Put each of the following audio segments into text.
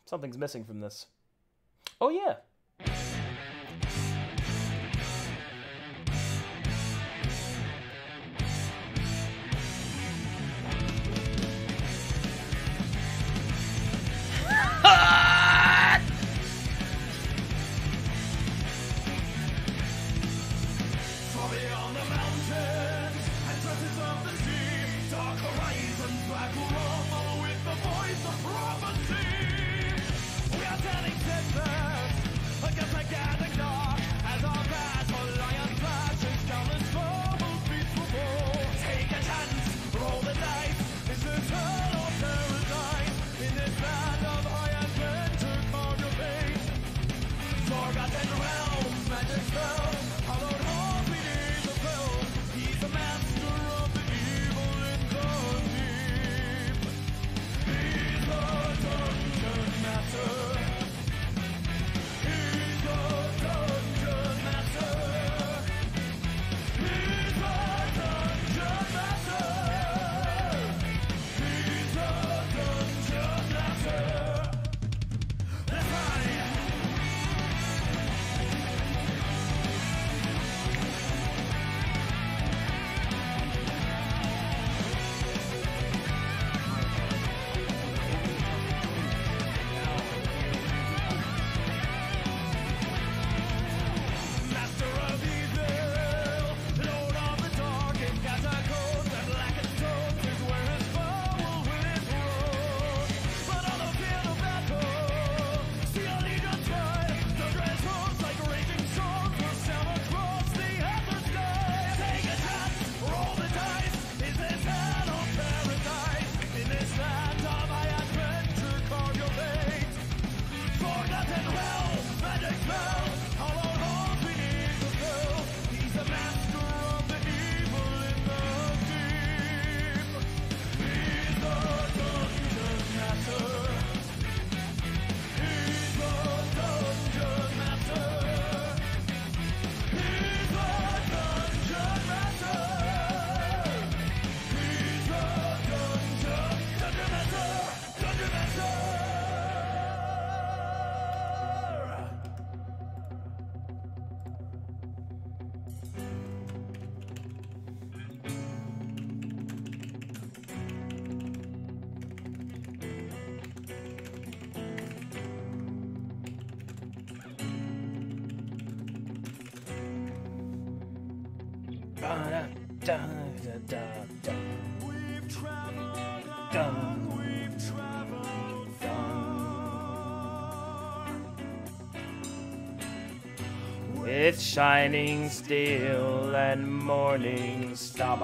Something's missing from this. Oh, yeah. With shining steel and morning star.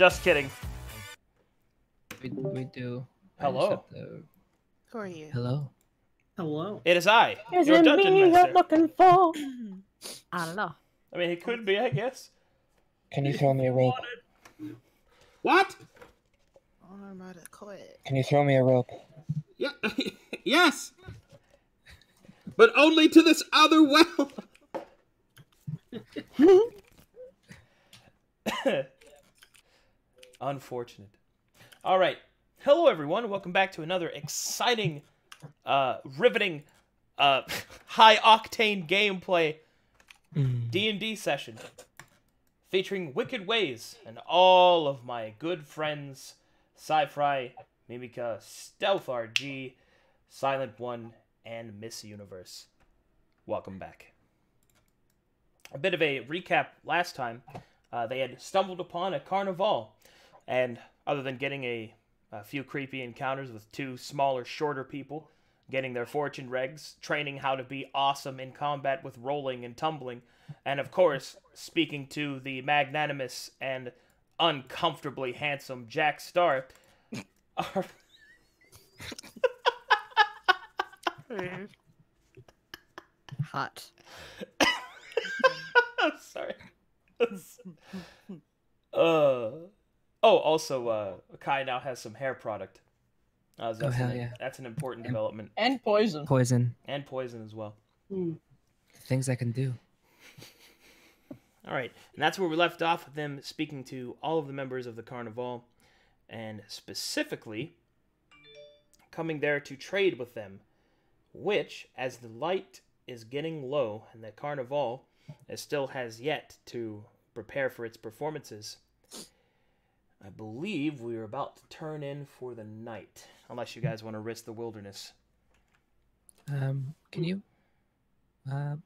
Just kidding. We do. Hello. Who are you? Hello. Hello. It is I, Is your it dungeon me master. you're looking for? I don't know. I mean, it could be, I guess. Can you throw me a rope? What? I'm about to quit. Can you throw me a rope? Yeah. Yes. But only to this other well. Unfortunate. All right. Hello, everyone. Welcome back to another exciting, riveting, high-octane gameplay D&D session featuring Wicked Ways and all of my good friends, Sci-Fry, Mimika, Stealth RG, Silent One, and Miss Universe. Welcome back. A bit of a recap last time. They had stumbled upon a carnival, and other than getting a few creepy encounters with two smaller, shorter people, getting their fortune regs, training how to be awesome in combat with rolling and tumbling, and of course, speaking to the magnanimous and uncomfortably handsome Jack Star. Hot. Sorry. Also, Kai now has some hair product. Hell yeah. That's an important development. And poison. Poison. And poison as well. Things I can do. All right, and that's where we left off with them speaking to all of the members of the Carnival, and specifically coming there to trade with them, which, as the light is getting low and the Carnival still has yet to prepare for its performances, I believe we are about to turn in for the night, unless you guys want to risk the wilderness. Can you? Oh,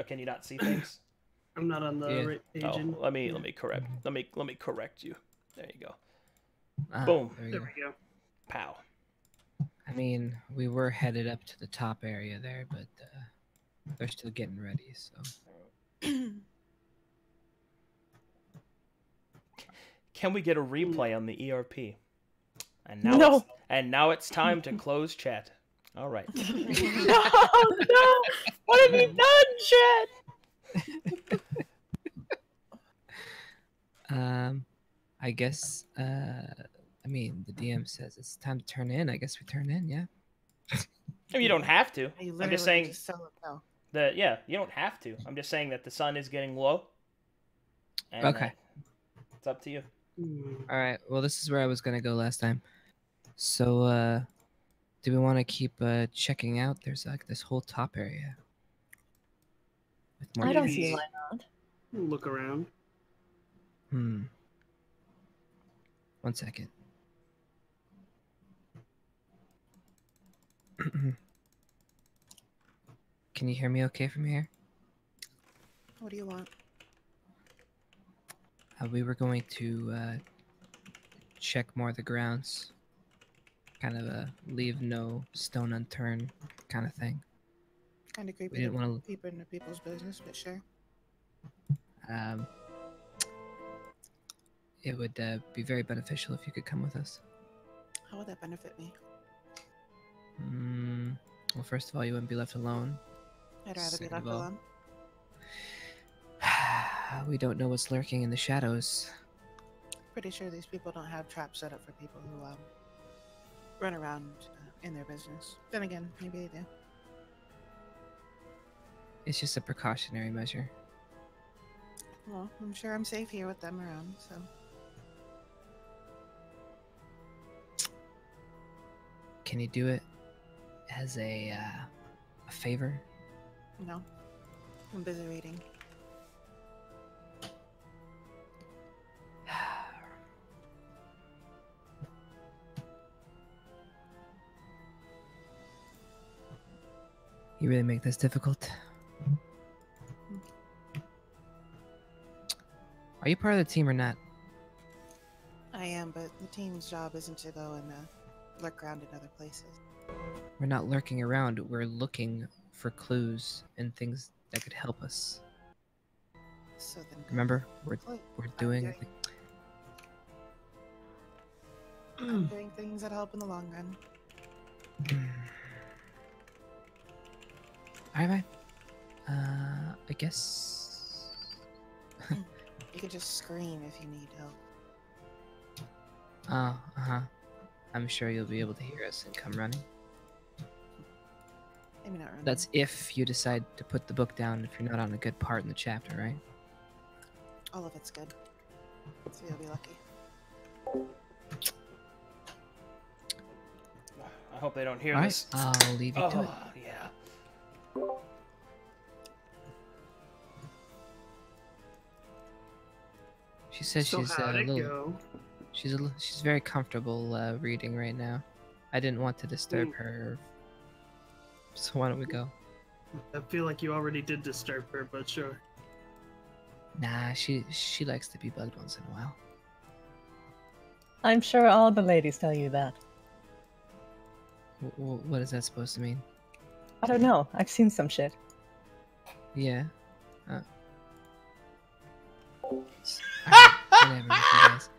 can you not see things? I'm not on the right page. Oh, let me correct you. There you go. Boom. There we go. Pow. I mean, we were headed up to the top area there, but they're still getting ready, so. Can we get a replay on the ERP? And now it's time to close chat. All right. No! What have you done, Chet? I guess, I mean, the DM says it's time to turn in. I guess we turn in, yeah? I mean, you don't have to. I'm just saying that you don't have to. I'm just saying that the sun is getting low. And, okay. It's up to you. All right. Well, this is where I was going to go last time. So, do we want to keep checking out? There's like this whole top area. With more I don't trees. see why not. Look around. 1 second. Can you hear me okay from here? What do you want? We were going to check more of the grounds. Kind of leave no stone unturned kind of thing. Kind of creepy. We didn't want to peep into people's business, but sure. It would be very beneficial if you could come with us. How would that benefit me? Well, first of all, you wouldn't be left alone. I'd rather be Second left of all, alone. We don't know what's lurking in the shadows. Pretty sure these people don't have traps set up for people who run around in their business. Then again, maybe they do. It's just a precautionary measure. Well, I'm sure I'm safe here with them around, so. Can you do it as a favor? No. I'm busy reading. You really make this difficult. Are you part of the team or not? I am, but the team's job isn't to go and lurk around in other places. We're not lurking around. We're looking for clues and things that could help us. So then, Remember, we're doing. I'm doing things that help in the long run. Alright, I guess. You can just scream if you need help. Oh, I'm sure you'll be able to hear us and come running. Maybe not running. That's if you decide to put the book down if you're not on a good part in the chapter, right? All of it's good. So you'll be lucky. I hope they don't hear Alright, this. I'll leave you to it. Yeah. She says So she's how'd a it little. go? She's very comfortable reading right now. I didn't want to disturb her. So why don't we go? I feel like you already did disturb her, but sure. Nah, she likes to be bugged once in a while. I'm sure all the ladies tell you that. What is that supposed to mean? I don't know. I've seen some shit. Yeah. Whatever, you guys.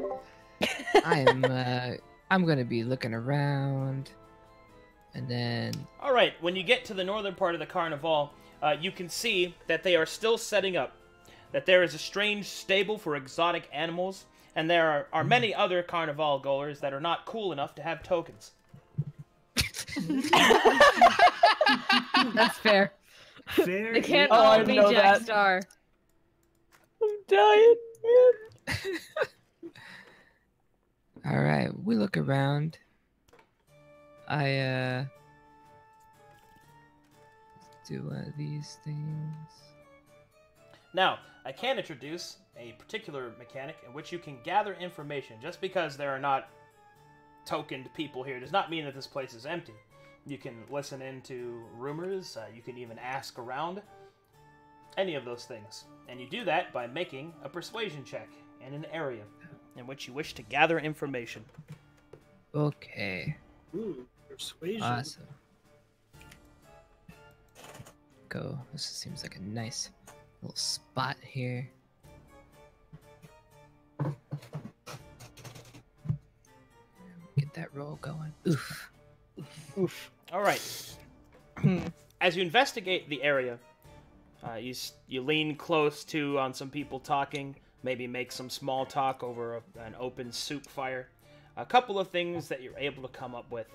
I'm gonna be looking around, and then. All right. When you get to the northern part of the carnival, you can see that they are still setting up. That there is a strange stable for exotic animals, and there are many other carnival goers that are not cool enough to have tokens. That's fair. Fair They can't Oh, I all didn't be know Jack that. Star. I'm dying, man. All right, we look around. I do one of these things. Now, I can introduce a particular mechanic in which you can gather information. Just because there are not tokened people here does not mean that this place is empty. You can listen into rumors, you can even ask around, any of those things. And you do that by making a persuasion check in an area in which you wish to gather information. Okay, Ooh, persuasion. awesome. Go. This seems like a nice little spot here. Get that roll going. Oof. Oof. All right. As you investigate the area, you lean close to on some people talking, maybe make some small talk over an open soup fire. A couple of things that you're able to come up with.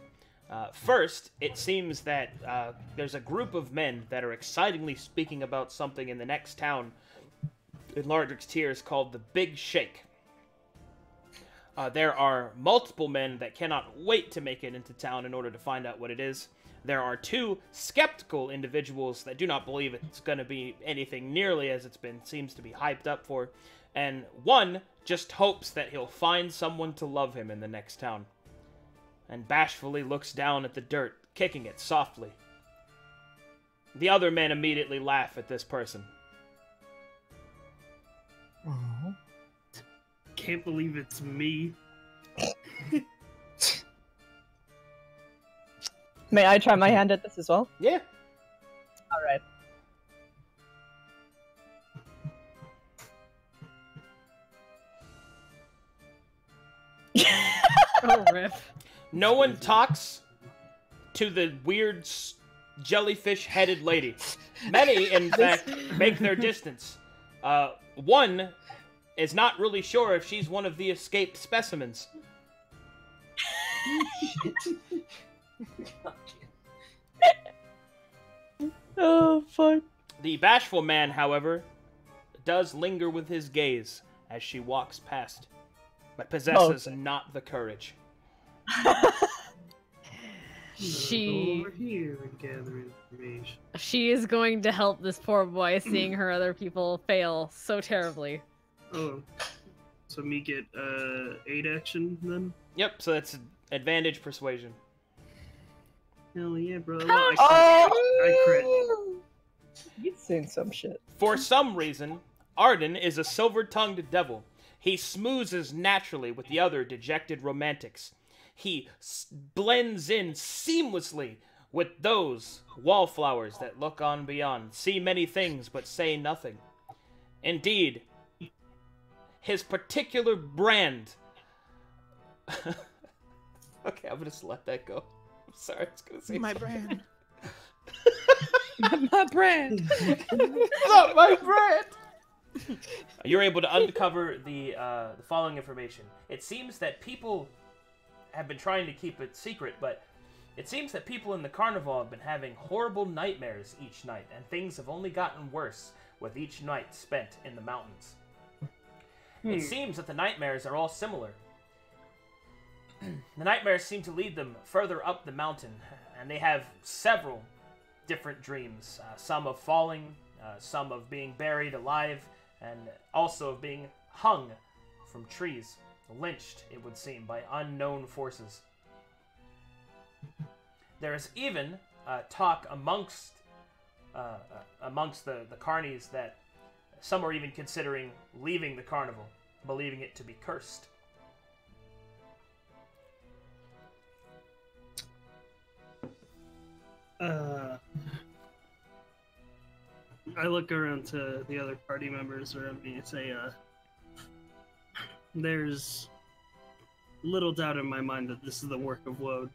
First, it seems that there's a group of men that are excitingly speaking about something in the next town in Lardrick's Tiers called the Big Shake. There are multiple men that cannot wait to make it into town in order to find out what it is. There are two skeptical individuals that do not believe it's going to be anything nearly as seems to be hyped up for. And one just hopes that he'll find someone to love him in the next town. And bashfully looks down at the dirt, kicking it softly. The other men immediately laugh at this person. Oh. Can't believe it's me. May I try my hand at this as well? Yeah. All right. Oh, rip. No one talks to the weird jellyfish-headed lady. Many, in fact, make their distance. One is not really sure if she's one of the escaped specimens. Oh, fuck. The bashful man, however, does linger with his gaze as she walks past, but possesses not the courage. She Over here and gather information. she is going to help this poor boy seeing her other people fail so terribly. Oh, so me get 8 action then? Yep, so that's advantage persuasion. Hell yeah, bro. Well, Oh! I crit. You've seen some shit. For some reason, Arden is a silver-tongued devil. He smoozes naturally with the other dejected romantics. He blends in seamlessly with those wallflowers that look on beyond, see many things but say nothing. Indeed, his particular brand Okay, I'm gonna just let that go. I'm sorry, I was gonna say My something. brand. My brand. Not my brand. You're able to uncover the following information. It seems that people have been trying to keep it secret, but it seems that people in the carnival have been having horrible nightmares each night, and things have only gotten worse with each night spent in the mountains. It seems that the nightmares are all similar. The nightmares seem to lead them further up the mountain, and they have several different dreams. Some of falling, some of being buried alive, and also of being hung from trees, lynched, it would seem, by unknown forces. There is even talk amongst the carnies that some are even considering leaving the carnival, believing it to be cursed. I look around to the other party members around me and say, there's little doubt in my mind that this is the work of Woad.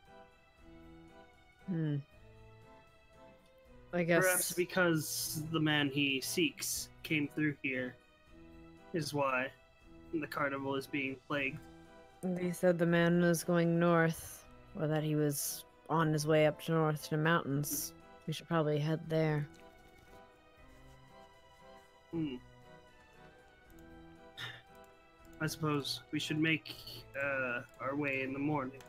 I guess. Perhaps because the man he seeks came through here is why the carnival is being plagued. They said the man was going north, or that he was on his way up north to the mountains. We should probably head there. I suppose we should make our way in the morning.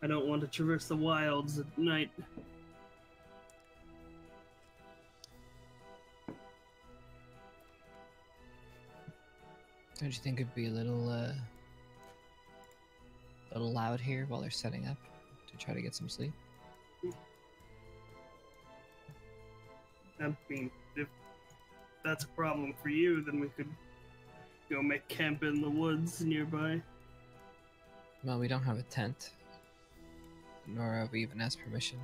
I don't want to traverse the wilds at night. Don't you think it'd be a little loud here while they're setting up to try to get some sleep? I mean, if that's a problem for you, then we could go make camp in the woods nearby. Well, we don't have a tent, nor have we even asked permission.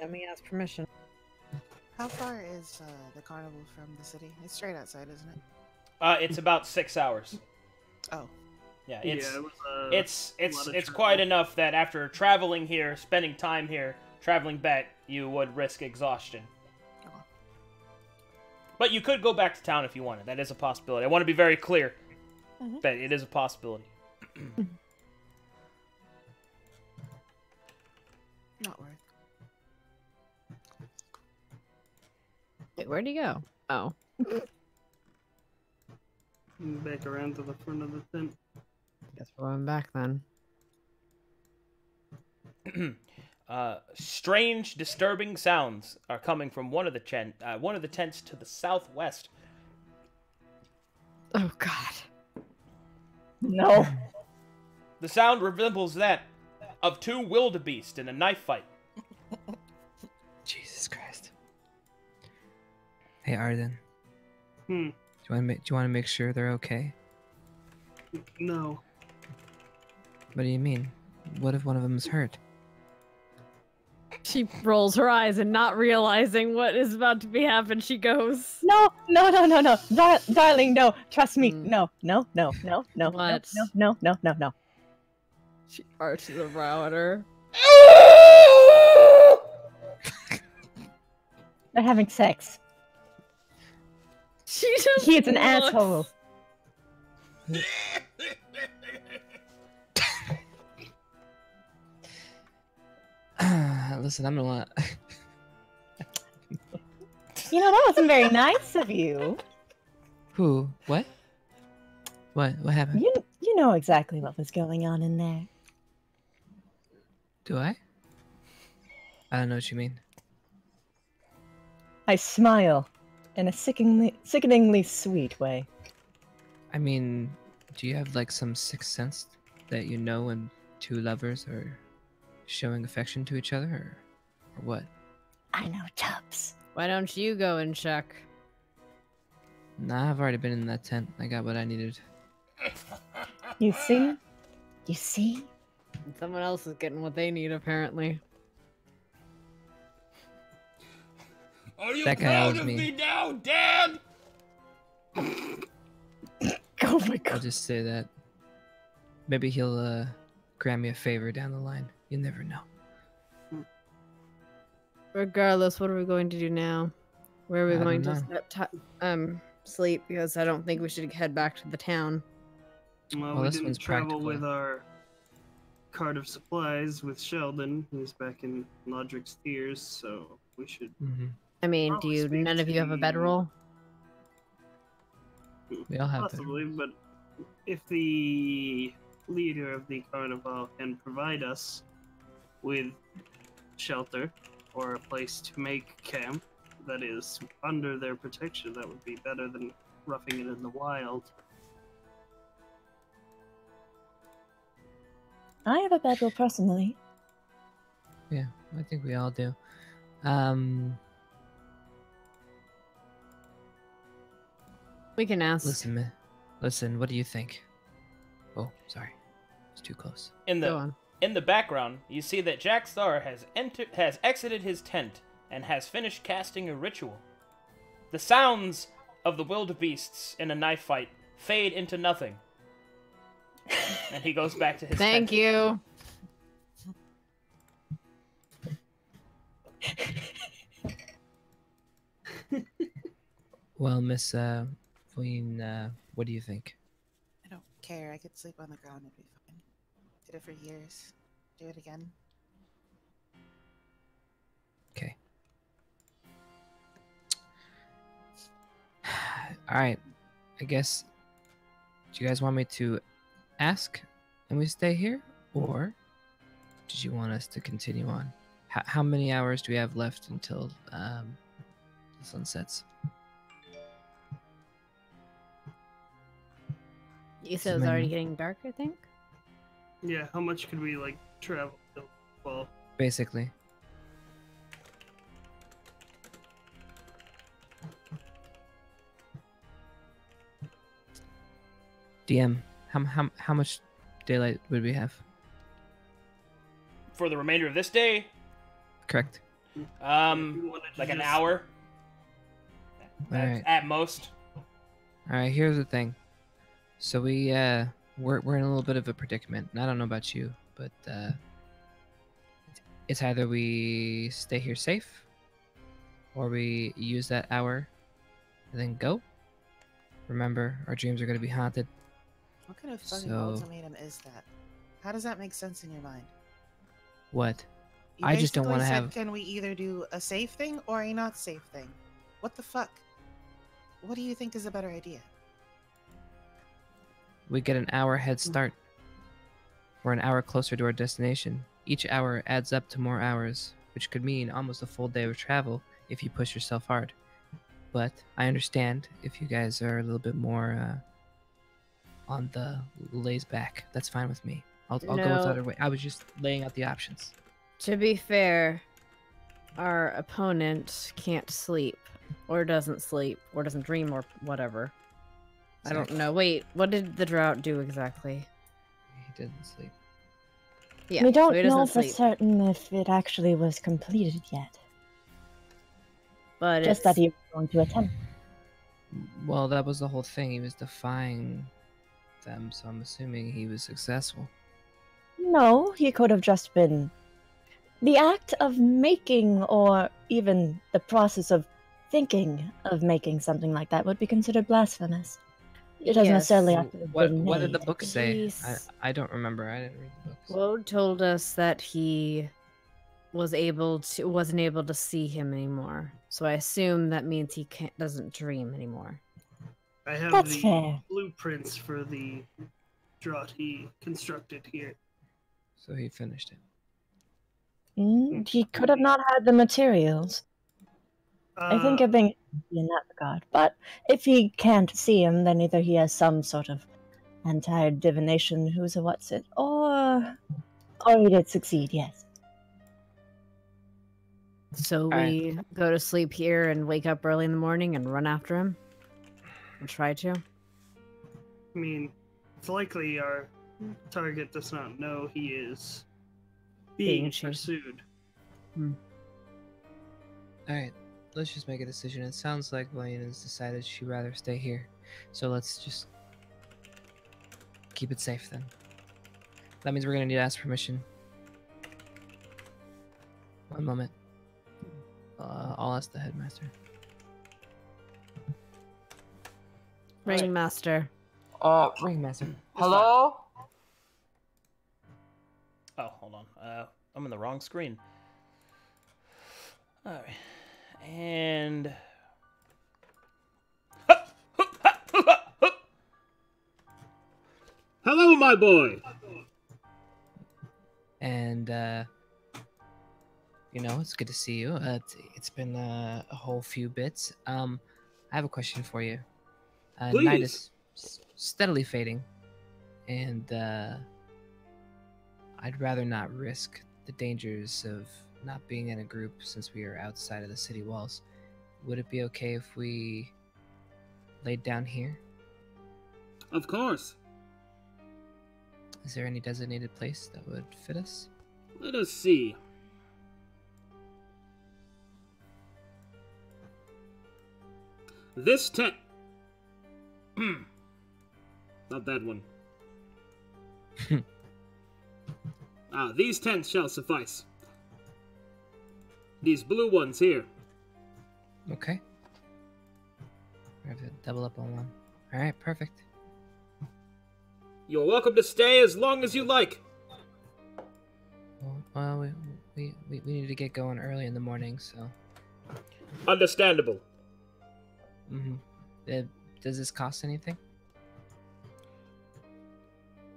Let me ask permission. How far is the carnival from the city? It's straight outside, isn't it? It's about 6 hours. Oh. Yeah, It was, it's a lot of quite travel. enough that after traveling here, spending time here, traveling back, you would risk exhaustion. Okay. But you could go back to town if you wanted. That is a possibility. I want to be very clear that it is a possibility. Not worth. Wait, where'd he go? Oh. Back around to the front of the tent. Guess we're going back then. Strange, disturbing sounds are coming from one of the tents to the southwest. Oh, God. No. The sound resembles that of two wildebeest in a knife fight. Jesus Christ. Hey, Arden. Hmm. Do you want to make sure they're okay? No. What do you mean? What if one of them is hurt? She rolls her eyes and not realizing what is about to be happened, she goes, No. Darling, no. Trust me. No. What? No. She arches a brow at her. They're having sex. She just He is an looks- asshole. Listen, I'm gonna want. You know, that wasn't very nice of you. Who? What? What happened? You know exactly what was going on in there. Do I? I don't know what you mean. I smile in a sickeningly sweet way. I mean, do you have like some sixth sense that you know when two lovers are showing affection to each other, or what? I know Tubbs. Why don't you go and check? Nah, I've already been in that tent. I got what I needed. You see? You see? Someone else is getting what they need, apparently. Are you That guy proud owes of me. me now, Dad? Oh my I'll god. just say that. Maybe he'll grant me a favor down the line. You never know. Regardless, what are we going to do now? Where are we I going don't to sleep? Because I don't think we should head back to the town. Well, Well, we this didn't one's travel practical. with our cart of supplies with Sheldon. He's back in Lodric's Tears, so we should I mean, do probably you? speak None of to you have a the- bedroll? We all have Possibly, but if the leader of the carnival can provide us with shelter or a place to make camp that is under their protection, that would be better than roughing it in the wild. I have a bedroll personally. Yeah, I think we all do. We can ask. Listen. What do you think? Oh, sorry, it's too close. In Go on. the background, you see that Jack Star has exited his tent and has finished casting a ritual. The sounds of the wildebeests in a knife fight fade into nothing, and he goes back to his Thank tent. you. Well, Miss Queen, what do you think? I don't care. I could sleep on the ground. It'd be fine. Did it for years. Do it again. Okay. All right. I guess. Do you guys want me to ask and we stay here, or did you want us to continue on? How many hours do we have left until the sun sets? You said it was already getting dark, I think? Yeah, how much could we, travel till fall? Basically. DM, how much daylight would we have? For the remainder of this day, Correct. If you wanted to like an just- hour Alright. at most. Alright, here's the thing. So we're in a little bit of a predicament. And I don't know about you, but it's either we stay here safe or we use that hour and then go. Remember, our dreams are going to be haunted. What kind of fucking So- ultimatum is that? How does that make sense in your mind? What? You I just don't basically wanna said, have- Can we either do a safe thing or a not safe thing? What the fuck? What do you think is a better idea? We get an hour head start. We're an hour closer to our destination. Each hour adds up to more hours, which could mean almost a full day of travel if you push yourself hard. But I understand if you guys are a little bit more on the lays back. That's fine with me. I'll go with No. the other way. I was just laying out the options. To be fair, our opponent can't sleep, or doesn't sleep, or doesn't dream, or whatever. I don't know. Wait, what did the drought do exactly? He didn't sleep. Yeah, we don't so he know doesn't for sleep, certain if it actually was completed yet. but Just that he was going to attempt. Well, that was the whole thing. He was defying them, so I'm assuming he was successful. No, he could have just been. The act of making, or even the process of thinking of making something like that would be considered blasphemous. It doesn't Yes. necessarily have to have been What did the made. book say? He's- I don't remember. I didn't read the books. Woe told us that he wasn't able to see him anymore. So I assume that means he doesn't dream anymore. I have That's the fair. blueprints for the draught he constructed here. So he finished it. He could have not had the materials. I think of being in that regard. But if he can't see him, then either he has some sort of anti-divination who's a what's it, or he did succeed, yes. So Alright. we go to sleep here and wake up early in the morning and run after him? We'll try to. I mean, it's likely our target does not know he is being chased. pursued. Alright, let's just make a decision. It sounds like Wayne has decided she'd rather stay here. So let's just keep it safe then. That means we're gonna need to ask permission. One moment. I'll ask the headmaster. Ringmaster. Ringmaster. Hello? Oh, hold on. I'm in the wrong screen. All right. And Hello, my boy. And it's good to see you. It's been a whole few bits. I have a question for you. Night is steadily fading, and I'd rather not risk the dangers of not being in a group since we are outside of the city walls. Would it be okay if we laid down here? Of course. Is there any designated place that would fit us? Let us see. This tent. Not that one. These tents shall suffice. These blue ones here. Okay. We have to double up on one. All right, perfect. You're welcome to stay as long as you like. Well, we need to get going early in the morning, so. Understandable. Does this cost anything?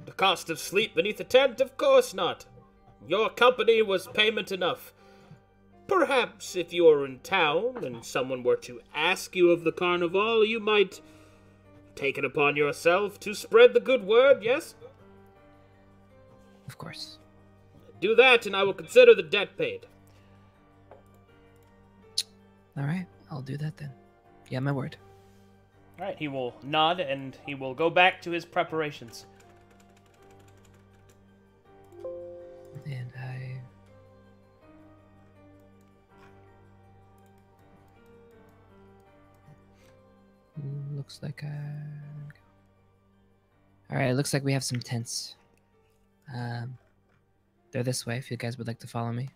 The cost of sleep beneath a tent? Of course not. Your company was payment enough. Perhaps if you were in town and someone were to ask you of the carnival, you might take it upon yourself to spread the good word, yes? Of course. Do that and I will consider the debt paid. All right, I'll do that then. Yeah, my word. all right, he will nod and he will go back to his preparations. And looks like all right, it looks like we have some tents. They're this way if you guys would like to follow me.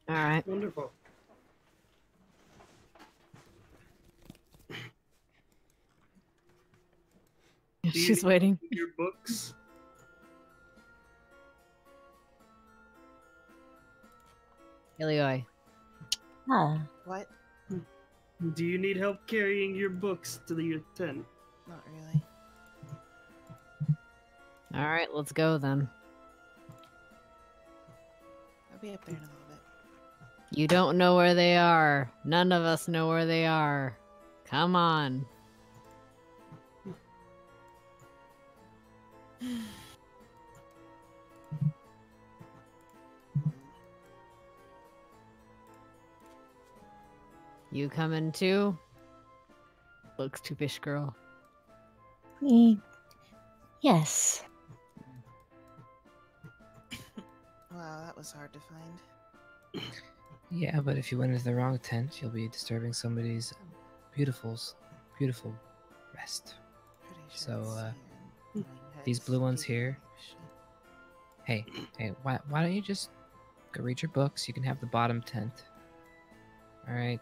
All right. Wonderful. She's waiting. Your books. Ilioi. Ah, What? Do you need help carrying your books to your tent? Not really. All right, let's go then. I'll be up there in a little bit. You don't know where they are. None of us know where they are. Come on. You coming too? Looks too-fish girl. yes. Wow, that was hard to find. Yeah, but if you went into the wrong tent, you'll be disturbing somebody's beautiful rest. Pretty sure So, it's here. these blue ones here. Hey, why don't you just go read your books? You can have the bottom tent. All right.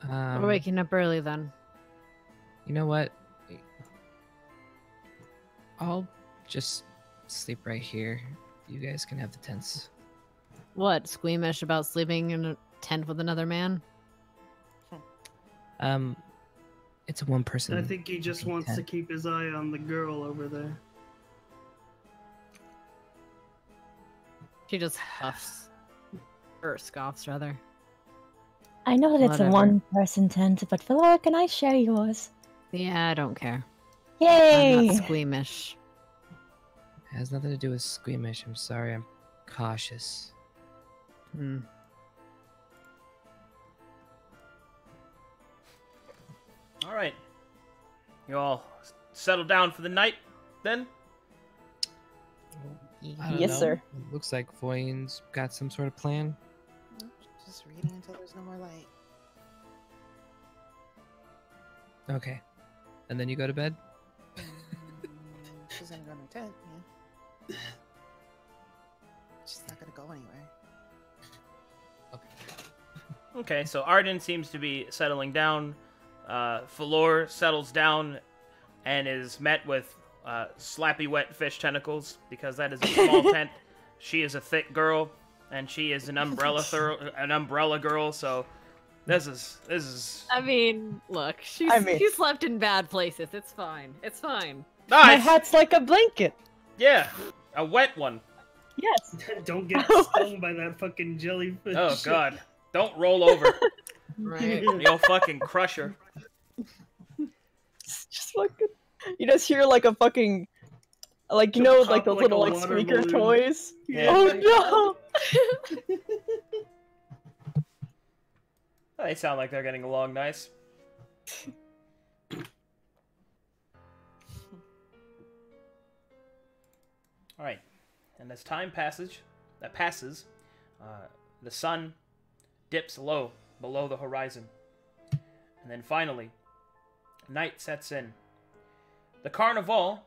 We're waking up early then. You know what? I'll just sleep right here. You guys can have the tents. What? Squeamish about sleeping in a tent with another man? It's a one person. I think he just wants to keep his eye on the girl over there. She just huffs. Or scoffs, rather. I know that it's a Whatever. one-person tent, but Philora, can I share yours? Yeah, I don't care. Yay! I'm not squeamish. It has nothing to do with squeamish. I'm sorry. I'm cautious. Hmm. All right. You all settle down for the night, then? I don't Yes, know. sir. It looks like Foyne's got some sort of plan. Just reading until there's no more light. Okay. And then you go to bed? is in an tent, yeah. She's not gonna go anywhere. Okay, so Arden seems to be settling down. Falor settles down and is met with slappy wet fish tentacles because that is a small tent. She is a thick girl, and she is an umbrella girl. So this is. I mean, look, she slept in bad places. It's fine. It's fine. Nice. My hat's like a blanket. Yeah, a wet one. Yes. Don't get stung by that fucking jellyfish. Oh god, don't roll over. Right. You'll fucking crush her. Just fucking. You just hear like a fucking. Like, you know, like those little like squeaker balloon. toys? Yeah. Oh no! They sound like they're getting along nice. Alright, and as time passes, the sun dips low below the horizon. And then finally, night sets in. The Carnival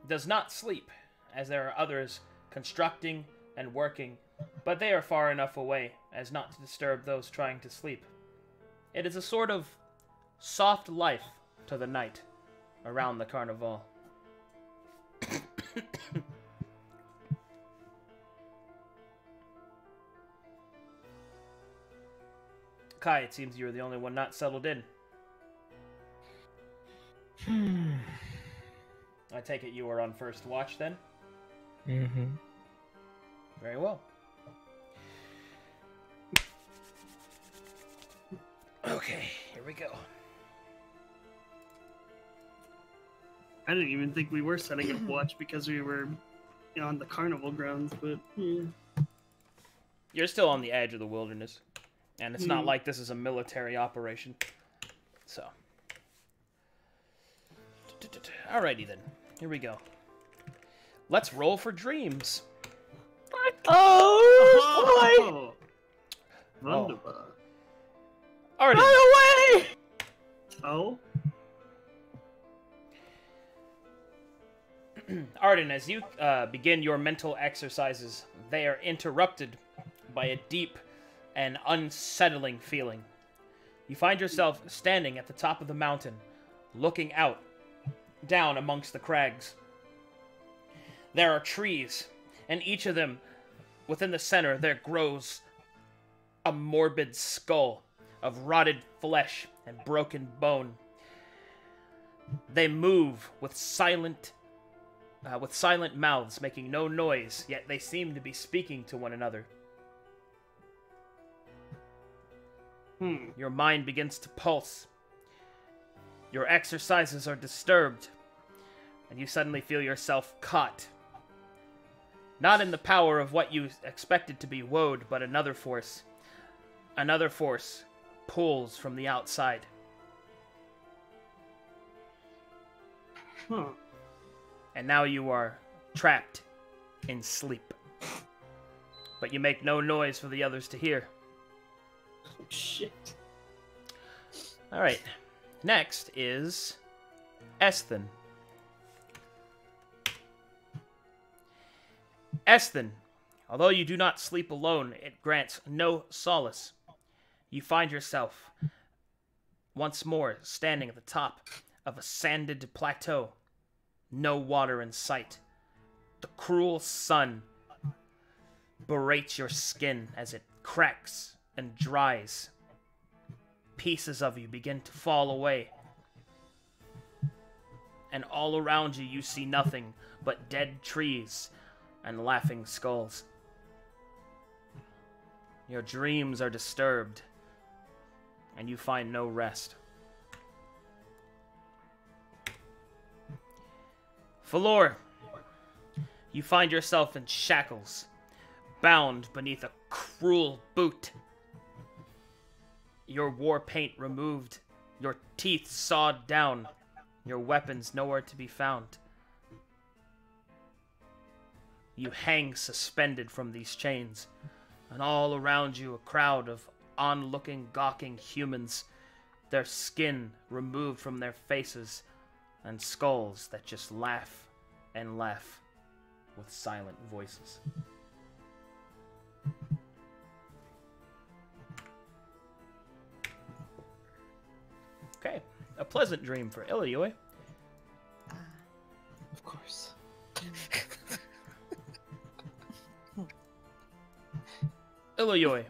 does not sleep, as there are others constructing and working, but they are far enough away as not to disturb those trying to sleep. It is a sort of soft life to the night around the Carnival. Kai, it seems you're the only one not settled in. I take it you are on first watch then? Mm-hmm. Very well. Okay, here we go. I didn't even think we were setting up watch because we were on the carnival grounds, but You're still on the edge of the wilderness, and it's not like this is a military operation. So. Alrighty then, here we go. Let's roll for dreams. Oh boy! Wunderbar. Arden, Run away! Oh, Arden, as you begin your mental exercises, they are interrupted by a deep and unsettling feeling. You find yourself standing at the top of the mountain, looking out, down amongst the crags. There are trees, and each of them, within the center, there grows a morbid skull of rotted flesh and broken bone. They move with silent mouths, making no noise, yet they seem to be speaking to one another. Your mind begins to pulse. Your exercises are disturbed, and you suddenly feel yourself caught. Not in the power of what you expected to be woad, but another force. Another force pulls from the outside. And now you are trapped in sleep. But you make no noise for the others to hear. shit. Alright. Next is Esthin. Esthin, although you do not sleep alone, it grants no solace. You find yourself once more standing at the top of a sanded plateau. No water in sight. The cruel sun berates your skin as it cracks and dries. Pieces of you begin to fall away. And all around you, you see nothing but dead trees and laughing skulls. Your dreams are disturbed, and you find no rest. Falor, you find yourself in shackles, bound beneath a cruel boot. Your war paint removed, your teeth sawed down, your weapons nowhere to be found. You hang suspended from these chains, and all around you a crowd of onlooking, gawking humans, their skin removed from their faces, and skulls that just laugh and laugh with silent voices. Okay, a pleasant dream for Ilioi. Of course. Ilioi,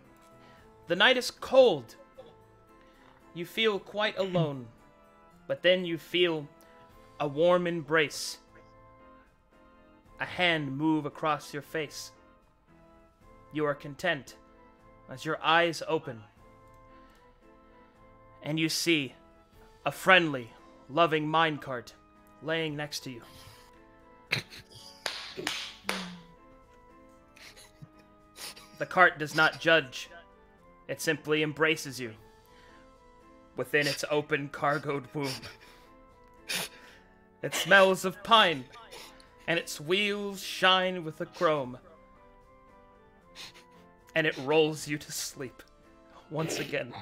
the night is cold. You feel quite alone, but then you feel a warm embrace. A hand move across your face. You are content as your eyes open, and you see a friendly, loving minecart laying next to you. The cart does not judge. It simply embraces you within its open cargoed womb. It smells of pine, and its wheels shine with a chrome. And it rolls you to sleep once again.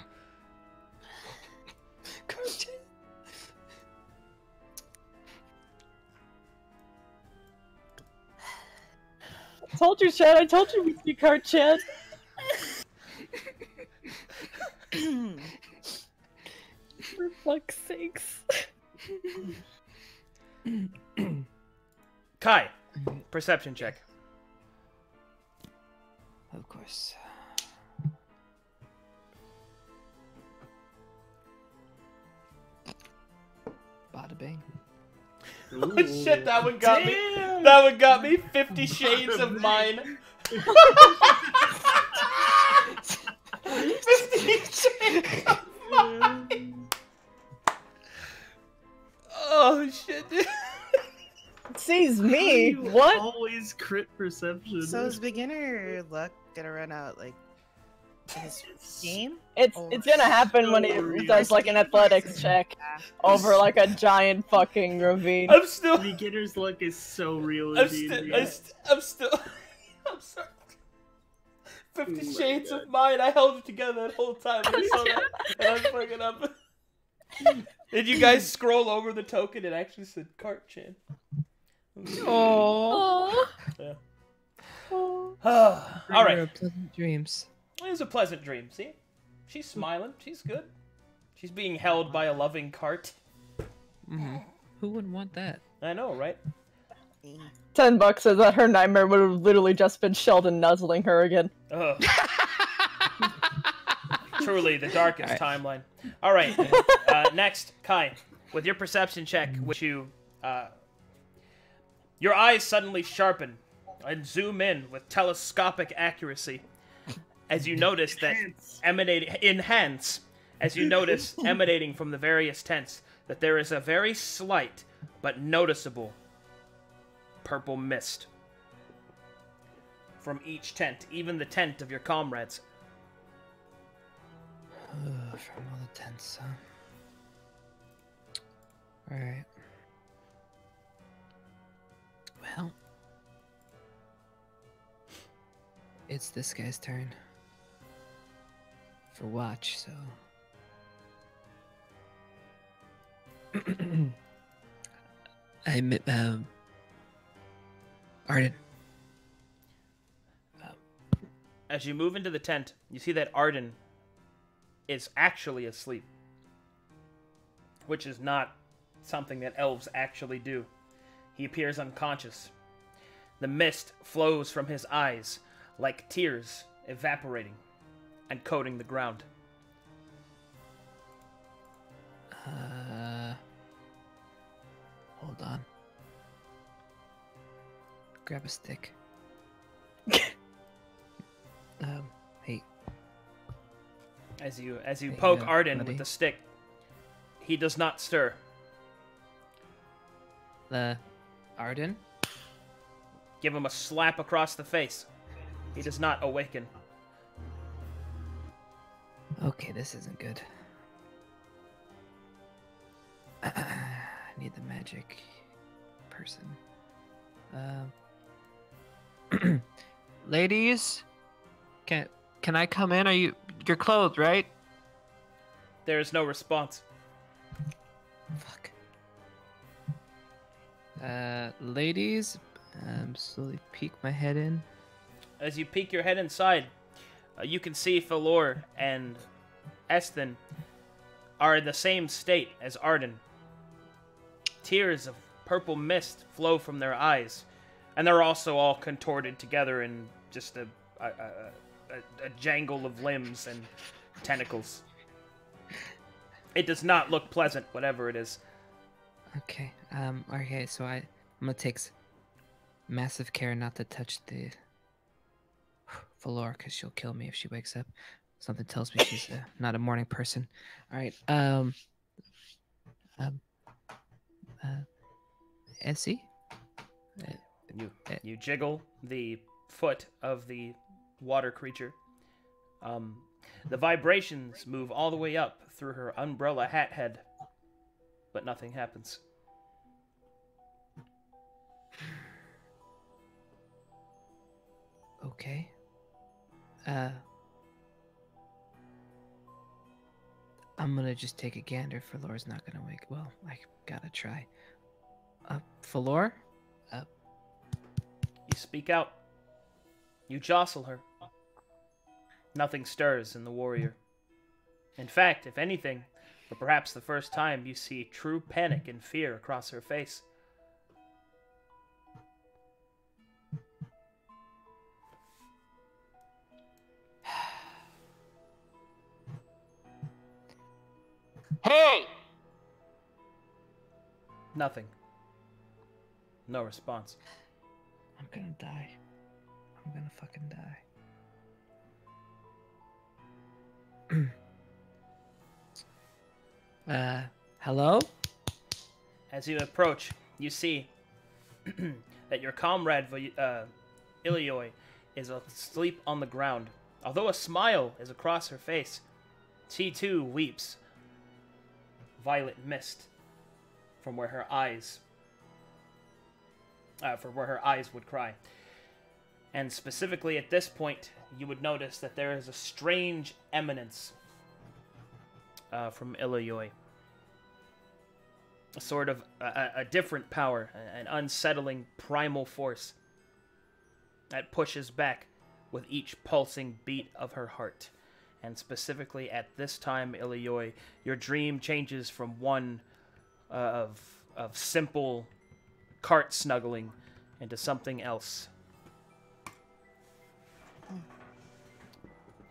I told you, Chad. I told you we'd be cart, Chad. For fuck's sakes. Kai, perception check. Of course. Bada bing. Oh shit, that one got me. That one got me. 50 Shades of mine. 50 Shades of mine. Oh shit, dude. Sees me. You What? Always crit perception. So is beginner luck gonna run out like in his game? It's gonna happen when he does like an athletics check over like a giant fucking ravine. I'm still. Beginner's luck is so real. I'm in D&D. still. I'm sorry. 50 Shades of mine. I held it together that whole time. I saw that, and I'm fucking up. Did you guys scroll over the token? It actually said Cart Chan. Oh. Yeah. All right. Pleasant dreams. It was a pleasant dream. See, she's smiling. She's good. She's being held by a loving cart. Mm-hmm. Who wouldn't want that? I know, right? $10 says that her nightmare would have literally just been Sheldon nuzzling her again. Ugh. Truly the darkest timeline. All right. Next, Kai, with your perception check, which you, your eyes suddenly sharpen and zoom in with telescopic accuracy, as you notice that emanating from the various tents that there is a very slight but noticeable purple mist from each tent, even the tent of your comrades. From all the tents, huh? Alright. Well, it's this guy's turn for watch, so Arden. As you move into the tent, you see that Arden is actually asleep, which is not something that elves actually do. He appears unconscious. The mist flows from his eyes like tears evaporating and coating the ground. Hold on. Grab a stick. Hey. As you Hey, poke Arden buddy. with the stick, he does not stir. Arden? Give him a slap across the face. He does not awaken. Okay, this isn't good. I need the magic person. Ladies, can I come in? You're clothed, right? There is no response. Fuck. Ladies, slowly peek my head in. As you peek your head inside, you can see Falor and Eston are in the same state as Arden. Tears of purple mist flow from their eyes, and they're also all contorted together in just a jangle of limbs and tentacles. It does not look pleasant, whatever it is. Okay. Okay. So I'm gonna take massive care not to touch the Valor, because she'll kill me if she wakes up. Something tells me she's not a morning person. All right. Essie? You jiggle the foot of the water creature. The vibrations move all the way up through her umbrella hat head, but nothing happens. Okay. I'm gonna just take a gander. Falor's not gonna wake. Well, I gotta try. Falor? You speak out. You jostle her. Nothing stirs in the warrior. In fact, if anything, for perhaps the first time, you see true panic and fear across her face. Hey! Nothing. No response. I'm gonna die. I'm gonna fucking die. Hello? As you approach, you see that your comrade, Ilioi, is asleep on the ground. Although a smile is across her face, she too weeps. Violet mist from where her eyes would cry. And specifically at this point, you would notice that there is a strange eminence from Ilioi. A sort of a different power, an unsettling primal force that pushes back with each pulsing beat of her heart. And specifically at this time, Ilioi, your dream changes from one of simple cart snuggling into something else.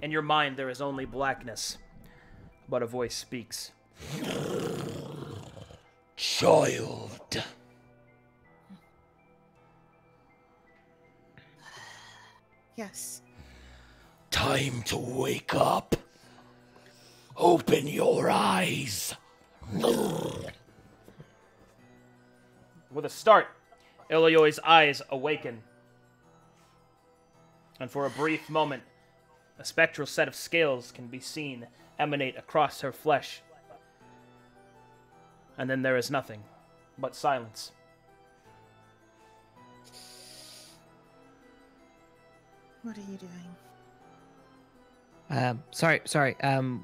In your mind, there is only blackness, but a voice speaks. Child. Yes. Time to wake up. Open your eyes. With a start, Ilioi's eyes awaken. And for a brief moment, a spectral set of scales can be seen emanate across her flesh. And then there is nothing but silence. What are you doing? Sorry.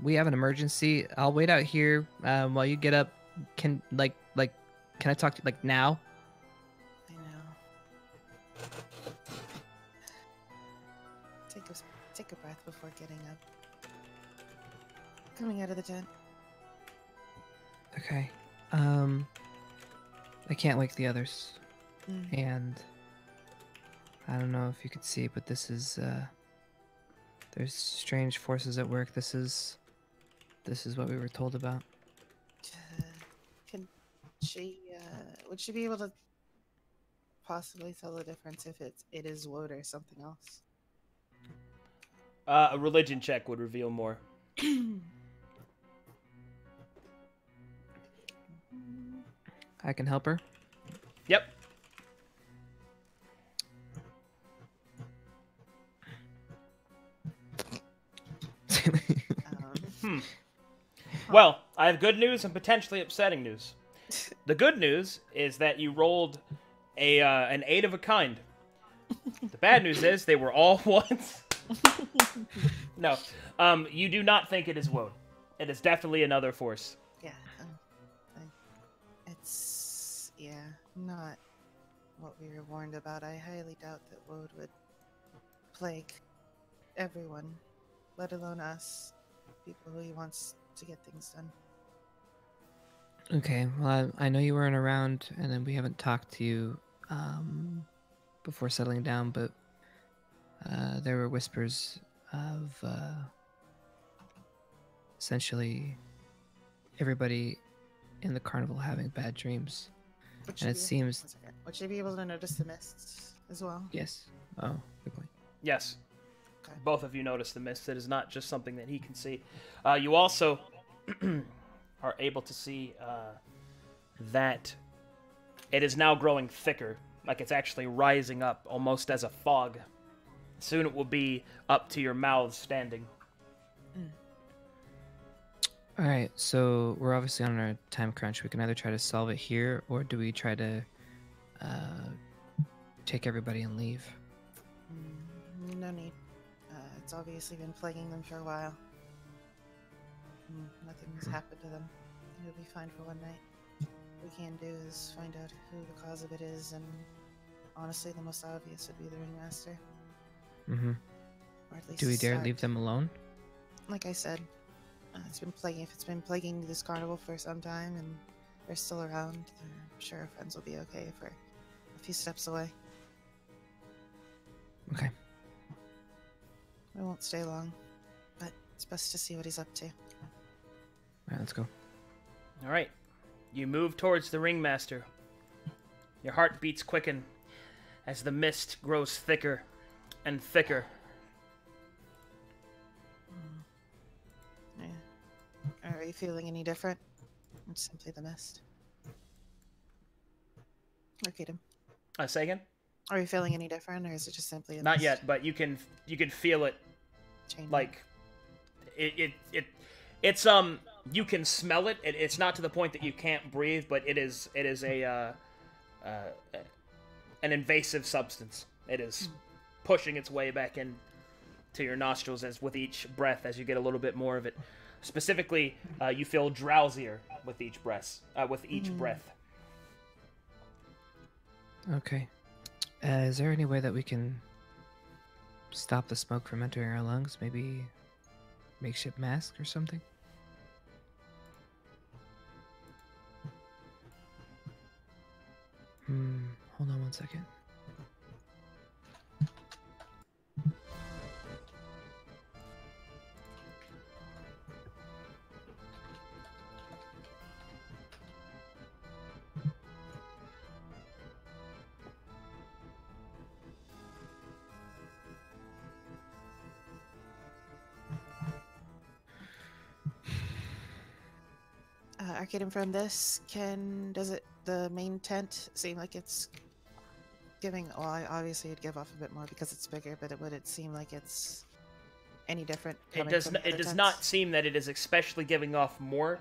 We have an emergency. I'll wait out here while you get up. Can I talk to you now? I know. Take a breath before getting up. Coming out of the tent. Okay. I can't wake the others. And I don't know if you could see, but this is there's strange forces at work. This is what we were told about. Would she be able to possibly tell the difference if it is woad or something else? A religion check would reveal more. I can help her. Yep. Well, I have good news and potentially upsetting news. The good news is that you rolled an 8 of a kind. The bad news is they were all ones. No, you do not think it is woad. It is definitely another force. Yeah, it's not what we were warned about, I highly doubt that Woad would plague everyone, let alone us, people who he wants to get things done. Okay, well, I know you weren't around, and then we haven't talked to you before settling down, but there were whispers of essentially everybody in the carnival having bad dreams. And it seems... Would she be able to notice the mists as well? Yes. Oh, good point. Yes. Okay. Both of you notice the mist. It is not just something that he can see. You also are able to see that it is now growing thicker, like it's actually rising up almost as a fog. Soon it will be up to your mouths standing. All right, so we're obviously on our time crunch. We can either try to solve it here, or do we try to take everybody and leave? No need. It's obviously been plaguing them for a while. Nothing's happened to them. It'll be fine for one night. What we can do is find out who the cause of it is, and honestly, the most obvious would be the ringmaster. Mm-hmm. Or at least Do we dare start. leave them alone? Like I said, it's been plaguing. If it's been plaguing this carnival for some time, and they're still around, I'm sure our friends will be okay if we're a few steps away. Okay. We won't stay long, but it's best to see what he's up to. All right, let's go. All right. You move towards the ringmaster. Your heartbeats quicken as the mist grows thicker and thicker. Yeah. Are you feeling any different? It's simply the mist. Arcadum. Say again? Are you feeling any different, or is it just simply the Not mist yet, but you can feel it. changing? Like it's you can smell it. It's not to the point that you can't breathe, but it is a an invasive substance. It is pushing its way back in to your nostrils as with each breath, as you get a little bit more of it. Specifically, you feel drowsier with each breath. Okay. Is there any way that we can stop the smoke from entering our lungs? Maybe makeshift mask or something? Hold on one second. Arcadum, from this, does the main tent seem like it's giving? Well, obviously it'd give off a bit more because it's bigger, but would it seem like it's any different? It does not seem that it is especially giving off more.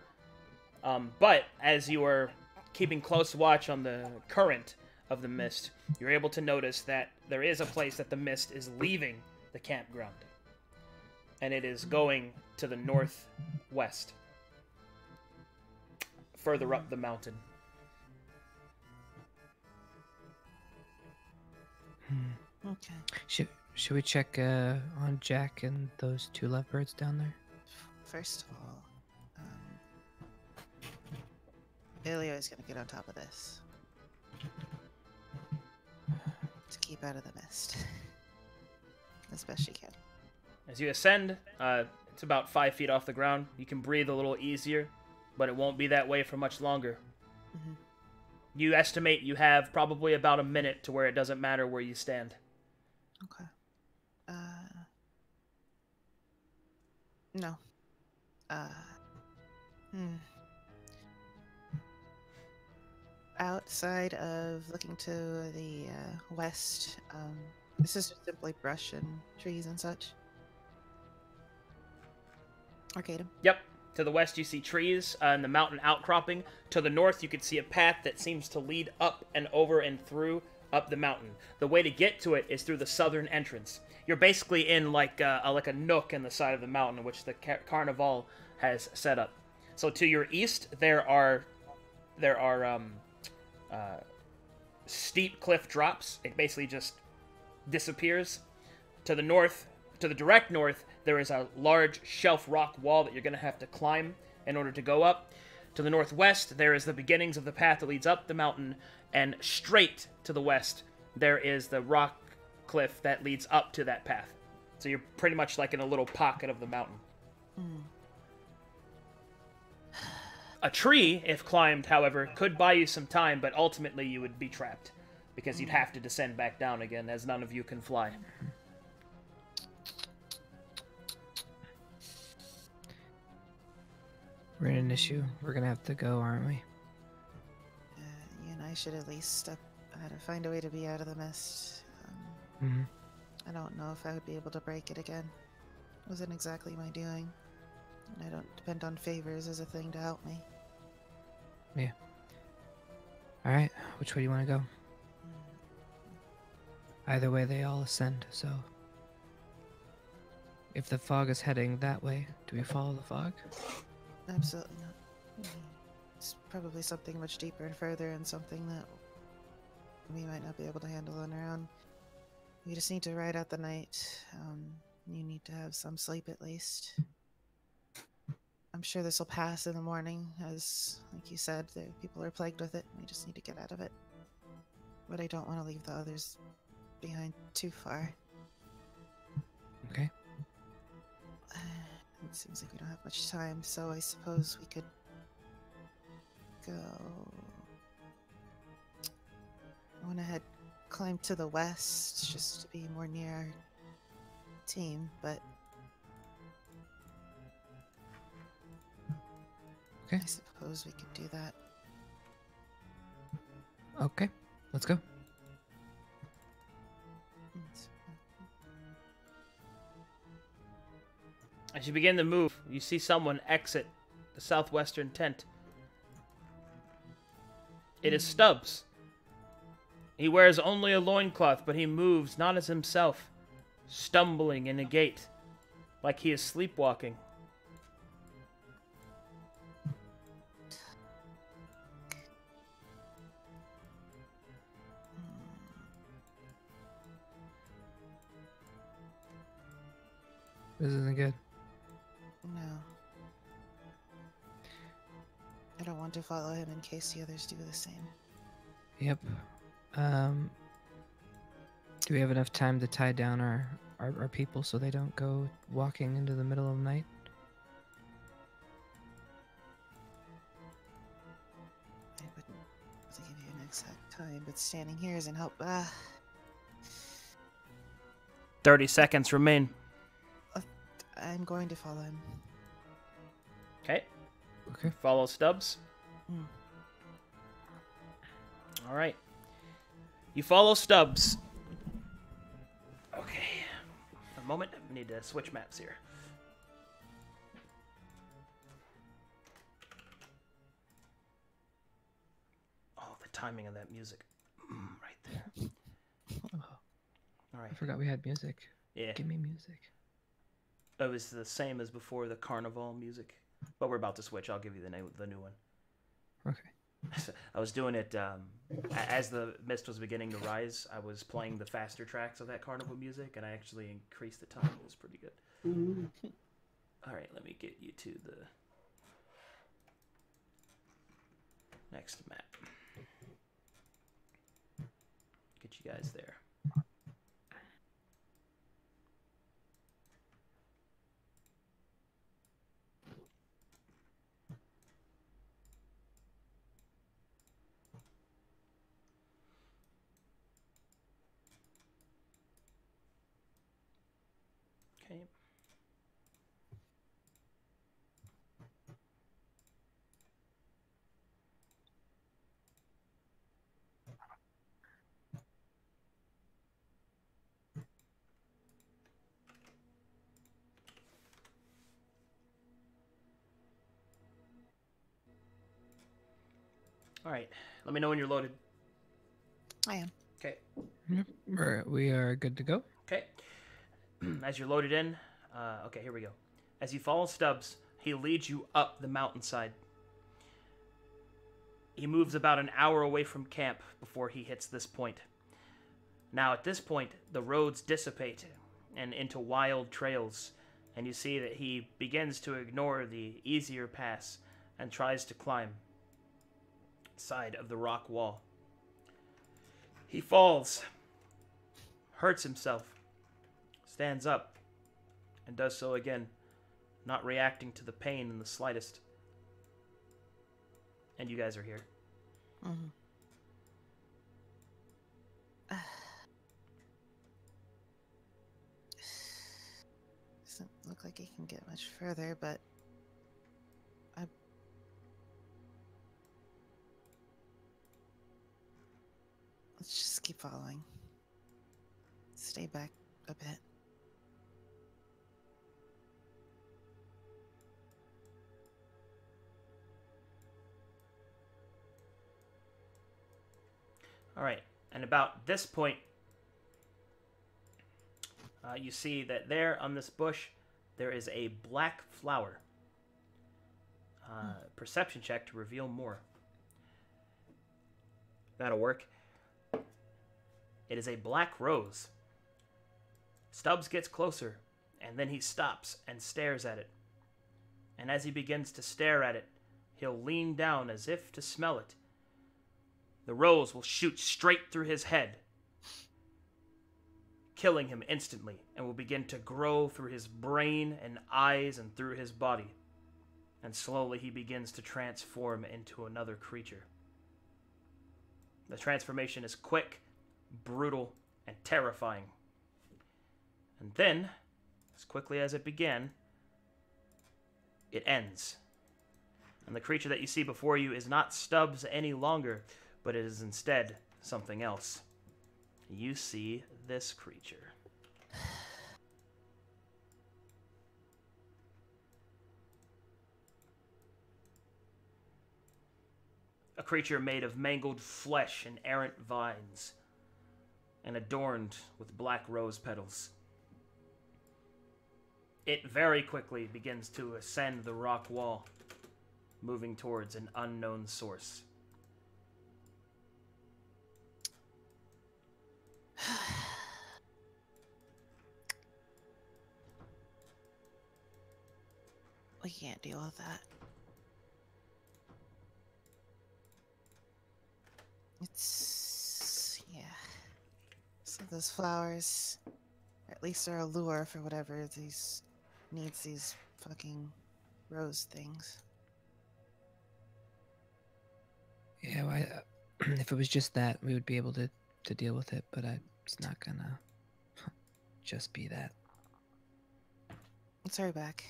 But as you are keeping close watch on the current of the mist, you're able to notice that there is a place that the mist is leaving the campground, and it is going to the northwest, further up the mountain. Okay. Should we check on Jack and those two lovebirds down there? First of all, Ilio is going to get on top of this to keep out of the mist as best she can. As you ascend, it's about 5 feet off the ground. You can breathe a little easier, but it won't be that way for much longer. Mm-hmm. You estimate you have probably about a minute to where it doesn't matter where you stand. Okay. No. Outside of looking to the west, this is just simply brush and trees and such. Arcadum. Yep. To the west, you see trees and the mountain outcropping. To the north, you can see a path that seems to lead up and over and through up the mountain. The way to get to it is through the southern entrance. You're basically in like a nook in the side of the mountain, which the Carnival has set up. So to your east, there are steep cliff drops. It basically just disappears. To the north, to the direct north, there is a large shelf rock wall that you're going to have to climb in order to go up. To the northwest, there is the beginnings of the path that leads up the mountain, and straight to the west, there is the rock cliff that leads up to that path. So you're pretty much like in a little pocket of the mountain. A tree, if climbed, however, could buy you some time, but ultimately you would be trapped, because you'd have to descend back down again, as none of you can fly. We're in an issue. We're gonna have to go, aren't we? You and I should at least find a way to be out of the mist. I don't know if I would be able to break it again. It wasn't exactly my doing. And I don't depend on favors as a thing to help me. Yeah. Alright, which way do you want to go? Either way, they all ascend, so... If the fog is heading that way, do we follow the fog? Absolutely not. It's probably something much deeper and further, and something that we might not be able to handle on our own. We just need to ride out the night. You need to have some sleep at least. I'm sure this will pass in the morning, as, like you said, the people are plagued with it. We just need to get out of it. But I don't want to leave the others behind too far. Okay. It seems like we don't have much time, so I suppose we could go... I want to climb to the west, just to be more near our team, but... Okay. I suppose we could do that. Okay, let's go. As you begin to move, you see someone exit the southwestern tent. It is Stubbs. He wears only a loincloth, but he moves not as himself, stumbling in a gait, like he is sleepwalking. This isn't good. No. I don't want to follow him in case the others do the same. Yep. Do we have enough time to tie down our people so they don't go walking into the middle of the night? I wouldn't be able to give you an exact time, but standing here isn't help. 30 seconds remain. I'm going to follow him. Okay. Okay. Follow Stubbs. Mm. All right. You follow Stubbs. Okay. A moment. I need to switch maps here. Oh, the timing of that music. Right there. Oh, All right. I forgot we had music. Yeah. Give me music. It was the same as before, the carnival music. But we're about to switch. I'll give you the new one. Okay. I was doing it as the mist was beginning to rise. I was playing the faster tracks of that carnival music, and I actually increased the time. It was pretty good. All right, let me get you to the next map. Get you guys there. Okay. All right. Let me know when you're loaded. I am. Okay. Yep. We are good to go. Okay. As you're loaded in, okay, here we go. As you follow Stubbs, he leads you up the mountainside. He moves about an hour away from camp before he hits this point. Now, at this point, the roads dissipate and into wild trails, and you see that he begins to ignore the easier pass and tries to climb the side of the rock wall. He falls, hurts himself, stands up, and does so again, not reacting to the pain in the slightest. And you guys are here. Mm-hmm. Doesn't look like he can get much further, but let's just keep following. Stay back a bit. All right, and about this point, you see that there on this bush, there is a black flower. Perception check to reveal more. That'll work. It is a black rose. Stubbs gets closer, and then he stops and stares at it. And as he begins to stare at it, he'll lean down as if to smell it. The rose will shoot straight through his head, killing him instantly, and will begin to grow through his brain and eyes and through his body. And slowly he begins to transform into another creature. The transformation is quick, brutal, and terrifying. And then, as quickly as it began, it ends. And the creature that you see before you is not Stubbs any longer, but it is instead something else. You see this creature. A creature made of mangled flesh and errant vines, and adorned with black rose petals. It very quickly begins to ascend the rock wall, moving towards an unknown source. We can't deal with that. Yeah. So those flowers, or at least are a lure for whatever needs these fucking rose things. Yeah, well, if it was just that, we would be able to deal with it, but it's not gonna just be that. Let's hurry back.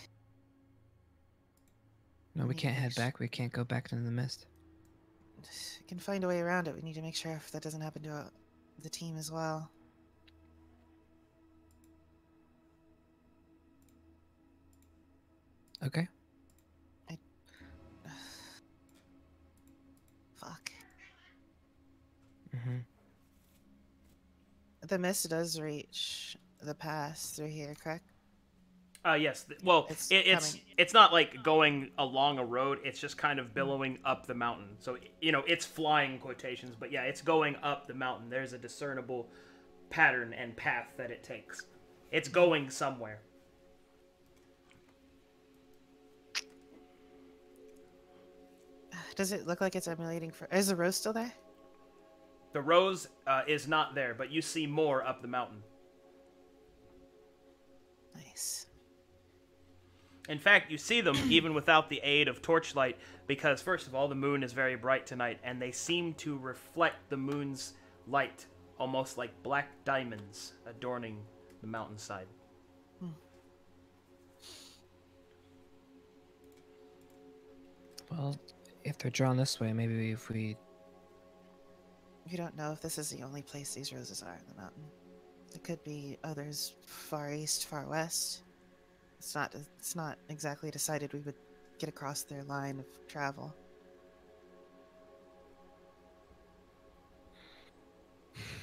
No, we can't head back. We can't go back into the mist. We can find a way around it. We need to make sure if that doesn't happen to the team as well. Okay. Fuck. Mm-hmm. The mist does reach the pass through here, correct? Yes. Well, It's it's not like going along a road. It's just kind of billowing up the mountain. So, it's flying quotations, but yeah, it's going up the mountain. There's a discernible pattern and path that it takes. It's going somewhere. Does it look like it's emulating for... Is the rose still there? The rose is not there, but you see more up the mountain. Nice. In fact, you see them even without the aid of torchlight, because first of all, the moon is very bright tonight, and they seem to reflect the moon's light, almost like black diamonds adorning the mountainside. Well, if they're drawn this way, maybe if we... We don't know if this is the only place these roses are in the mountain. There could be others far east, far west. It's not exactly decided we would get across their line of travel.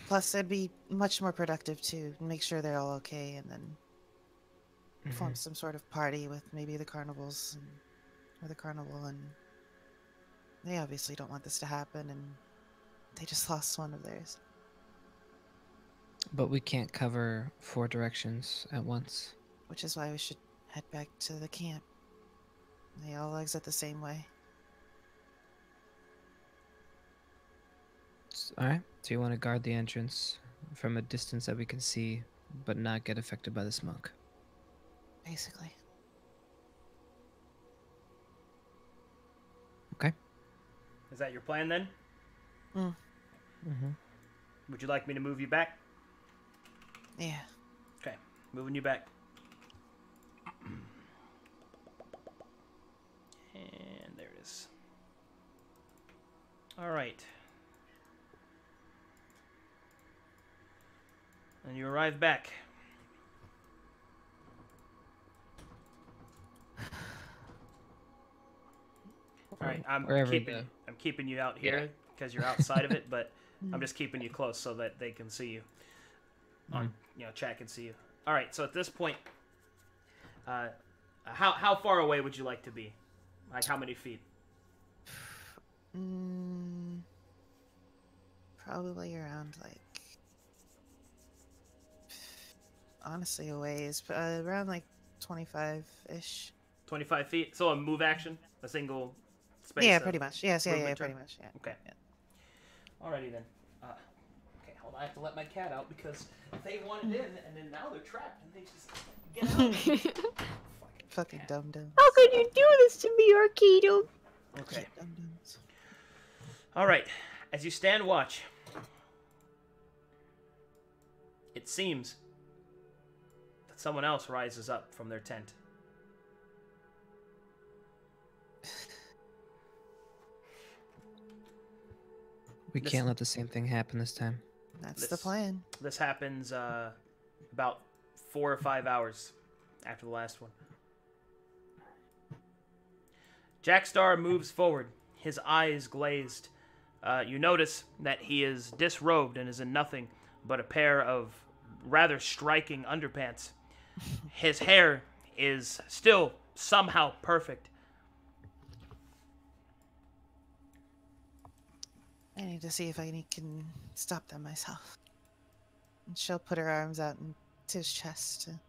Plus, it'd be much more productive to make sure they're all okay and then form some sort of party with maybe the carnivals or the carnival and They obviously don't want this to happen, and they just lost one of theirs. But we can't cover 4 directions at once. Which is why we should head back to the camp. They all exit the same way. Alright, so you want to guard the entrance from a distance that we can see, but not get affected by the smoke. Basically. Okay. Is that your plan then? Mm-hmm. Would you like me to move you back? Yeah. Okay, moving you back. And there it is. All right. And you arrive back. All right, I'm keeping you out here because you're outside of it, but I'm just keeping you close so that they can see you. Chat can see you. All right, so at this point, how far away would you like to be? Like how many feet? Probably around like, honestly, a ways, but around like 25-ish. 25 feet. So a move action, a single space. Yeah, pretty much. Yes, yeah, movement pretty turn? much. Yeah. Okay. Yeah. Alrighty then. Okay, hold on. I have to let my cat out because they wanted in, and then now they're trapped, and they just get out. Fucking dum-dums. How could you do this to me, Arcadum? Okay. Dum-dums. All right. As you stand watch, it seems that someone else rises up from their tent. We can't let the same thing happen this time. That's the plan. This happens about 4 or 5 hours after the last one. Jackstar moves forward, his eyes glazed. You notice that he is disrobed and is in nothing but a pair of rather striking underpants. His hair is still somehow perfect. I need to see if I can stop them myself. And she'll put her arms out into his chest to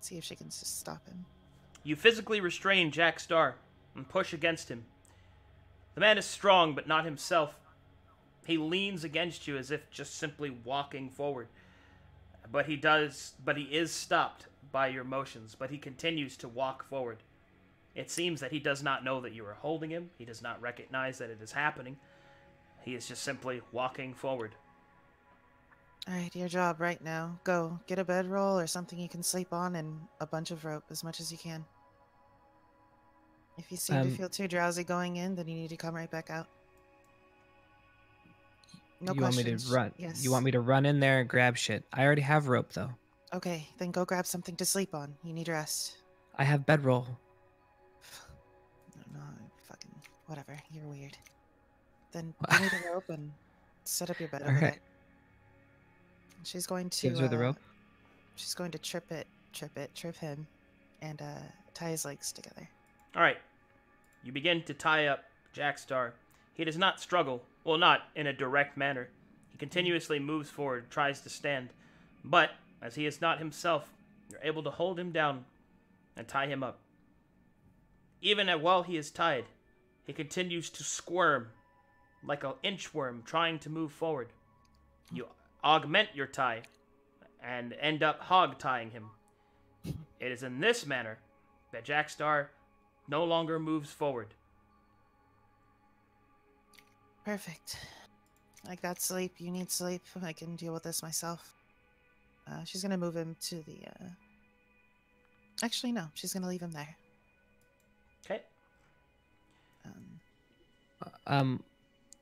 see if she can just stop him. You physically restrain Jack Star and push against him. The man is strong, but not himself. He leans against you as if just simply walking forward. But he is stopped by your motions, but he continues to walk forward. It seems that he does not know that you are holding him. He does not recognize that it is happening. He is just simply walking forward. Alright, your job right now. Go. Get a bedroll or something you can sleep on and a bunch of rope, as much as you can. If you seem to feel too drowsy going in, then you need to come right back out. No you questions. Want me to run? Yes. You want me to run in there and grab shit? I already have rope, though. Okay, then go grab something to sleep on. You need rest. I have bedroll. No, fucking whatever. You're weird. Then give me the rope and set up your bed over there. She's going to Gives her the rope. She's going to trip him, and tie his legs together. All right. You begin to tie up Jackstar. He does not struggle. Well, not in a direct manner. He continuously moves forward, tries to stand. But, as he is not himself, you're able to hold him down and tie him up. Even while he is tied, he continues to squirm like an inchworm trying to move forward. You augment your tie and end up hog-tying him. It is in this manner that Jackstar no longer moves forward. Perfect. I got sleep. You need sleep. I can deal with this myself. She's gonna move him to the. Actually, no. She's gonna leave him there. Okay.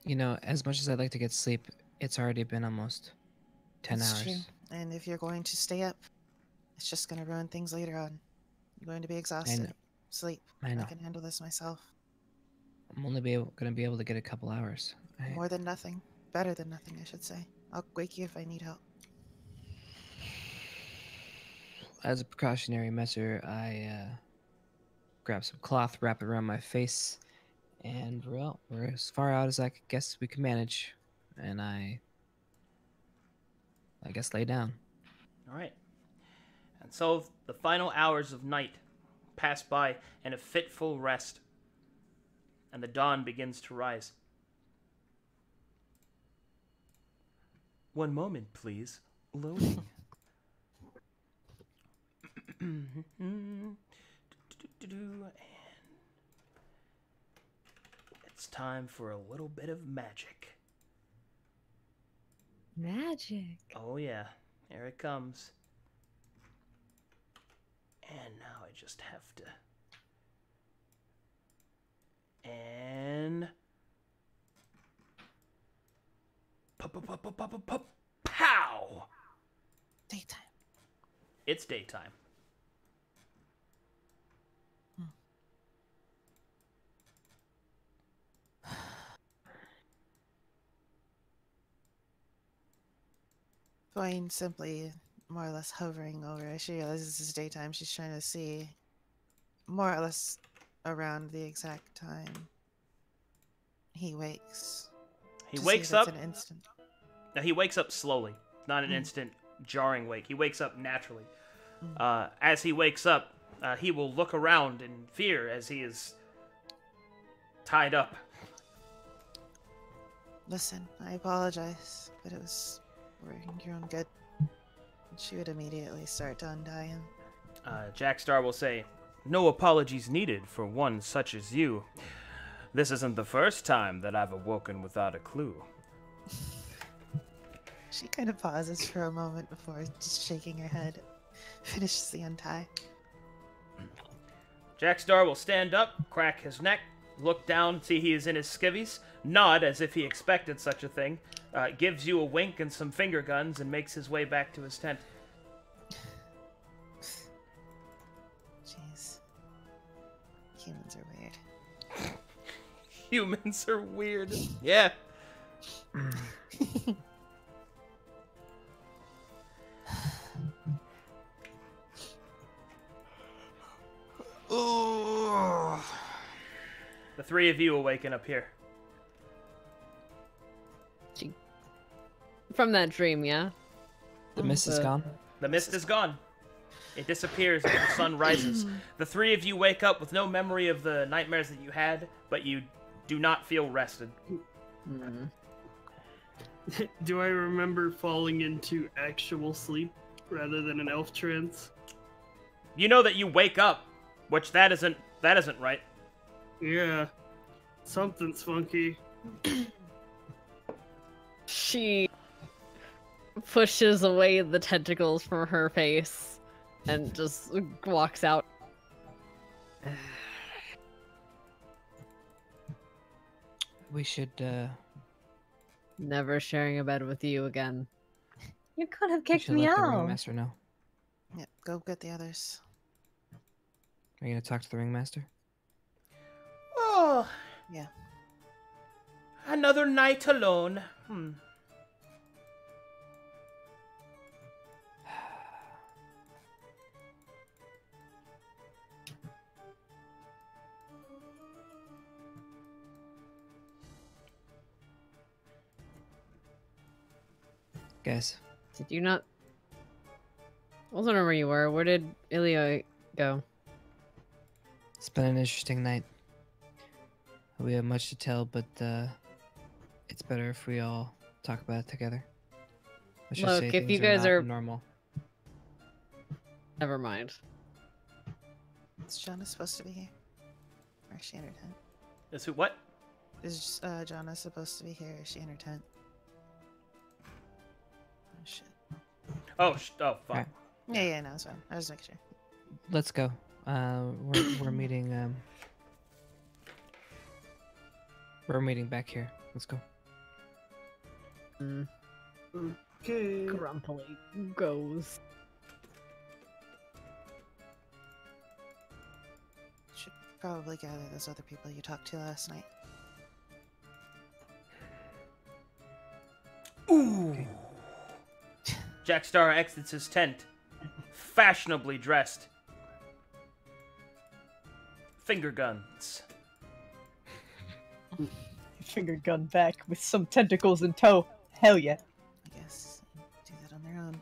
You know, as much as I'd like to get sleep, it's already been almost 10 That's hours. true. And if you're going to stay up, it's just gonna ruin things later on. You're going to be exhausted. Sleep. I know. I can handle this myself. I'm only going to be able to get a couple hours. More than nothing. Better than nothing, I should say. I'll wake you if I need help. As a precautionary measure, I grab some cloth, wrap it around my face, And well, we're as far out as I could guess we could manage. And I guess lay down. All right. And so the final hours of night pass by in a fitful rest, and the dawn begins to rise. One moment, please. Loading. And it's time for a little bit of magic. Magic. Oh yeah, here it comes. And now I just have to... And... Pow! Daytime. It's daytime. Dwayne simply more or less hovering over her. She realizes it's daytime. She's trying to see more or less around the exact time he wakes. He To see wakes if it's up. an instant. Now he wakes up slowly, not an instant jarring wake. He wakes up naturally. As he wakes up, he will look around in fear as he is tied up. Listen, I apologize, but it was for your own good. She would immediately start to untie him. Jack Star will say, "No apologies needed for one such as you. This isn't the first time that I've awoken without a clue." She kind of pauses for a moment before just shaking her head. Finishes the untie. Jack Star will stand up, crack his neck, look down, see he is in his skivvies, nod as if he expected such a thing, gives you a wink and some finger guns, and makes his way back to his tent. Jeez. Humans are weird. Humans are weird. Yeah. The three of you awaken up here. From that dream, yeah? The mist is gone. The mist is gone. It disappears as the sun rises. The three of you wake up with no memory of the nightmares that you had, but you do not feel rested. Do I remember falling into actual sleep rather than an elf trance? You know that you wake up, which that isn't right. Yeah. Something's funky. She pushes away the tentacles from her face and just walks out. We should, Never sharing a bed with you again. You could have we kicked should me let the out. ringmaster know. Yep, go get the others. Are you gonna talk to the ringmaster? Oh, Yeah. another night alone. Guys, Did you not? I wasn't where you were. Where did Ilya go? it's been an interesting night. We have much to tell, but it's better if we all talk about it together. Let's just Look, say if things you guys not are- normal. Never mind. Is Jonna supposed to be here? Or is she in her tent? Is who? What? Is Jonna supposed to be here? Or is she in her tent? Oh shit. Oh, fuck. Alright. Yeah, no, it's fine. I was making sure. Let's go. We're meeting. We're meeting back here. Let's go. Okay. Grumpily goes. Should probably gather those other people you talked to last night. Ooh. Jack Star exits his tent, fashionably dressed. Finger guns. Finger gun back with some tentacles in tow. Hell yeah. I guess do that on their own.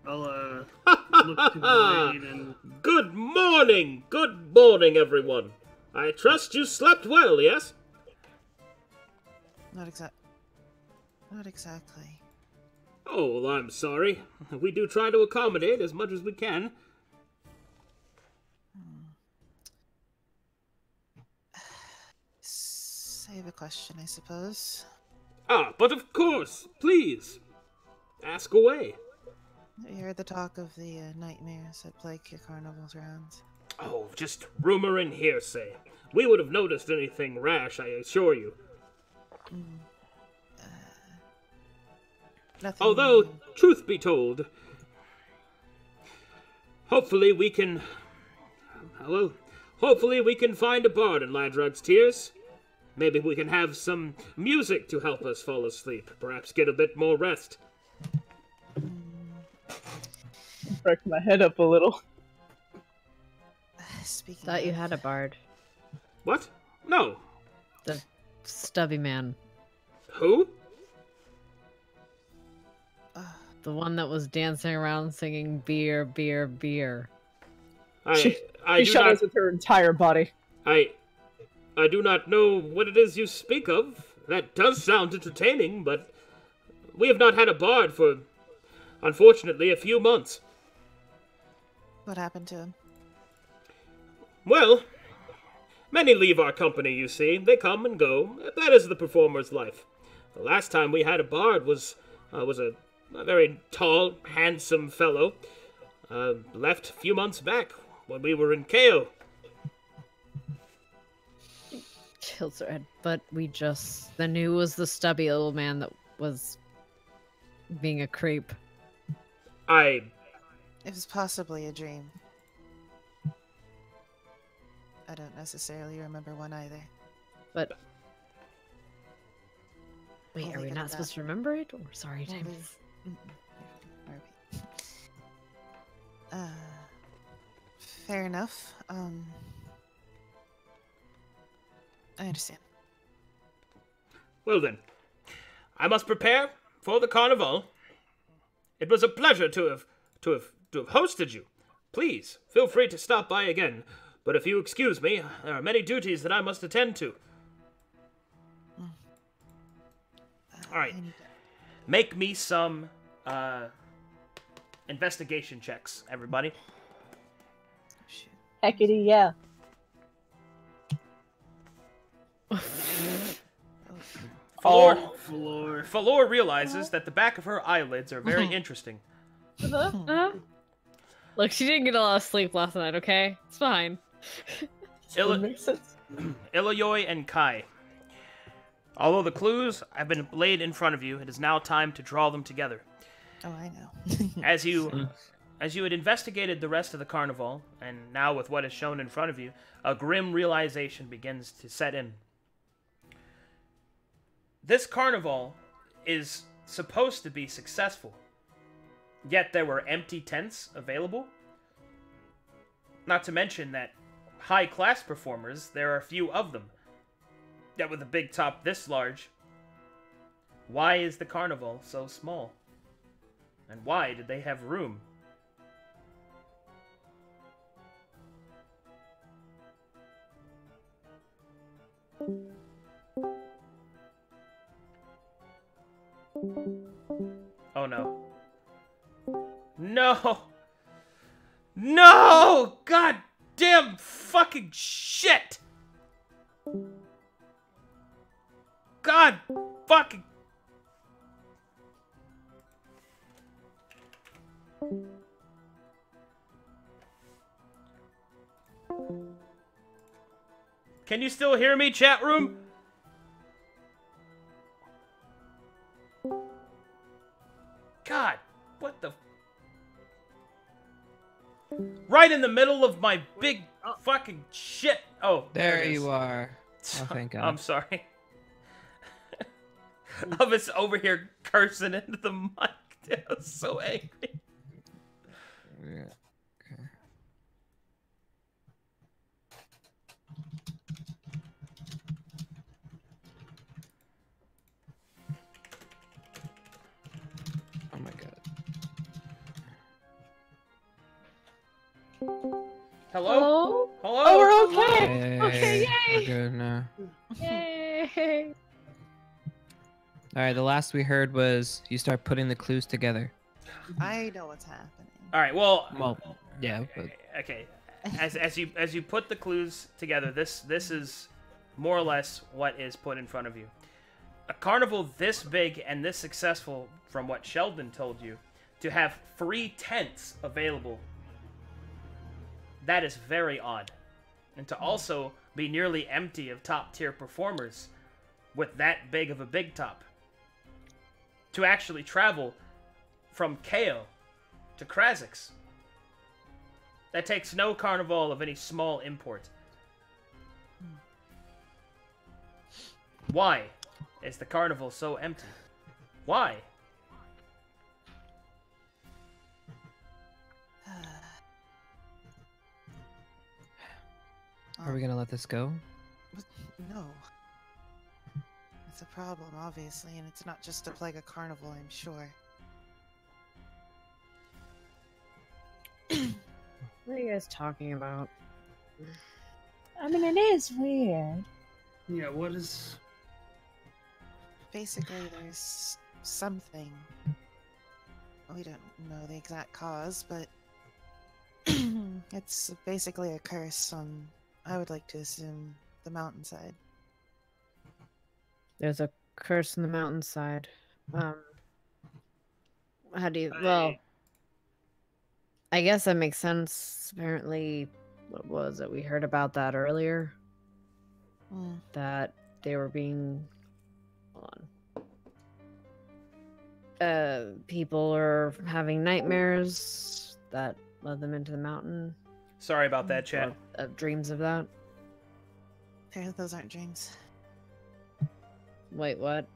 I'll look to Blade and Good morning! Good morning, everyone. I trust you slept well, yes? Not exactly. Oh, well, I'm sorry. We do try to accommodate as much as we can. Save a question, I suppose. Ah, but of course, please. Ask away. You heard the talk of the nightmares that plague your carnival grounds. Oh, just rumor and hearsay. We would have noticed anything rash, I assure you. Nothing. Although, truth be told, hopefully we can find a bard in Ladrug's Tears. Maybe we can have some music to help us fall asleep. Perhaps get a bit more rest. Break my head up a little. Speaking Thought you of- had a bard. What? No. The stubby man. Who? The one that was dancing around singing beer, beer, beer. I She do shudders not. with her entire body. I do not know what it is you speak of. That does sound entertaining, but we have not had a bard for, unfortunately, a few months. What happened to him? Well, many leave our company, you see. They come and go. That is the performer's life. The last time we had a bard was a very tall, handsome fellow. Left a few months back when we were in KO. Kills her head. But then who was the stubby little man that was being a creep? It was possibly a dream. I don't necessarily remember one either. But wait, I'll are we leave it not at supposed that. to remember it? Or sorry, We'll Tim. leave- Fair enough. I understand. Well then, I must prepare for the carnival. It was a pleasure to have hosted you. Please feel free to stop by again. But if you excuse me, there are many duties that I must attend to. All right, I need Make me some investigation checks, everybody. shoot. Heckity, yeah. Falor realizes that the back of her eyelids are very interesting. Look, she didn't get a lot of sleep last night, okay? It's fine. Makes sense. Iloyoy and Kai. Although the clues have been laid in front of you, it is now time to draw them together. Oh, I know. As you had investigated the rest of the carnival, and now with what is shown in front of you, a grim realization begins to set in. This carnival is supposed to be successful, yet there were empty tents available. Not to mention that high-class performers, there are few of them. Yet with a big top this large, why is the carnival so small? And why did they have room? Oh no. No! No! God damn fucking shit! God fucking... Can you still hear me, chat room? God, what the... Right in the middle of my big fucking shit. Oh, There it is. you are. Oh, thank God. I'm sorry. I was over here cursing into the mic. I was so angry. Yeah. Hello? Hello? Oh, we're okay. Hey, Okay, yay! we're good now. Yay! Alright, the last we heard was you start putting the clues together. I know what's happening. All right. Well, Well, yeah, but okay. As you put the clues together, this is more or less what is put in front of you. A carnival this big and this successful, from what Sheldon told you, to have free tents available. That is very odd. And to also be nearly empty of top-tier performers with that big of a big top. To actually travel from Kao to Krazax. That takes no carnival of any small import. Why is the carnival so empty? Why? are we gonna let this go? No. It's a problem, obviously, and it's not just to plague a carnival, I'm sure. What are you guys talking about? I mean, it is weird. Yeah, what is... Basically, there's something. We don't know the exact cause, but it's basically a curse on, I would like to assume, the mountainside. There's a curse in the mountainside. How do you... Well, I guess that makes sense. Apparently, what was it? We heard about that earlier. That they were being... Hold on. People are having nightmares that led them into the mountain. Sorry about that, chat. Or, dreams of that. Those aren't dreams. Wait, what?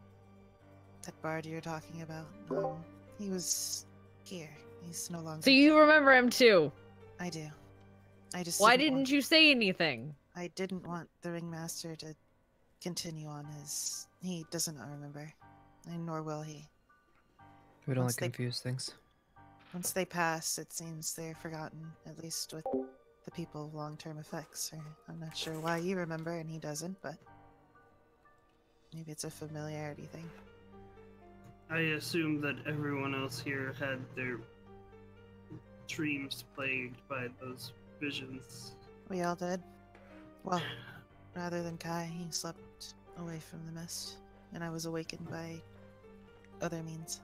That bard you're talking about. He was here. He's no longer. So you remember him too? I do. I just. Why didn't you say anything? I didn't want the ringmaster to continue on his. He doesn't remember, and nor will he. We don't like confuse things. Once they pass, it seems they're forgotten. At least with the people of long-term effects. Or I'm not sure why you remember and he doesn't, but maybe it's a familiarity thing. I assume that everyone else here had their dreams plagued by those visions. We all did. Well, rather than Kai, he slept away from the mist, and I was awakened by other means.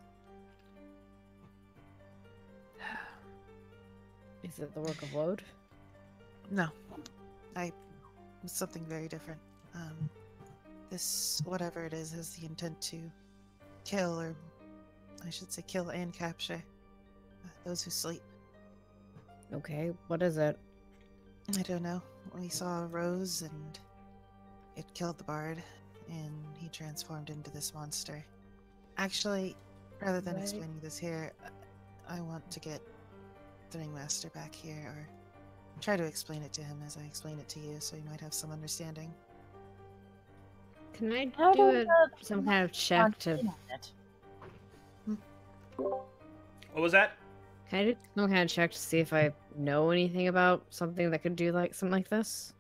Is it the work of Lode? No. It's something very different. This, whatever it is, has the intent to kill, or I should say kill and capture those who sleep. Okay, what is it? I don't know. We saw a rose and it killed the bard, and he transformed into this monster. Actually, rather than explaining this here, I want to get the ringmaster back here, or try to explain it to him as I explain it to you, so you might have some understanding. Can I do some kind of check to... What was that? Can I do some kind of check to see if I know anything about something that could do like something like this?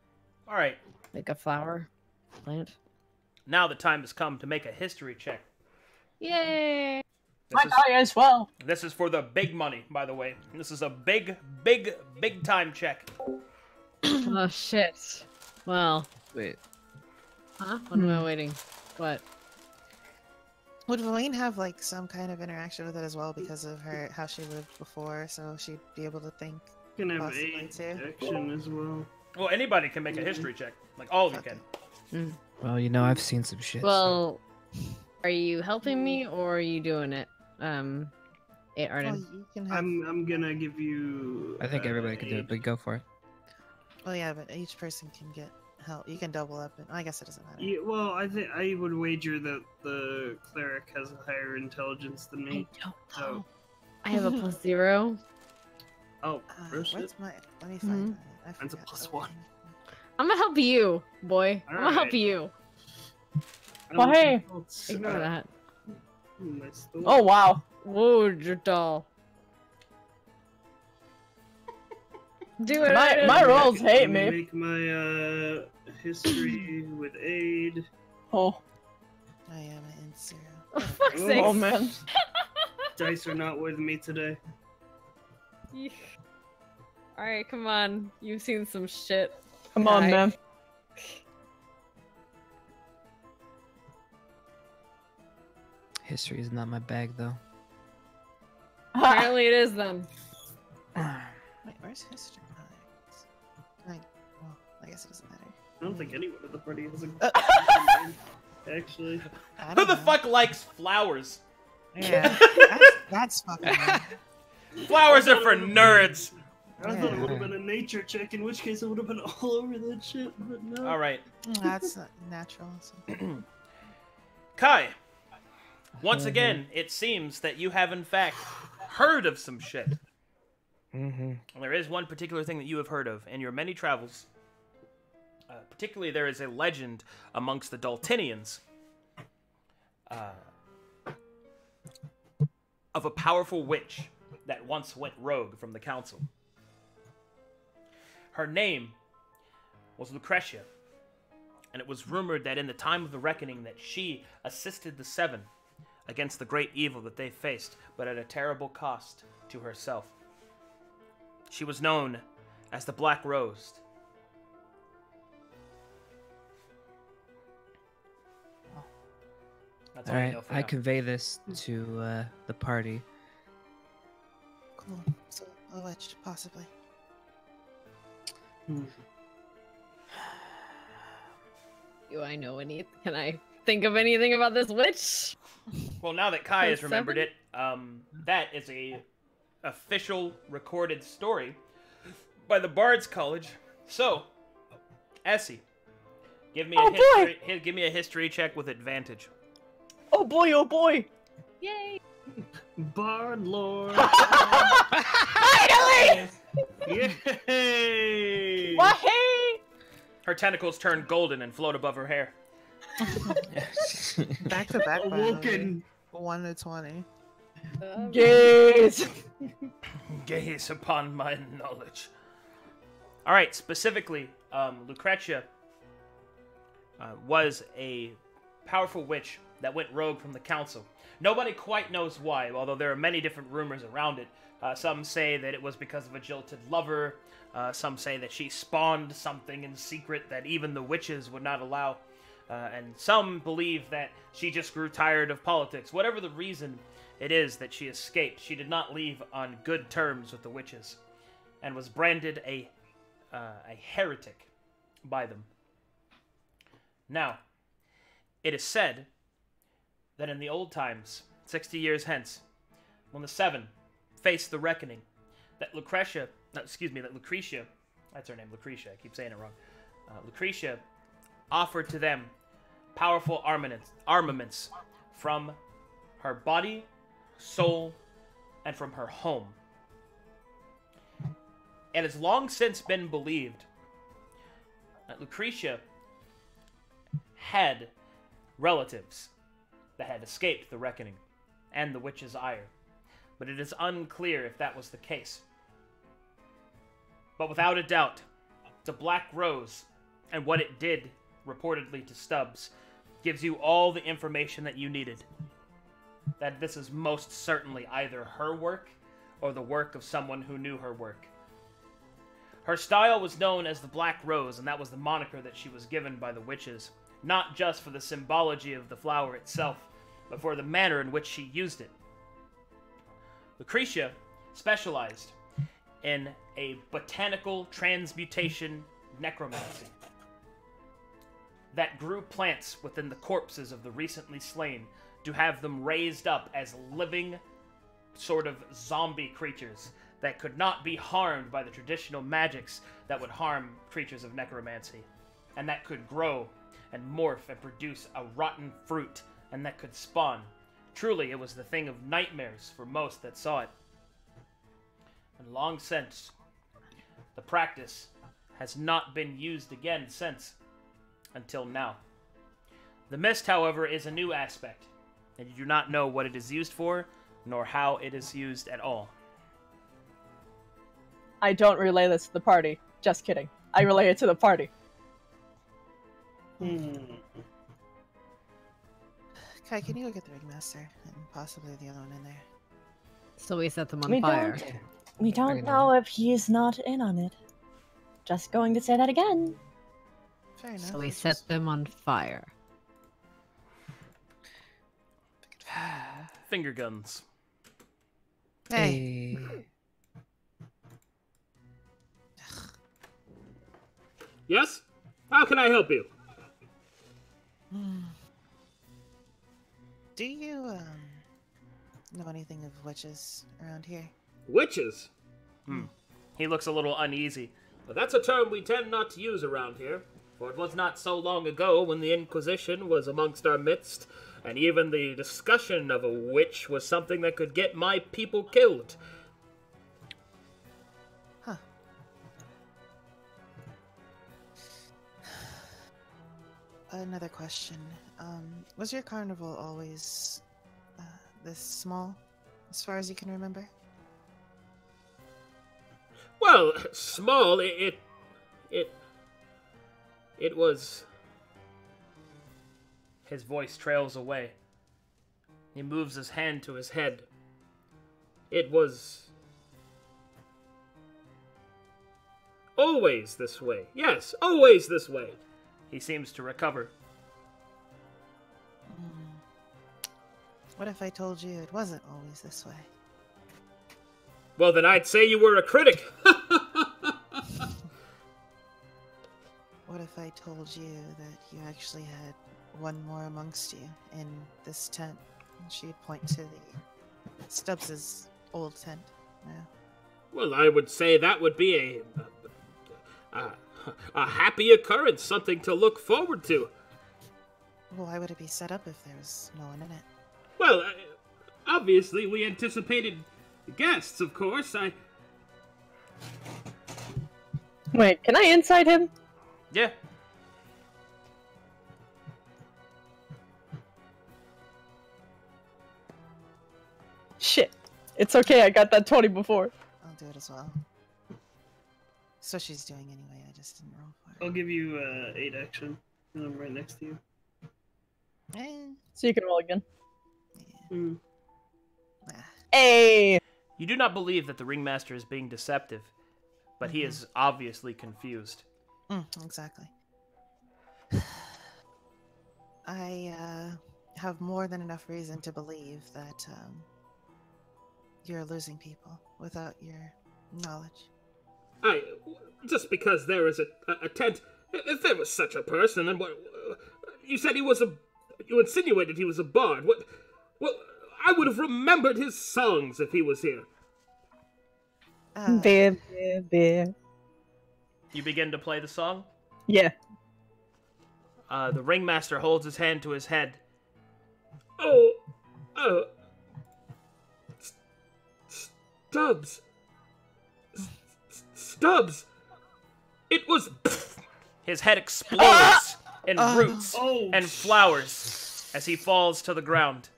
All right. Like a flower plant? Now the time has come to make a history check. Yay! My guy as well. This is for the big money, by the way. This is a big, big, big time check. Oh shit. Well. Wait. Huh? What am I waiting? What? Would Valine have like some kind of interaction with it as well because of her how she lived before, so she'd be able to think? Can have possibly action as well. Well, anybody can make a history check. Like all of you can. Well, you know, I've seen some shit. Well, are you helping me or are you doing it? Arden. You can have... I'm gonna give you. I think everybody can do it, but go for it. Well, yeah, but each person can get help. You can double up, and I guess it doesn't matter. Yeah, well, I think I would wager that the cleric has a higher intelligence than me. I don't So, know. I have a +0. oh, What's my? Let me find. I Mine's a forgot. +1. I'm gonna help you, boy. I'm gonna help Alright. you. Well, hey. Ignore that. Oh, wow. Whoa, you're dull. Do it. My rolls hate Let me me. make my history with aid. Oh, I am an zero. For fuck's sake. oh man. Dice are not with me today. Alright, come on. You've seen some shit. Come on, Hi. man. History is not my bag, though. Apparently it is then. Wait, where's history? Well, I guess it doesn't matter. I don't think anyone at the party has a actually. I Who don't the know. fuck likes flowers? Yeah, that's fucking weird. Flowers are for nerds. I thought it would have been a nature check, in which case I would have been all over that shit, but no. All right, That's not natural. So. Kai. Once again, it seems that you have in fact heard of some shit. Mm-hmm. And there is one particular thing that you have heard of in your many travels. Particularly, there is a legend amongst the Daltinians of a powerful witch that once went rogue from the council. Her name was Lucretia, and it was rumored that in the time of the reckoning that she assisted the Seven against the great evil that they faced, but at a terrible cost to herself. She was known as the Black Rose. That's All all I right, know for I now. convey this to the party. Cool. So a witch, possibly. Do I know any? Can I think of anything about this witch? Well, now that Kai has Seven? remembered it, that is a official recorded story by the Bard's College. So, Essie, give me Oh, a give me a history check with advantage. Oh boy, oh boy. Yay! Bard Lord. Finally! Yay! Wahey! Her tentacles turn golden and float above her hair. Back to back. by the way. Awoken. 1 to 20. Yes. Gaze upon my knowledge. All right, specifically, Lucretia was a powerful witch that went rogue from the council. Nobody quite knows why, although there are many different rumors around it. Some say that it was because of a jilted lover. Some say that she spawned something in secret that even the witches would not allow. And some believe that she just grew tired of politics. Whatever the reason it is that she escaped, she did not leave on good terms with the witches, and was branded a heretic by them. Now, it is said that in the old times, 60 years hence, when the Seven faced the reckoning, that Lucretia, that's her name, Lucretia, I keep saying it wrong, Lucretia offered to them powerful armaments from her body, soul, and from her home. It has long since been believed that Lucretia had relatives that had escaped the reckoning and the witch's ire, but it is unclear if that was the case. But without a doubt, the Black Rose and what it did reportedly to Stubbs gives you all the information that you needed. That this is most certainly either her work or the work of someone who knew her work. Her style was known as the Black Rose, and that was the moniker that she was given by the witches, not just for the symbology of the flower itself, but for the manner in which she used it. Lucretia specialized in a botanical transmutation necromancy that grew plants within the corpses of the recently slain to have them raised up as living sort of zombie creatures that could not be harmed by the traditional magics that would harm creatures of necromancy, and that could grow and morph and produce a rotten fruit, and that could spawn. Truly, it was the thing of nightmares for most that saw it. And long since, the practice has not been used again since, until now. The mist, however, is a new aspect, and you do not know what it is used for, nor how it is used at all. I don't relay this to the party. Just kidding. I relay it to the party. Kai, can you go get the ringmaster and possibly the other one in there? So we set them on fire. We don't know if he's not in on it. Just going to say that again. Fair enough. So we set them on fire. Finger guns. Hey. Yes? How can I help you? Do you know anything of witches around here? Witches? He looks a little uneasy. Well, that's a term we tend not to use around here, for it was not so long ago when the Inquisition was amongst our midst, and even the discussion of a witch was something that could get my people killed. Huh. Another question. Was your carnival always this small, as far as you can remember? Well, small, it was... His voice trails away. He moves his hand to his head. It was... always this way. Yes, always this way. He seems to recover. What if I told you it wasn't always this way? Well, then I'd say you were a critic. What if I told you that you actually had one more amongst you in this tent? And she'd point to the Stubbs's old tent now. Well, I would say that would be a happy occurrence, something to look forward to. Well, why would it be set up if there's no one in it? Well, obviously we anticipated guests, of course. Wait, can I inside him? Yeah. Shit. It's okay, I got that 20 before. I'll do it as well. So she's doing anyway, I just didn't roll for it. I'll give you 8 action, and I'm right next to you. So you can roll again. Mm. Hey! You do not believe that the ringmaster is being deceptive, but he is obviously confused. Exactly. I have more than enough reason to believe that you're losing people without your knowledge. Just because there is a tent, if there was such a person, then what? You said he was you insinuated he was a bard. What? Well, I would have remembered his songs if he was here. Beer, beer, beer. You begin to play the song? Yeah. The ringmaster holds his hand to his head. Stubbs. Stubbs. It was... His head explodes in roots and flowers as he falls to the ground,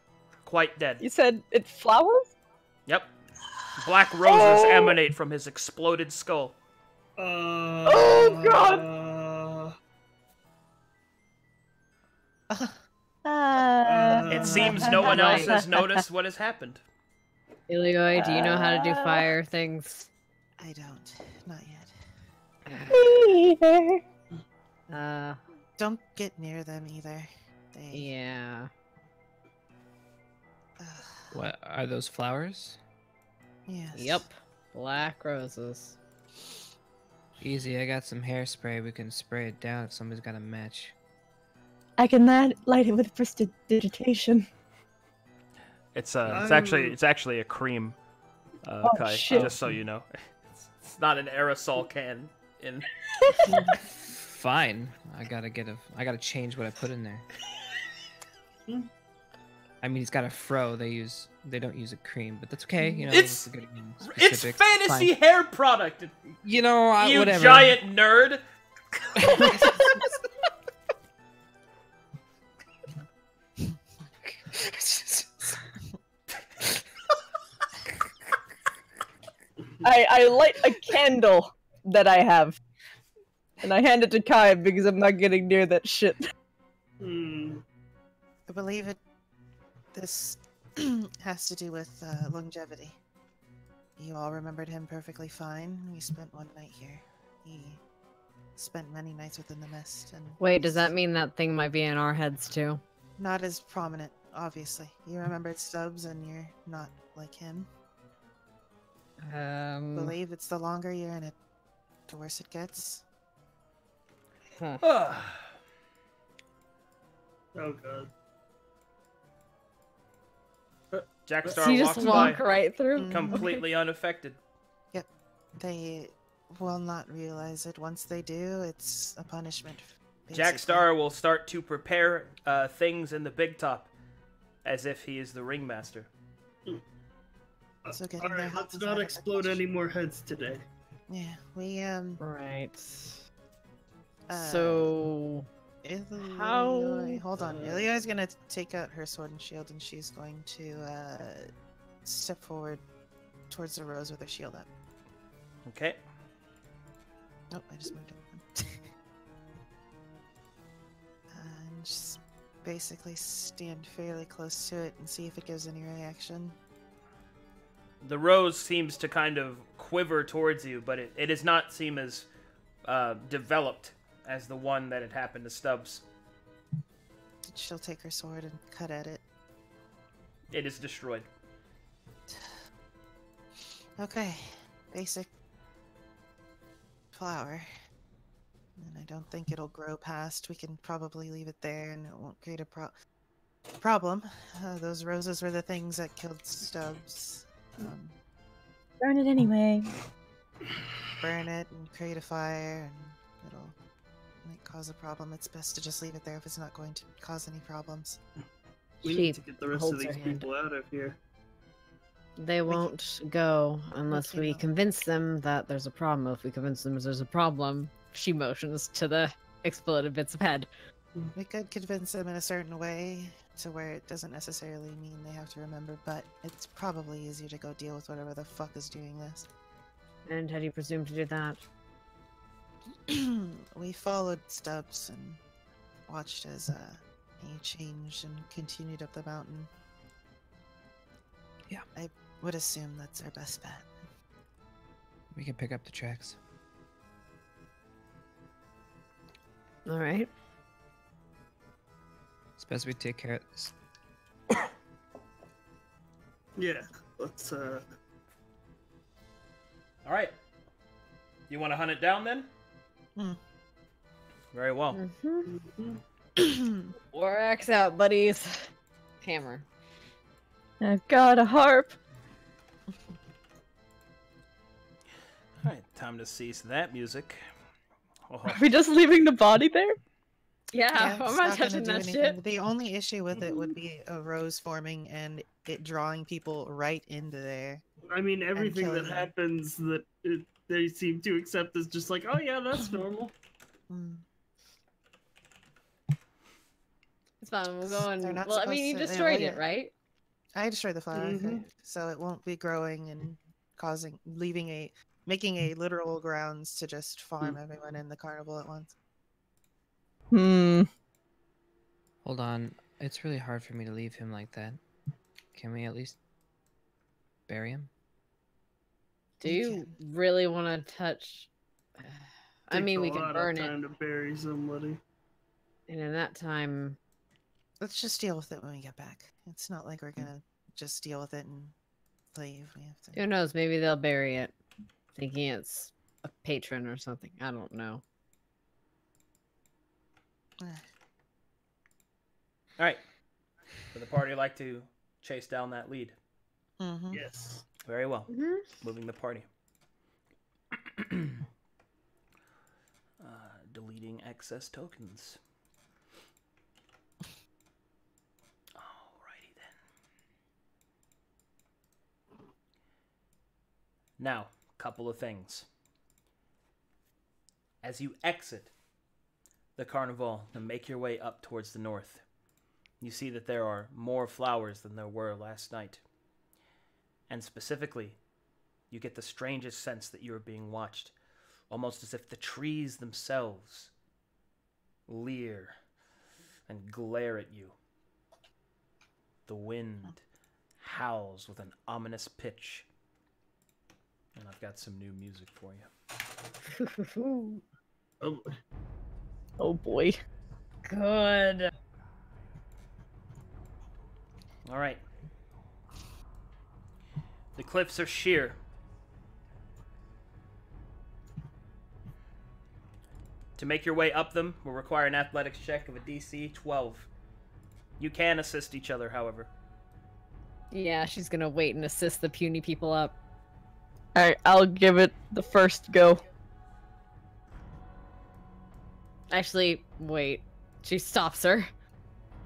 quite dead. You said it flowers? Yep. Black roses emanate from his exploded skull. Oh god! It seems no one else has noticed what has happened. Ilioi, do you know how to do fire things? I don't. Not yet. Don't get near them either. Yeah. What are those flowers? Yes. Yep. Black roses. Easy, I got some hairspray. We can spray it down if somebody's got a match. I can light it with prestidigitation. It's actually a cream. Kai, shit. just so you know. It's not an aerosol can. Fine. I gotta change what I put in there. I mean, he's got a fro. They don't use a cream, but that's okay. You know, It's it's fantasy hair product. You know, You whatever. giant nerd. I light a candle that I have, and I hand it to Kai because I'm not getting near that shit. Hmm. I believe this has to do with longevity. You all remembered him perfectly fine. We spent one night here. He spent many nights within the mist, and Wait, does that mean that thing might be in our heads too? not as prominent, obviously. You remembered Stubbs, and you're not like him. I believe it's the longer you're in it, the worse it gets. Huh. Oh god. Jackstar So you just walks walk by, right through? completely unaffected. Yep. They will not realize it. Once they do, it's a punishment. basically. Jackstar will start to prepare things in the big top, as if he is the ringmaster. So getting their Alright, help let's is not never explode much. any more heads today. Yeah, we Right. Uh, So Ilioy, how- hold on. Ilioy's gonna take out her sword and shield, and she's going to step forward towards the rose with her shield up. Okay. Nope, I just moved it. And just basically stand fairly close to it and see if it gives any reaction. The rose seems to kind of quiver towards you, but it does not seem as developed as the one that had happened to Stubbs. She'll take her sword and cut at it. It is destroyed. Okay, basic flower. And I don't think it'll grow past. We can probably leave it there and it won't create a problem. Those roses were the things that killed Stubbs. Burn it anyway. Burn it and create a fire and it'll might cause a problem. It's best to just leave it there if it's not going to cause any problems. We She need to get the rest of holds her these hand. people out of here. They won't go unless we convince them that there's a problem. If we convince them there's a problem, she motions to the exploded bits of head. We could convince them in a certain way to where it doesn't necessarily mean they have to remember, but it's probably easier to go deal with whatever the fuck is doing this. And how do you presume to do that? We followed Stubbs and watched as he changed and continued up the mountain. Yeah. I would assume that's our best bet. We can pick up the tracks. All right. It's best we take care of this. Yeah, let's All right. You want to hunt it down then? Hmm. Very well. War axe out, buddies. Hammer. I've got a harp. All right, time to cease that music. Oh, Are we just leaving the body there? Yeah, it's I'm not gonna touching do that anything. shit. The only issue with it would be a rose forming and it drawing people right into there. I mean, everything killing that them. happens that they seem to accept is just like, oh yeah, that's normal. Hmm. It's fine. We'll go and. They're not Well, I mean, you supposed to- destroyed yeah, it, right? I destroyed the flower, Mhm. so it won't be growing and making a literal grounds to just farm everyone in the carnival at once. Hmm. Hold on. It's really hard for me to leave him like that. Can we at least bury him? Do You you really want to touch? I Takes mean, a we can lot of burn it, time to bury somebody. and in that time, Let's just deal with it when we get back. It's not like we're gonna just deal with it and leave. We have to. who knows? Maybe they'll bury it, thinking it's a patron or something. I don't know. Eh. all right. Would the party like to chase down that lead? Mhm. Yes. Very well. Mhm. Moving the party. Deleting excess tokens. Alrighty then. Now, couple of things. As you exit the carnival and make your way up towards the north, you see that there are more flowers than there were last night. And specifically, you get the strangest sense that you are being watched, almost as if the trees themselves leer and glare at you. The wind howls with an ominous pitch. And I've got some new music for you. Oh boy. Good. All right. The cliffs are sheer. To make your way up them will require an athletics check of a DC 12. You can assist each other, however. Yeah, she's gonna wait and assist the puny people up. Alright, I'll give it the first go. Actually, wait. She stops her.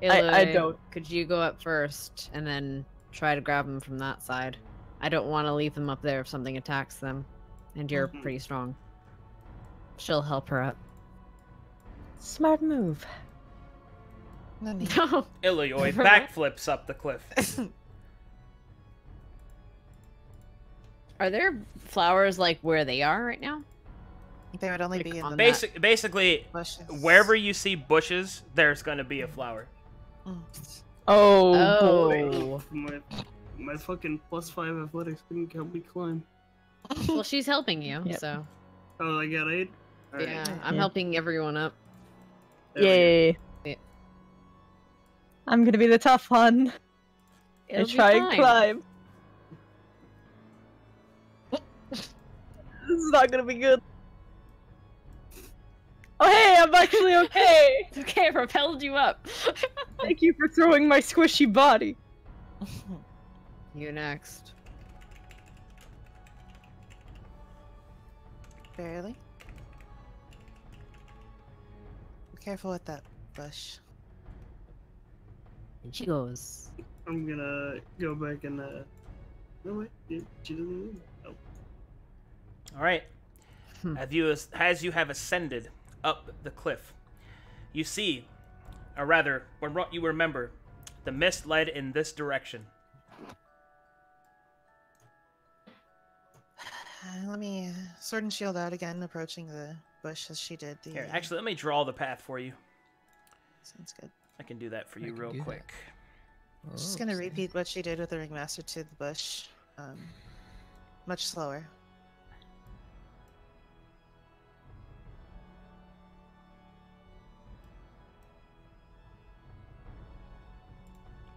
I don't. Could you go up first and then try to grab them from that side? I don't want to leave them up there if something attacks them. And you're pretty strong. She'll help her up. Smart move. No need. Ilioi backflips up the cliff. Are there flowers like where they are right now? They would only Like, be in on the Basically, bushes. wherever you see bushes, there's going to be a flower. Mm. Oh boy. My fucking +5 athletics couldn't help me climb. Well, she's helping you, Yep. so. Oh, I got 8? Alright. Yeah, I'm Yeah. helping everyone up. There we go. Yay. Yeah. I'm gonna be the tough one. It'll I be try and fine. climb. This is not gonna be good. Oh hey, I'm actually okay! It's okay, I propelled you up. Thank you for throwing my squishy body. You next. Barely. Be careful with that bush. And she goes. I'm gonna go back and, no wait, she doesn't leave. Oh. All right. As you have ascended up the cliff, you see, or rather, when you remember, the mist led in this direction. Let me sword and shield out again, approaching the bush as she did. Here, actually, let me draw the path for you. Sounds good. I can do that for I you can real do that. quick. Just gonna repeat what she did with the ringmaster to the bush. Much slower.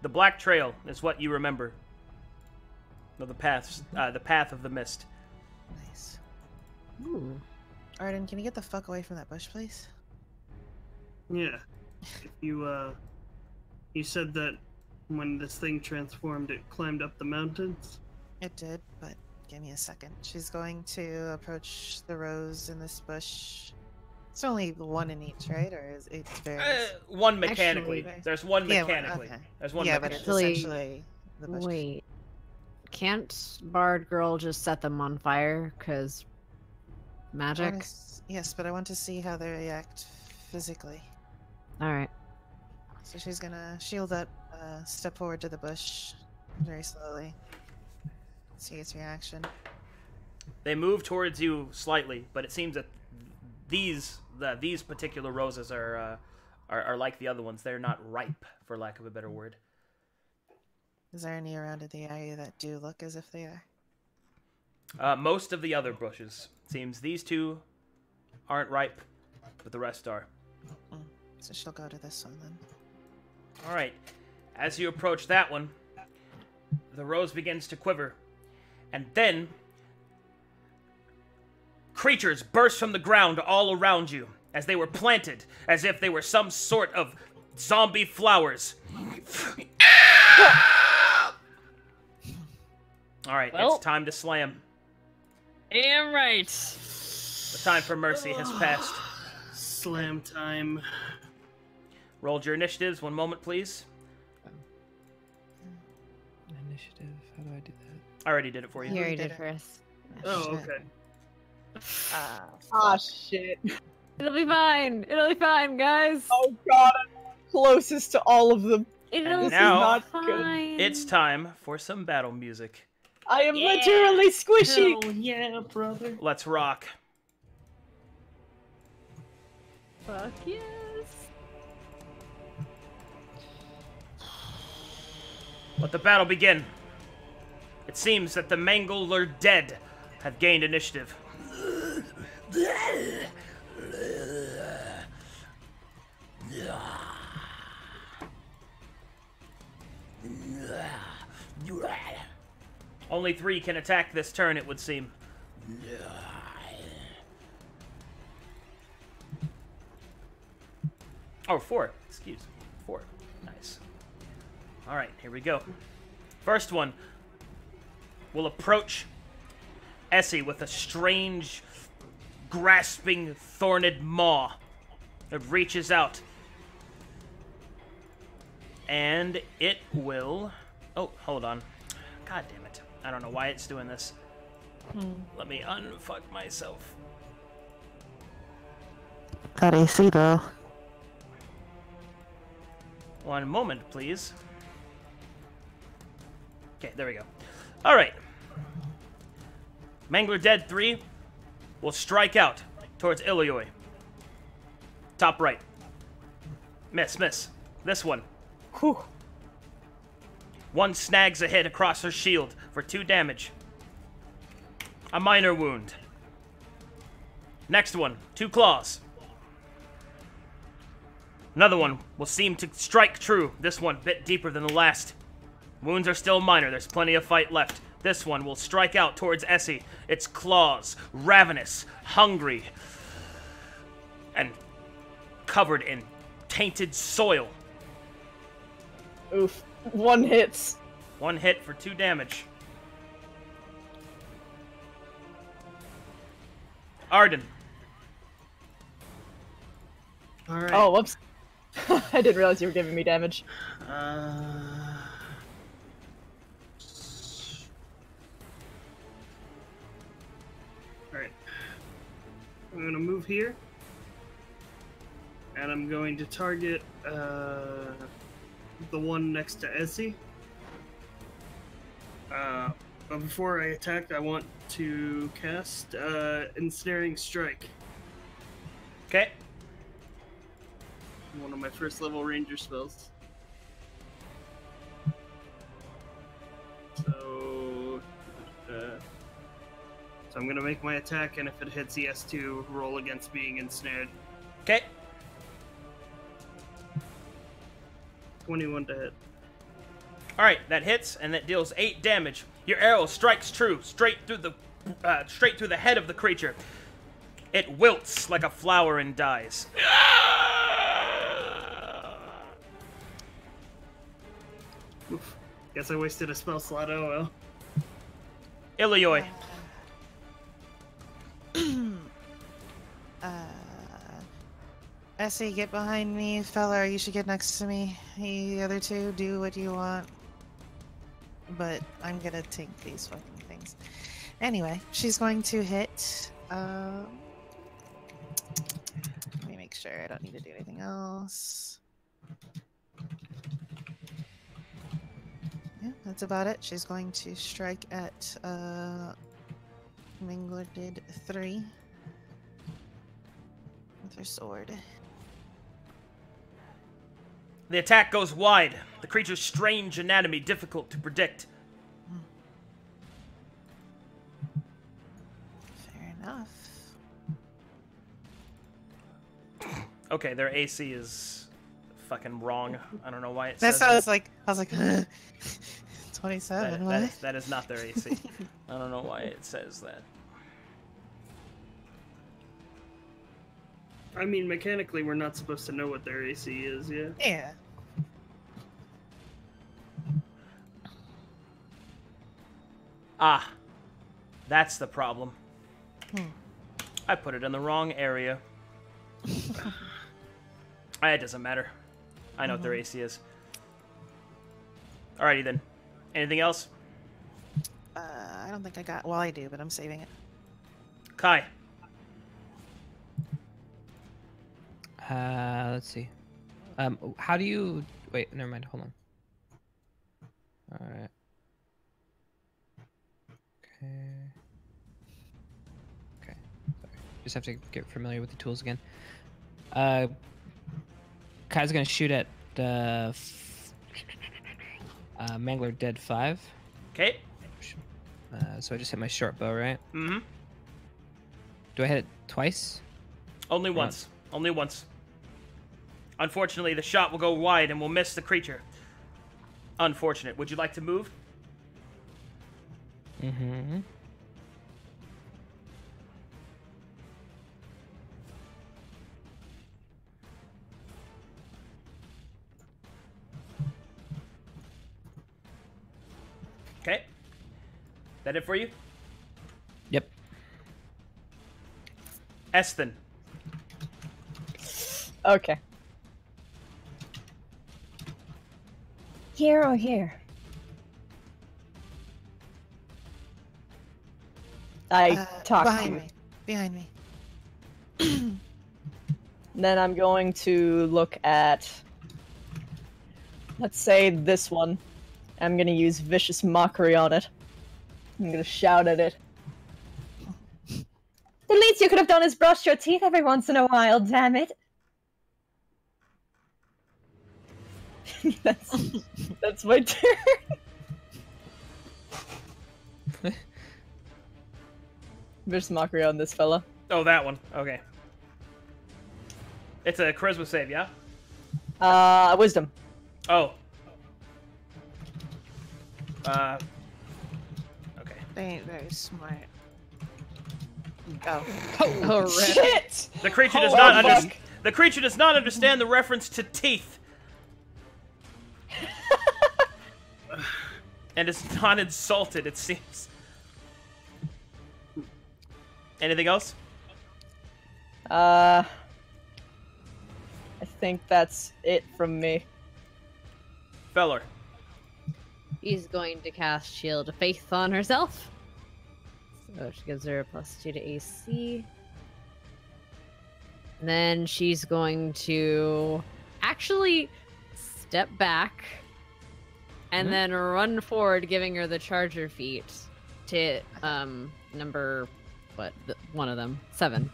The black trail is what you remember. No, the path of the mist. Nice. Ooh. Arden, can you get the fuck away from that bush, please? Yeah. If you said that when this thing transformed, it climbed up the mountains? It did, but give me a second. She's going to approach the rose in this bush. It's only one in each, right? Or is it various? One mechanically. Actually, There's one yeah, mechanically. okay. There's one Yeah, but mechanically. it's Actually- essentially the bush. Wait. Can't Bard Girl just set them on fire? Because magic? Yes, but I want to see how they react physically. Alright. So she's gonna shield up, step forward to the bush very slowly. See its reaction. They move towards you slightly, but it seems that these particular roses are like the other ones. They're not ripe, for lack of a better word. Is there any around in the area that do look as if they are? Most of the other bushes. Seems these two aren't ripe, but the rest are. So she'll go to this one then. All right. As you approach that one, the rose begins to quiver, and then creatures burst from the ground all around you as they were planted, as if they were some sort of zombie flowers. All right, Well. it's time to slam. Damn right. The time for mercy has passed. Slam time. Rolled your initiatives. One moment, please. Initiative. How do I do that? I already did it for you. You already did did it. first. Oh, Shit. okay. Ah, shit. It'll be fine. It'll be fine, guys. Oh god, I'm closest to all of them. It'll And be now- not good. fine. It's time for some battle music. I am literally squishy. Hell yeah, brother. Let's rock. Fuck yes. Let the battle begin. It seems that the Mangler dead have gained initiative. Only 3 can attack this turn, it would seem. Oh, 4. Excuse me. 4. Nice. Alright, here we go. First one will approach Essie with a strange, grasping, thorned maw. It reaches out. And it will... Oh, hold on. God damn it. I don't know why it's doing this. Let me unfuck myself. Got AC though. One moment, please. Okay, there we go. Alright. Mangler Dead 3 will strike out towards Ilioi. Top right. Miss, miss. This one. Whew. One snags a hit across her shield for 2 damage. A minor wound. Next one, 2 claws. Another one will seem to strike true. This one, bit deeper than the last. Wounds are still minor, there's plenty of fight left. This one will strike out towards Essie. Its claws, ravenous, hungry, and covered in tainted soil. Oof. 1 hits. 1 hit for 2 damage. Arden. Alright. Oh, whoops. I didn't realize you were giving me damage. Alright. I'm gonna move here. And I'm going to target the one next to Essie. But before I attack, I want to cast Ensnaring Strike. Okay. One of my first level ranger spells. So I'm gonna make my attack, and if it hits, he has to roll against being ensnared. Okay. 21 to hit. Alright, that hits, and that deals 8 damage. Your arrow strikes true, straight through the head of the creature. It wilts like a flower and dies. Oof. Guess I wasted a spell slot, oh well. Ilioi. Essie, get behind me. Feller, you should get next to me. The other 2, do what you want. But I'm gonna take these fucking things. Anyway, she's going to hit. Let me make sure I don't need to do anything else. Yeah, that's about it. She's going to strike at Mangler did 3 with her sword. The attack goes wide. The creature's strange anatomy difficult to predict. Fair enough. Okay, their AC is fucking wrong. I don't know why it That's says how that. I was like 27. What? That is not their AC. I don't know why it says that. I mean, mechanically, we're not supposed to know what their AC is, yeah? Yeah. Ah, that's the problem. I put it in the wrong area. It doesn't matter. I know what their AC is. Alrighty then. Anything else? I don't think I got. Well, I do, but I'm saving it. Kai. Let's see. How do you... Wait, never mind. Hold on. Alright. Just have to get familiar with the tools again. Kai's gonna shoot at Mangler Dead 5. Okay. So I just hit my short bow, right? Mm-hmm. Do I hit it twice? Only once. Only once. Unfortunately, the shot will go wide and will miss the creature. Unfortunate. Would you like to move? Mm-hmm. Okay. That it for you? Yep. Eston. Okay. Here or here? I talk to behind you. me. Behind me. Then I'm going to look at, let's say, this one. I'm going to use Vicious Mockery on it. I'm going to shout at it. The least you could have done is brush your teeth every once in a while, damn it. That's my turn. Vicious Mockery on this fella. Oh, that one. Okay. It's a charisma save, yeah? Wisdom. Oh. Okay. They ain't very smart. Oh. Oh, shit! The creature does Oh, not fuck. understand. The creature does not understand the reference to teeth. And is not insulted, it seems. Anything else? I think that's it from me. Feller. He's going to cast Shield of Faith on herself. So she gives her a +2 to AC. And then she's going to actually step back and then run forward, giving her the charger feat to number one of them, 7.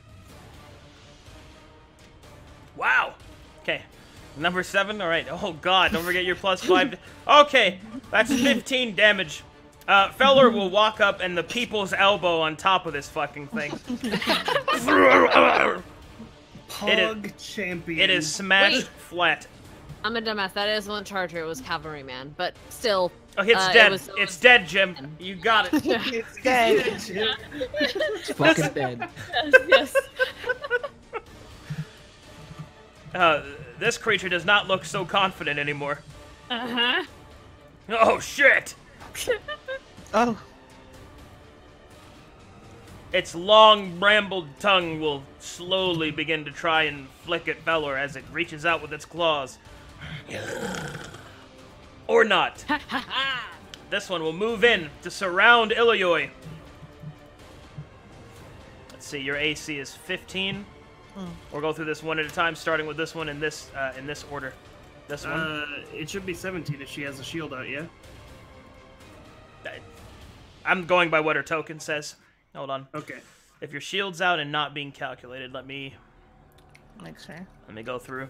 Wow. Okay. Number 7. All right. Oh God! Don't forget your +5. Okay, that's 15 damage. Feller will walk up and the people's elbow on top of this fucking thing. Pog champion. It is smashed Wait. flat. I'm a dumbass. That is one charger. It was Cavalryman, but still. Okay, it's dead. It's dead, Jim. You got it. It's dead. It's fucking dead. Yes. This creature does not look so confident anymore. Uh-huh. Oh shit! Oh. Its long, brambled tongue will slowly begin to try and flick at Feller as it reaches out with its claws. Or not. This one will move in to surround Ilioy. Let's see, your AC is 15. We'll go through this one at a time, starting with this one in this order. This one. It should be 17 if she has a shield out, yeah? I'm going by what her token says. Hold on. Okay. If your shield's out and not being calculated, let me Make sure. go through.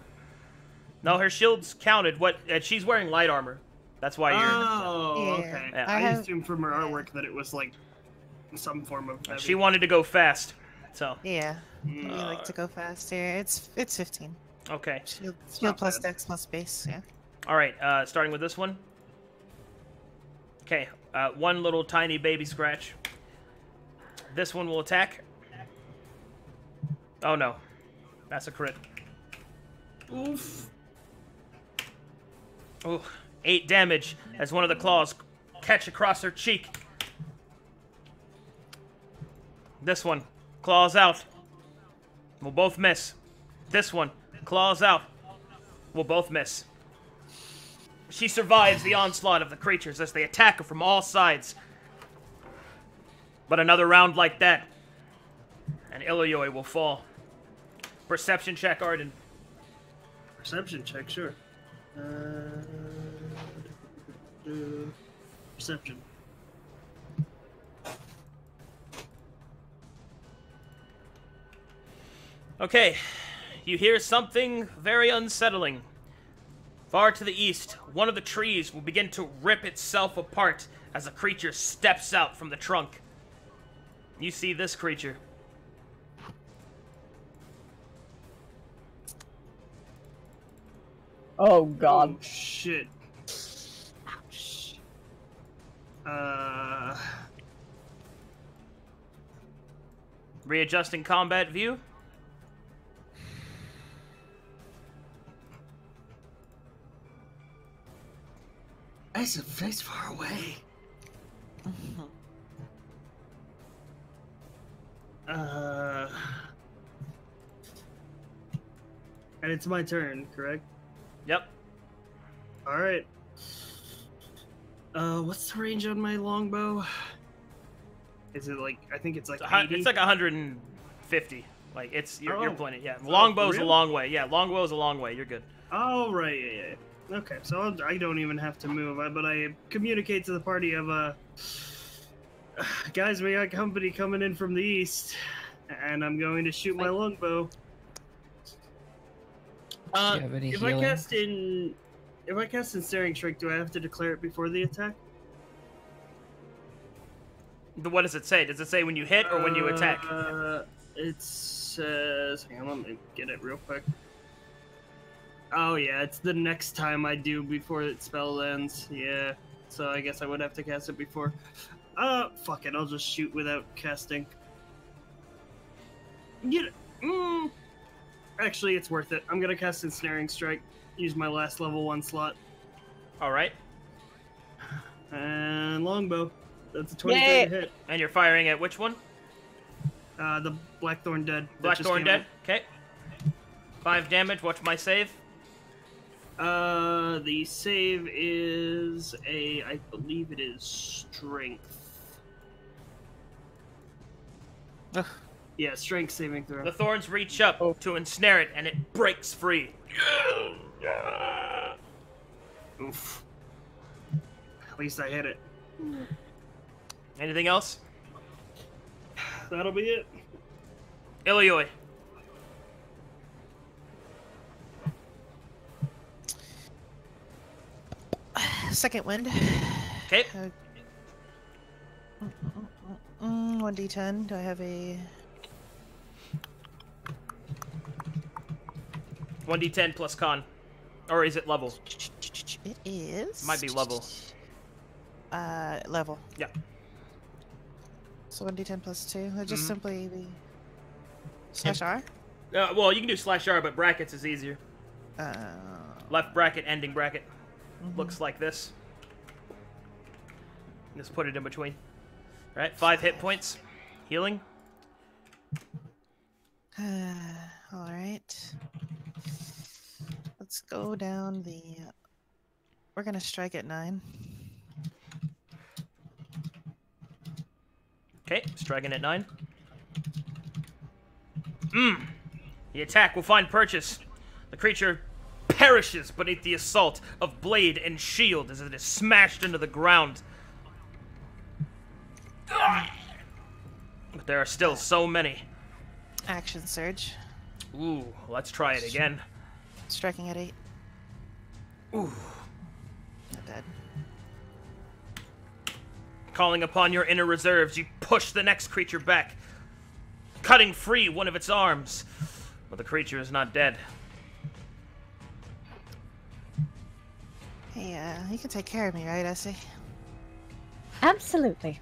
No, her shield's counted. What? She's wearing light armor. That's why you're. Oh, Yeah. okay. Yeah. I have- assumed from her artwork that it was like some form of heavy. She wanted to go fast, so Yeah. You like to go fast here. It's 15. okay. Shield not plus bad. dex plus base, yeah. All right. Starting with this one. Okay. One little tiny baby scratch. This one will attack. Oh no, that's a crit. Oof. Ooh, 8 damage as one of the claws catch across her cheek. This one, claws out. We'll both miss. This one, claws out. We'll both miss. She survives the onslaught of the creatures as they attack her from all sides. But another round like that, and Ilioy will fall. Perception check, Arden. Perception check, sure. Perception. Okay, you hear something very unsettling. Far to the east, one of the trees will begin to rip itself apart as a creature steps out from the trunk. You see this creature. Oh god. Oh, shit. Ouch. Readjusting combat view. That's a face far away. And it's my turn, correct? Yep. Alright. What's the range on my longbow? Is it like, I think it's like 80? It's like 150. Like, you're pointing, yeah. Longbow's a long way. Yeah, longbow's a long way. You're good. Oh, right, yeah. Okay, so I don't even have to move, but I communicate to the party of, guys, we got company coming in from the east, and I'm going to shoot my longbow. Do you have any If healing? I cast Ensnaring Strike, do I have to declare it before the attack? What does it say? Does it say when you hit or when you attack? It says, hang on, let me get it real quick. Oh yeah, it's the next time I do before it spell ends. Yeah, so I guess I would have to cast it before. Fuck it, I'll just shoot without casting. Get it. Actually, it's worth it. I'm gonna cast Ensnaring Strike. Use my last level 1 slot. Alright. And longbow. That's a 23 to hit. And you're firing at which one? The Blackthorn Dead. Blackthorn Dead? Okay. 5 damage. Watch my save. The save is I believe it is strength. Ugh. Yeah, strength saving throw. The thorns reach up to ensnare it, and it breaks free. Oof. At least I hit it. Anything else? That'll be it. Ilioi. Second wind. Okay. 1d10. Do I have a... 1d10 plus con. Or is it level? It is. Might be level. Level. Yeah. So 1d10 plus 2. It'll just simply be... Slash R? Well, you can do /R, but brackets is easier. Left bracket, ending bracket. Looks like this. Just put it in between. Alright, 5 hit points. Healing. Alright. Let's go down the... We're gonna strike at 9. Okay, striking at 9. The attack will find purchase. The creature perishes beneath the assault of blade and shield as it is smashed into the ground. But there are still so many. Action surge. Ooh, let's try it again. Striking at 8. Ooh. Not dead. Calling upon your inner reserves, you push the next creature back, cutting free one of its arms. But the creature is not dead. Hey, you can take care of me, right, Essie? Absolutely.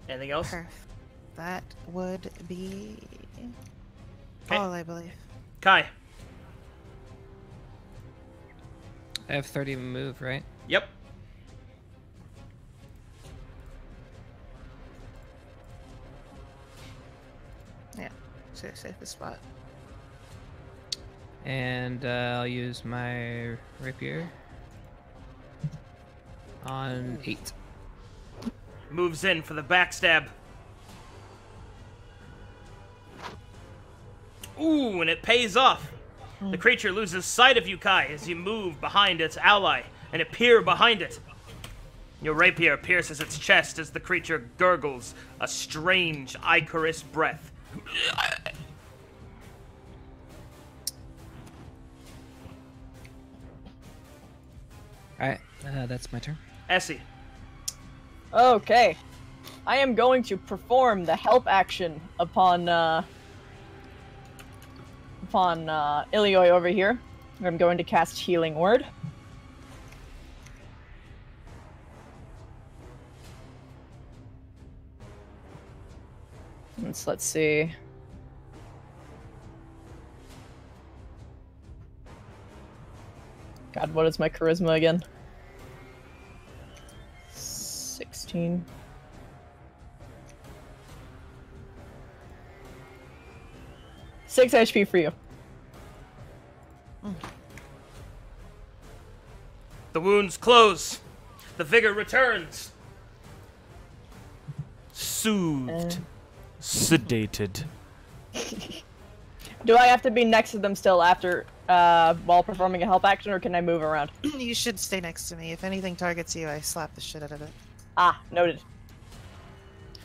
Anything else? Perf. That would be Okay. all, I believe. Kai. I have 30 move, right? Yep. Yeah, safest spot. And I'll use my rapier on 8. Moves in for the backstab. Ooh, and it pays off. The creature loses sight of you, Kai, as you move behind its ally and appear behind it. Your rapier pierces its chest as the creature gurgles a strange, ichorous breath. Alright, that's my turn. Essie. Okay. I am going to perform the help action upon Ilioi over here. I'm going to cast Healing Word. Let's see. God, what is my charisma again? 16. Six HP for you. The wounds close. The vigor returns. Soothed. Sedated. Do I have to be next to them still after, while performing a help action, or can I move around? You should stay next to me. If anything targets you, I slap the shit out of it. Ah, noted.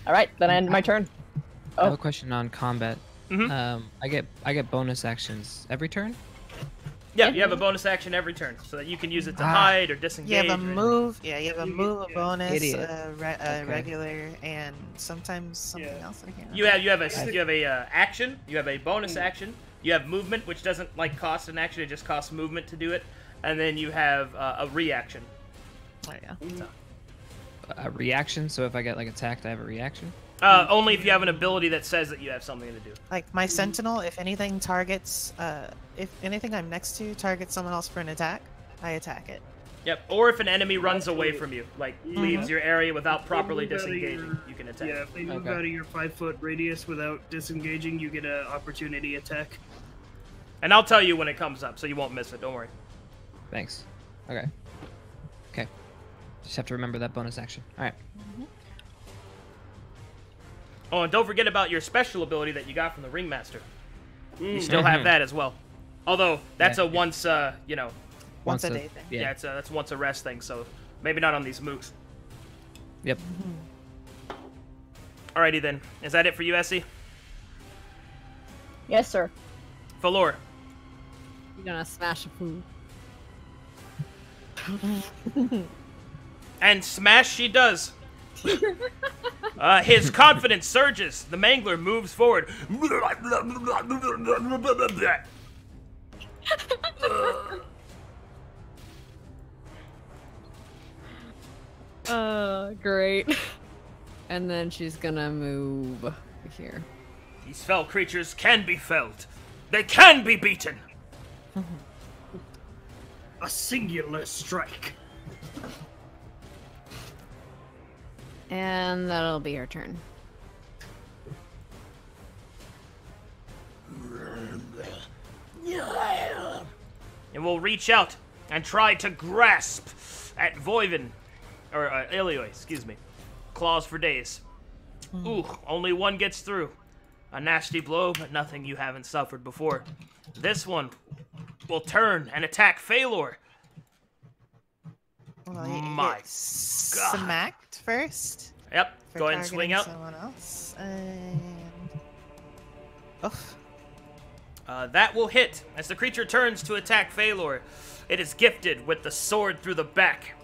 Alright, then I end my turn. I have a question on combat. Mm-hmm. I get bonus actions every turn? Yeah, you have a bonus action every turn, so that you can use it to hide or disengage. You have a move. Yeah, you have a move, a bonus, Idiot. regular, and sometimes something else. I can't You have a action. You have a bonus action. You have movement, which doesn't like cost an action; it just costs movement to do it. And then you have a reaction. Oh, yeah. A reaction, so if I get like attacked, I have a reaction? Only if you have an ability that says that you have something to do. Like my sentinel, if anything targets, if anything I'm next to targets someone else for an attack, I attack it. Yep. Or if an enemy runs away from you, like leaves your area without properly disengaging, you can attack. Yeah, if they move out of your 5-foot radius without disengaging, you get an opportunity attack. And I'll tell you when it comes up, so you won't miss it. Don't worry. Thanks. Okay. Okay. Just have to remember that bonus action. Alright. Oh, and don't forget about your special ability that you got from the Ringmaster. You still have that as well. Although, that's a once, you know... Once a day thing. Yeah, that's once a rest thing, so maybe not on these mooks. Yep. Alrighty then. Is that it for you, Essie? Yes, sir. Valor. You're gonna smash a food. And smash she does. His confidence surges. The Mangler moves forward. Great. And then she's gonna move here. These fell creatures can be felled. They can be beaten. A singular strike. And that'll be her turn. And we'll reach out and try to grasp at Voivin, or Ilioi, excuse me. Claws for days. Ooh, only one gets through. A nasty blow, but nothing you haven't suffered before. This one will turn and attack Phalor. Well, you My get smacked first. Yep, For go ahead and swing out. Someone else. And... Oof. That will hit. As the creature turns to attack Phalor, it is gifted with the sword through the back.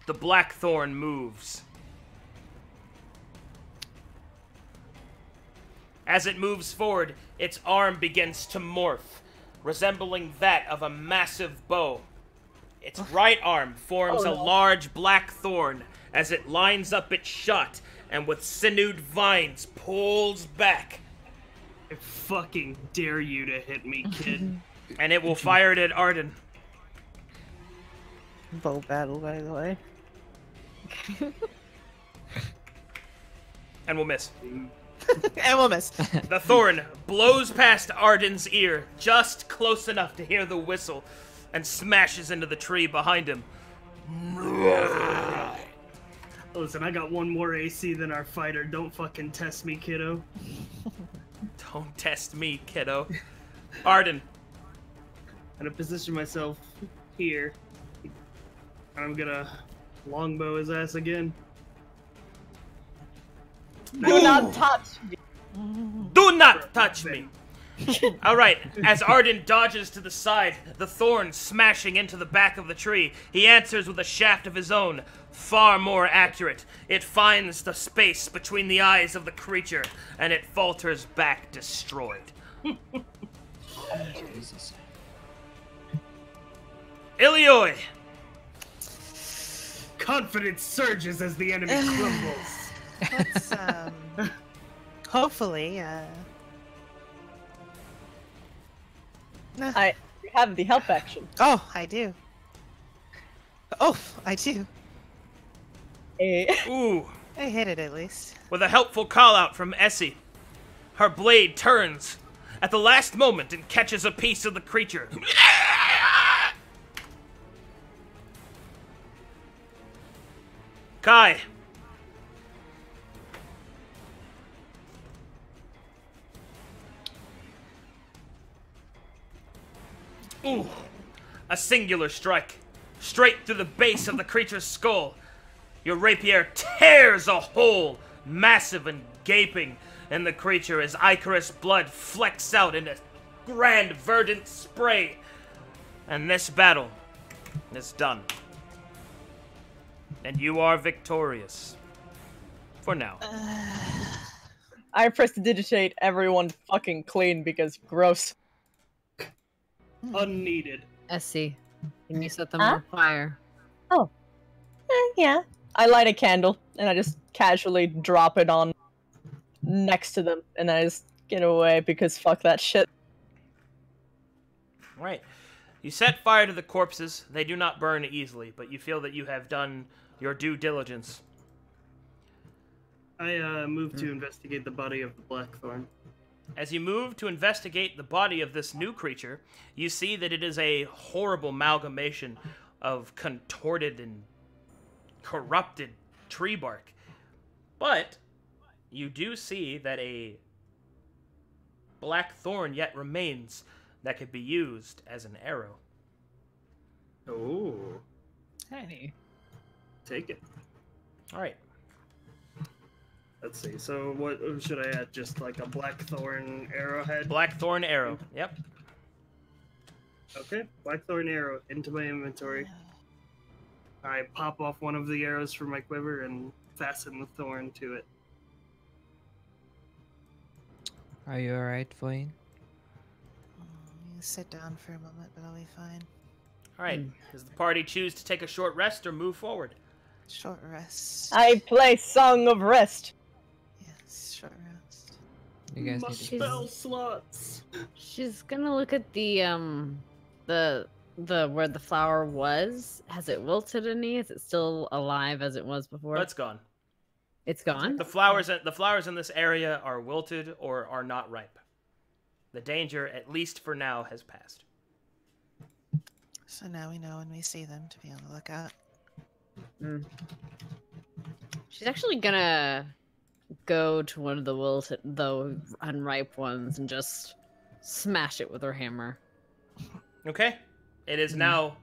The Blackthorn moves. As it moves forward, its arm begins to morph, resembling that of a massive bow. Its right arm forms a large black thorn as it lines up its shot and with sinewed vines pulls back. I fucking dare you to hit me, kid. And it will fire it at Arden. Bow battle, by the way. And will miss. And we'll miss. The thorn blows past Arden's ear, just close enough to hear the whistle, and smashes into the tree behind him. Listen, I got one more AC than our fighter. Don't fucking test me, kiddo. Don't test me, kiddo. Arden. I'm gonna position myself here. And I'm gonna longbow his ass again. Do not touch me. Do not touch me! Alright, as Arden dodges to the side, the thorn smashing into the back of the tree, he answers with a shaft of his own, far more accurate. It finds the space between the eyes of the creature, and it falters back destroyed. Jesus. Ilioi! Confidence surges as the enemy crumbles. Let's, hopefully, I have the help action. Oh, I do. Oh, I do. Ooh. I hit it at least. With a helpful call-out from Essie, her blade turns at the last moment and catches a piece of the creature. Kai. Ooh. A singular strike. Straight through the base of the creature's skull. Your rapier tears a hole, massive and gaping, in the creature as ichorous blood flecks out in a grand verdant spray. And this battle is done. And you are victorious. For now. I prestidigitate everyone fucking clean because gross. Unneeded. Essie, can you set them on fire? Yeah. I light a candle and I just casually drop it on next to them and then I just get away because fuck that shit. Right. You set fire to the corpses. They do not burn easily, but you feel that you have done your due diligence. I move to investigate the body of the Blackthorn. As you move to investigate the body of this new creature, you see that it is a horrible amalgamation of contorted and corrupted tree bark. But you do see that a black thorn yet remains that could be used as an arrow. Oh. Hey. Take it. Alright. Let's see, so what should I add? Just like a blackthorn arrowhead? Blackthorn arrow, yep. Okay, blackthorn arrow into my inventory. I pop off one of the arrows from my quiver and fasten the thorn to it. Are you alright, Voyne? Sit down for a moment, but I'll be fine. Alright, does the party choose to take a short rest or move forward? Short rest. I play Song of Rest. Yes, short rest. You guys My need to spell slots. She's gonna look at the where the flower was. Has it wilted any? Is it still alive as it was before? It's gone. It's gone? The flowers in this area are wilted or are not ripe. The danger, at least for now, has passed. So now we know when we see them to be on the lookout. She's actually gonna go to one of the wilted, the unripe ones, and just smash it with her hammer. Okay. It is now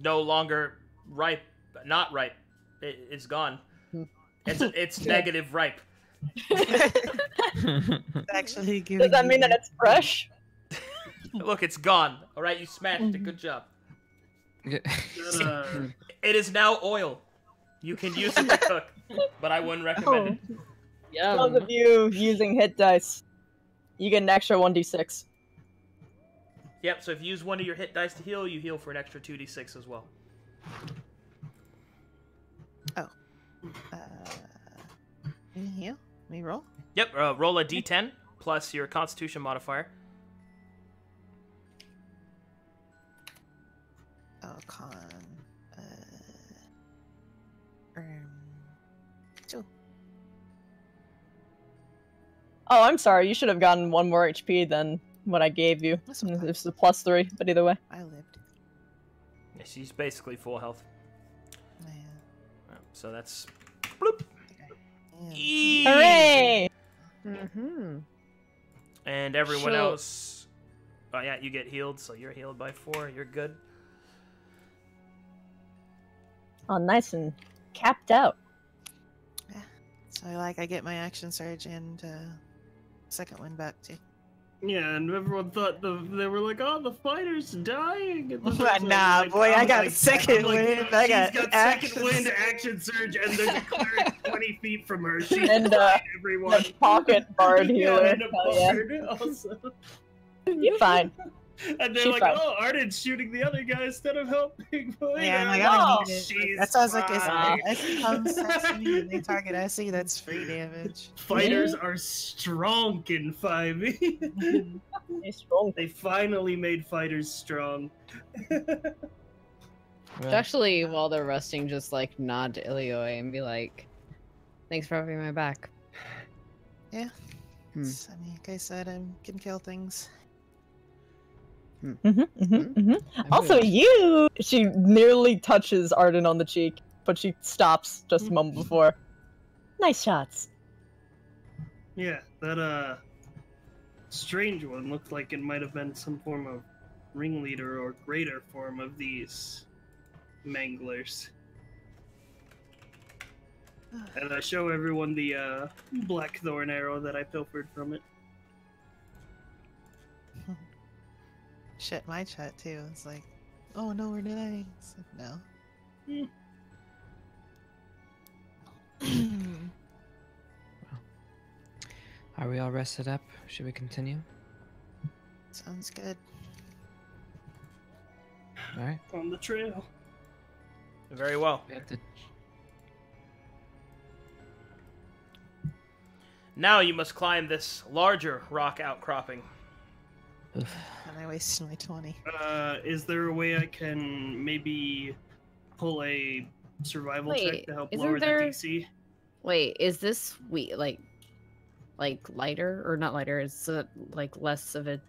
no longer ripe, not ripe. It's gone. It's negative ripe. Actually, Does that mean that it's fresh? Look, it's gone. All right, you smashed it. Good job. That, It is now oil. You can use it to cook, but I wouldn't recommend it. Yum. Those of you using hit dice, you get an extra 1d6. Yep, so if you use one of your hit dice to heal, you heal for an extra 2d6 as well. Me heal? Me roll? Yep, roll a d10 plus your constitution modifier. Oh, con. Two. Oh, I'm sorry. You should have gotten 1 more HP than what I gave you. That's okay. It's a +3, but either way. I lived. Yeah, she's basically full health. Yeah. So that's... Bloop. Yeah. Eee. Hooray! Mm-hmm. And everyone She'll- else... Oh yeah, you get healed, so you're healed by 4. You're good. Oh, nice and capped out. So I get my action surge and second wind back too. Yeah, and everyone thought they were like, "Oh, the fighter's dying." And Nah, boy, I got second wind. I got second action wind, surge. action surge, and there's a cleric 20 feet from her. She's And, fine, everyone. The pocket bard healer. Yeah, and a Hell yeah. bard also. You're fine. And they're She's like, fine. "Oh, Arden's shooting the other guy instead of helping." Yeah, I like, gotta "Oh, need it. she's That sounds like fine." if comes to me and they target SE, that's free damage. Fighters are strong in 5e. He's strong. They finally made fighters strong. Actually, while they're resting, just like nod to Ilioi and be like, "Thanks for having my back." Yeah. Hmm. I mean, like I said, I can kill things. Also, you! She nearly touches Arden on the cheek, but she stops just a moment before. Nice shots. Yeah, that strange one looked like it might have been some form of ringleader or greater form of these manglers. And I show everyone the blackthorn arrow that I pilfered from it. Shit, my chat too. It's like, oh no, we're dying. It's like, no. Are we all rested up? Should we continue? Sounds good. All right. On the trail. Very well. We have to... Now you must climb this larger rock outcropping. And I wasted my 20. Is there a way I can maybe pull a survival check Wait, to help isn't lower there- the DC? Wait, is this like lighter or not lighter? Is it like less of a,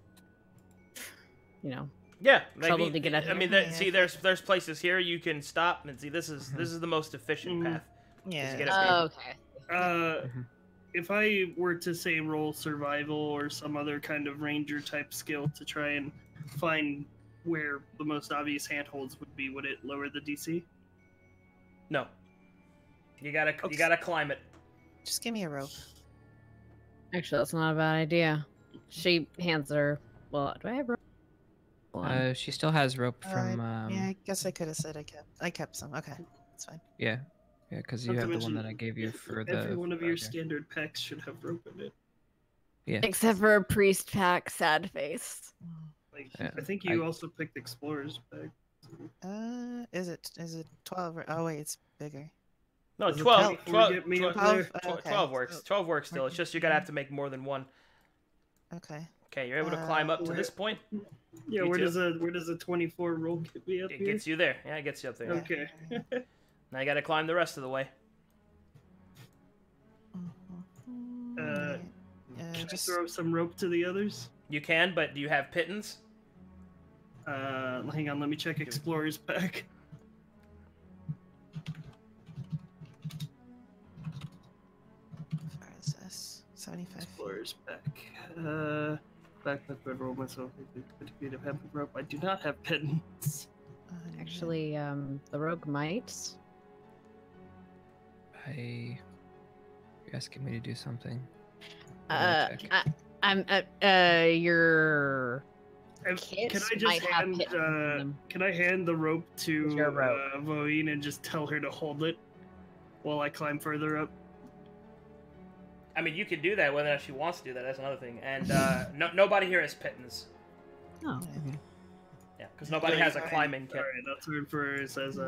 Yeah, trouble maybe, to get up I mean, here? see, there's places here you can stop and see. This is the most efficient path. Yeah. get up here. okay. If I were to say roll survival or some other kind of ranger type skill to try and find where the most obvious handholds would be, would it lower the DC? No, you gotta climb it. Just give me a rope. Actually, that's not a bad idea. She hands her. Well, do I have rope? Hold on. She still has rope from. Yeah, I guess I could have said I kept some. Okay, that's fine. Yeah, because you Not have to the one mention, that I gave you for the. Every one of your okay. standard packs should have rope in it. Yeah. Except for a priest pack, sad face. Like, Yeah, I think you also picked explorer's pack. Is it 12? Oh wait, it's bigger. No, Does it 12, count? 12, Get me 12, up there. 12, Okay. 12 works. 12 works still. It's just you're gonna have to make more than one. Okay. Okay, you're able to climb up to where- this point. Yeah, Me where too. does a 24 roll get me up It here? gets you there. Yeah, it gets you up there. Okay. Now you gotta climb the rest of the way. Can I Just throw some rope to the others? You can, but do you have pittance? Hang on, let me check explorer's pack. Where is this? 75 feet. Explorer's pack. Backpack would roll myself 50 feet of hemp rope. I do not have pittance. Actually, the rogue might. You're asking me to do something. Let me check. Your Can Kids I just might have hand pittance in them. can I hand the rope to Your rope. Voine and just tell her to hold it while I climb further up? I mean, you could do that. Whether or not she wants to do that, that's another thing. And nobody here has pittance. Oh. Yeah, because nobody has a climbing kit. Alright, that's word for her. It says,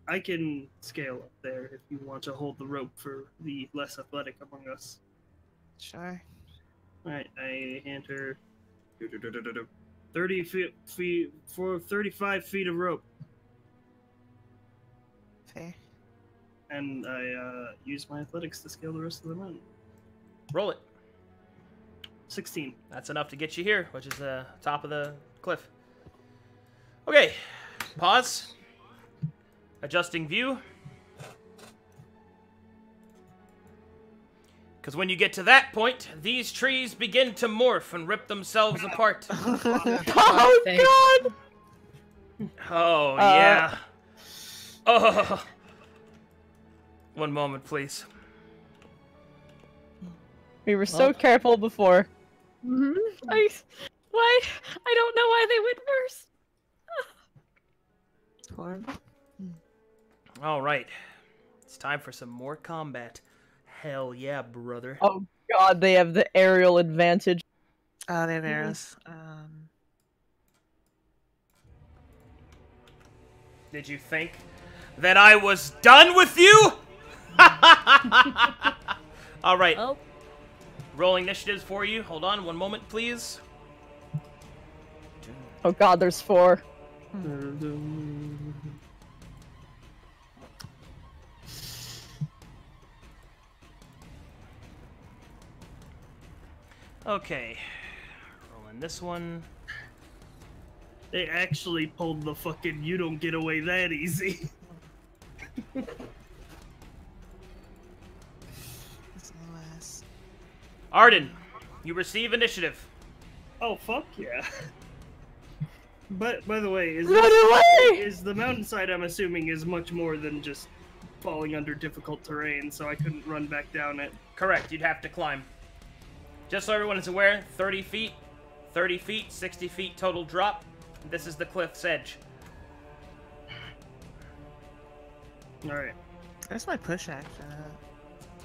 I can scale up there if you want to hold the rope for the less athletic among us. Sure. Alright, I hand her 30 feet for 35 feet of rope, Fair. and I use my athletics to scale the rest of the mountain. Roll it. 16. That's enough to get you here, which is the top of the cliff. Okay, pause. Adjusting view. Because when you get to that point, these trees begin to morph and rip themselves apart. Oh god! Oh, yeah. Oh. One moment, please. We were so careful before. Mm-hmm. Why? I don't know why they went first. Horrible. All right. It's time for some more combat. Hell yeah, brother. Oh god, they have the aerial advantage. Oh, they have arrows. Did you think that I was done with you? All right. Oh. Rolling initiatives for you. Hold on one moment, please. Oh god, there's 4. Okay. Rolling this one. They actually pulled the fucking you don't get away that easy. Arden, you receive initiative. Oh, fuck yeah. But, by the way, is the mountainside, I'm assuming, is much more than just falling under difficult terrain, so I couldn't run back down it. Correct, you'd have to climb. Just so everyone is aware, 30 feet, 60 feet total drop. This is the cliff's edge. Alright. There's my push action.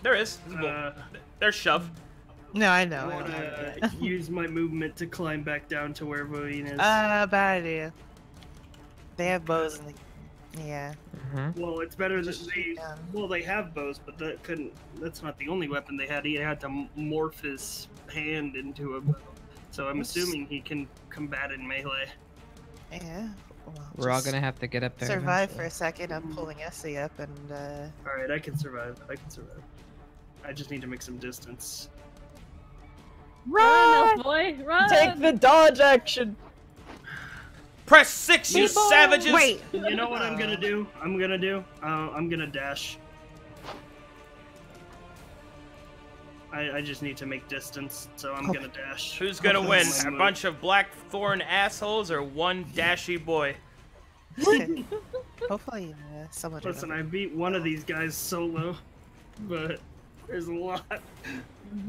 There is. There's shove. No, I know. I want to use my movement to climb back down to where Voine is. Bad idea. They have bows and yeah. Well, it's better that they have bows, but that's not the only weapon they had. He had to morph his hand into a bow. So I'm assuming he can combat in melee. Yeah. Well, We're all gonna have to get up there. Survive for a second. I'm pulling Essie up and Alright, I can survive. I just need to make some distance. Run, elf boy, run! Take the dodge action! Press 6, you savages! Wait! You know what I'm gonna do? I'm gonna dash. I just need to make distance, so I'm gonna dash. Who's gonna win? A bunch of blackthorn assholes or one dashy boy? Hopefully, someone. Listen, I beat one of these guys solo, but there's a lot.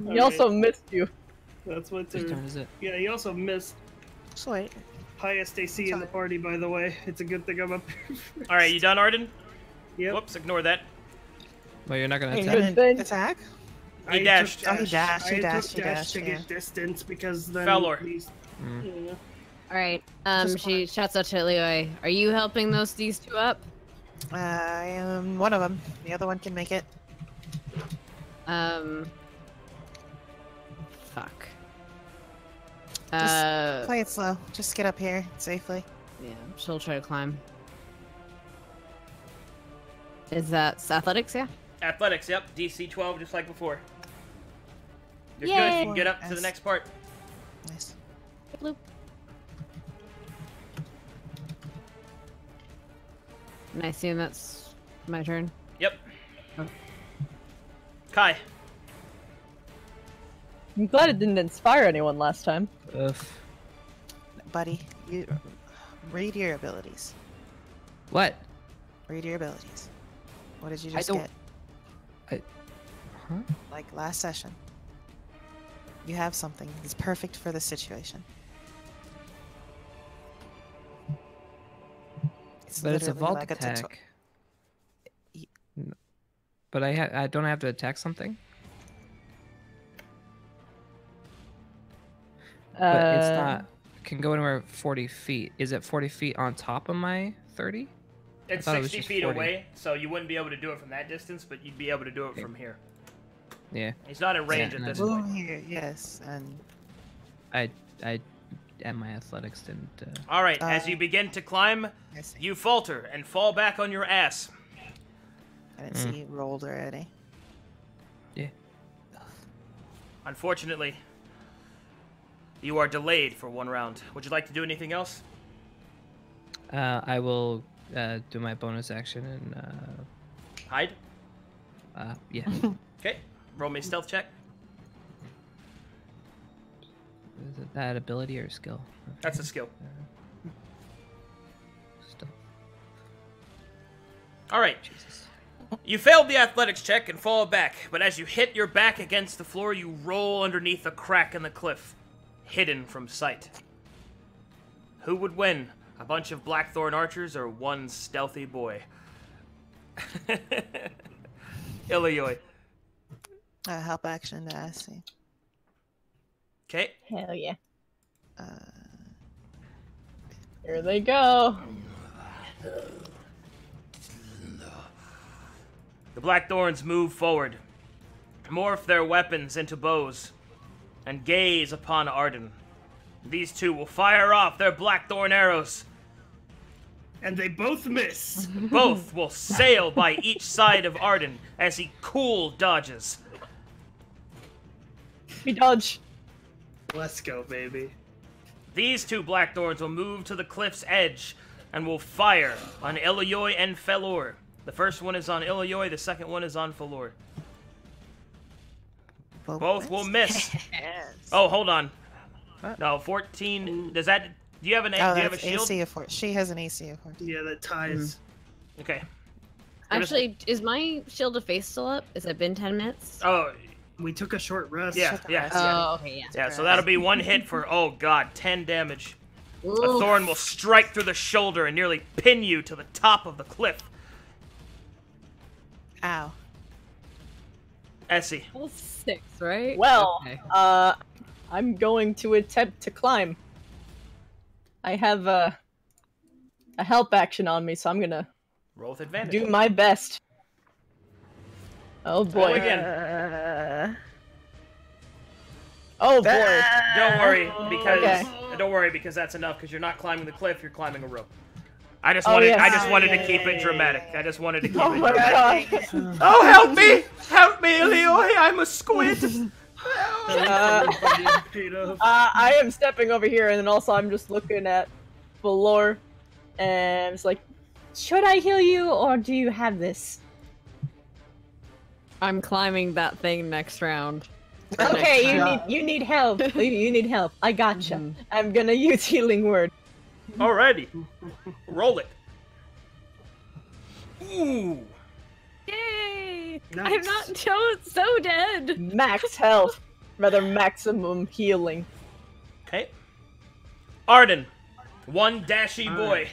He also missed you. That's what Whose turn is it? Yeah, he also missed. Sweet. Highest AC in the party, by the way. It's a good thing I'm up here. Alright, you done, Arden? Yep. Whoops, ignore that. Well, you're not gonna Hey, attack. you didn't attack? He dashed. Oh, he dashed. I took dash to yeah. get distance because then Felor. Yeah. Alright, Just she shouts out to Leroy. Are you helping these two up? I am one of them. The other one can make it. Fuck. Just play it slow. Just get up here safely. Yeah, she'll try to climb. Is that athletics, yeah? Athletics, yep. DC 12, just like before. You're good. Yay. You can get up to the next part. Nice. Bloop. And I assume that's my turn. Yep. Kai. I'm glad it didn't inspire anyone last time. Ugh. Buddy, you read your abilities. What? Read your abilities. What did you I just don't- get? Huh? Like last session. You have something that's perfect for this situation. But it's a literally vault like attack. But I don't have to attack something. But it's not. Can go anywhere 40 feet. Is it 40 feet on top of my 30? It's thought it was 60 just feet 40. away, so you wouldn't be able to do it from that distance, but you'd be able to do it from here. Yeah. He's not in range Yeah, at this Well, point. here, yes, and And my athletics didn't. All right, as you begin to climb, I see. you falter and fall back on your ass. I didn't see you rolled already. Yeah. Unfortunately, you are delayed for one round. Would you like to do anything else? I will do my bonus action and Hide? yeah. Okay, roll me a stealth check. Is it that ability or skill? Okay. That's a skill. Still. All right. Jesus. You failed the athletics check and fall back, but as you hit your back against the floor, you roll underneath a crack in the cliff, hidden from sight. Who would win? A bunch of Blackthorn archers or one stealthy boy? Illioy. Help action to Essie. Okay. Hell yeah. Uh, Here they go. The Blackthorns move forward, morph their weapons into bows, and gaze upon Arden. These two will fire off their Blackthorn arrows. And they both miss. Both will sail by each side of Arden as he cool dodges. We dodge. Let's go, baby. These two Blackthorns will move to the cliff's edge and will fire on Illioy and Felor. The first one is on Illioy, the second one is on Felor. Both will miss. Oh, hold on. What? No, 14. Does that? Do you have an? Oh, do you have a that's shield? AC of 4. She has an AC of 4. Yeah, that ties. Okay. Actually, is my shield of faith still up? Has it been 10 minutes? Oh, We took a short rest. yeah, yeah, yeah. Oh, okay, yeah. Yeah, so that'll be one hit for, oh god, 10 damage. A Oof. thorn will strike through the shoulder and nearly pin you to the top of the cliff. Ow. Essie. Level 6, right? Well, Okay. I'm going to attempt to climb. I have a help action on me, so I'm gonna Roll with advantage. do my best. Oh Roll boy. again. Oh boy. Don't worry, because Okay. don't worry because that's enough. Because you're not climbing the cliff, you're climbing a rope. I just Oh, wanted, yes. I just wanted to keep it dramatic. I just wanted to keep Oh it my dramatic. god. Oh, help me! Help me, Illioy! I'm a squid. I am stepping over here, and then also I'm just looking at Valor, and it's like, should I heal you, or do you have this? I'm climbing that thing next round. Okay, Next you need help. You need help. I gotcha. Mhm. I'm gonna use healing word. Alrighty. Roll it. Ooh. Yay! Nice. I'm not so dead. Max health, rather maximum healing. Okay. Arden. One dashy boy. Alright.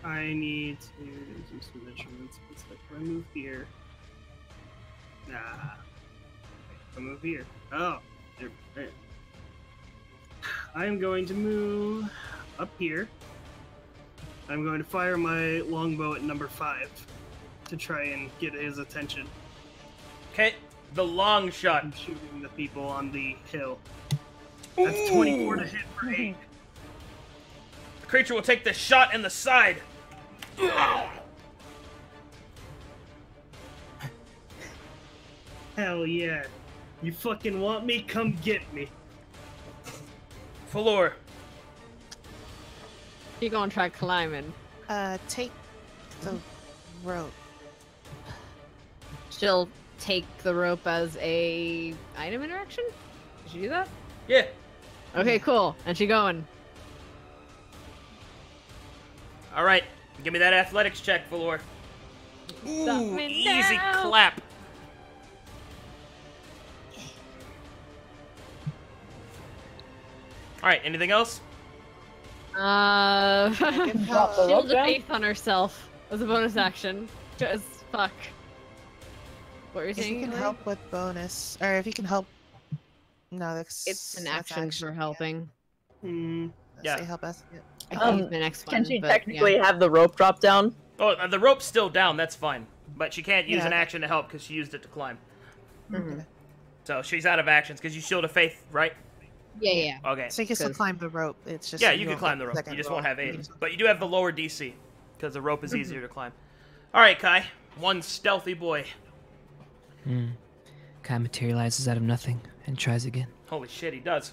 I need to do some measurements. It's like, if I move here. Nah. If I move here. Oh. There. I am going to move up here. I'm going to fire my longbow at number 5 to try and get his attention. Okay. The long shot. I'm shooting the people on the hill. That's 24 to hit for 8. The creature will take the shot in the side. Hell yeah. You fucking want me? Come get me. Floor. You gonna try climbing? Take the rope. She'll take the rope as a item interaction? Did she do that? Yeah. Okay, cool. And she going. All right. Give me that athletics check, Valor. Stop Ooh, me easy now. clap. All right. Anything else? Drop the rope Shield of down. faith on herself as a bonus action. Cause fuck. What were you If you saying? can Hillary? help with bonus, or if you can help. No, that's It's an that's action for helping. Hmm. Yeah. Say help us. Yeah. I Um, think the next one. Can she but, technically yeah. have the rope drop down? Oh, the rope's still down. That's fine. But she can't use Yeah. an action to help because she used it to climb. Mhm. So she's out of actions because you shield of faith, right? Yeah. Okay. So you can still 'Cause- climb the rope. It's just Yeah, that you can won't climb get the rope. second You just roll. won't have You aid. can- But you do have the lower DC because the rope is easier to climb. All right, Kai. One stealthy boy. Kai materializes out of nothing and tries again. Holy shit, he does.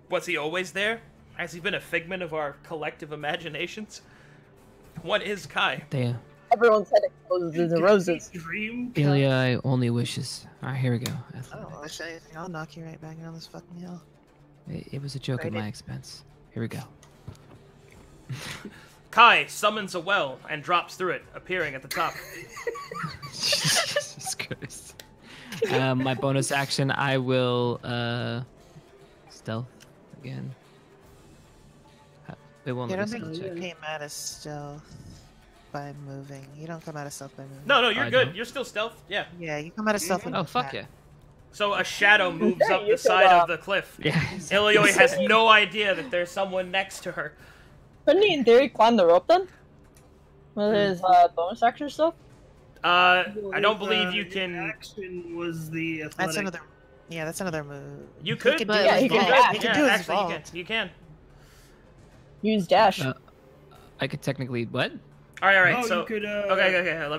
Was he always there? Has he been a figment of our collective imaginations? What is Kai? Everyone's head exposes into roses. Dream. Ilya only wishes. Alright, here we go. I don't wish anything. I'll knock you right back down this fucking hill. It was a joke at my expense. Here we go. Kai summons a well and drops through it, appearing at the top. Jesus Christ. My bonus action, I will stealth again. It won't I let don't me think stealth you check. came out of stealth by moving. You don't come out of stealth by moving. No, you're I good. don't. You're still stealth. Yeah. Yeah, you come out of stealth when Oh, you fuck attack. yeah. So a shadow moves up You the could, side of the cliff. Yeah. Ilioi has no idea that there's someone next to her. Couldn't he, in theory, climb the rope then? With his bonus action stuff? I don't believe you His can. Action was the athletic. That's another. Yeah, that's another move. You could. do Yeah, his he could vault. dash. He could Yeah, do his actually, you vault. can. You can. Use dash. I could technically what? All right. Oh, So you could, okay. Let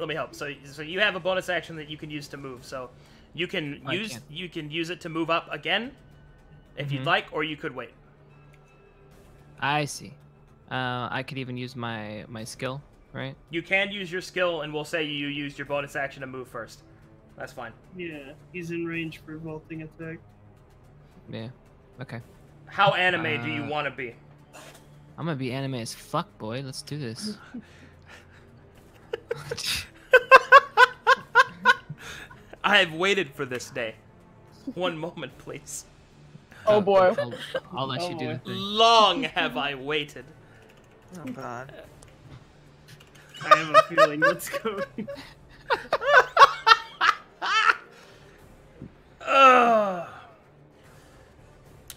me help. So you have a bonus action that you can use to move. So you can I use can. it to move up again, if you'd Mhm. like, or you could wait. I see. I could even use my skill, right? You can use your skill, and we'll say you used your bonus action to move first. That's fine. Yeah, he's in range for vaulting attack. Yeah. Okay. How anime do you want to be? I'm gonna be anime as fuck, boy. Let's do this. I have waited for this day. One moment, please. Oh boy. I'll let you do the thing. Long have I waited. Oh god. I have a feeling what's going.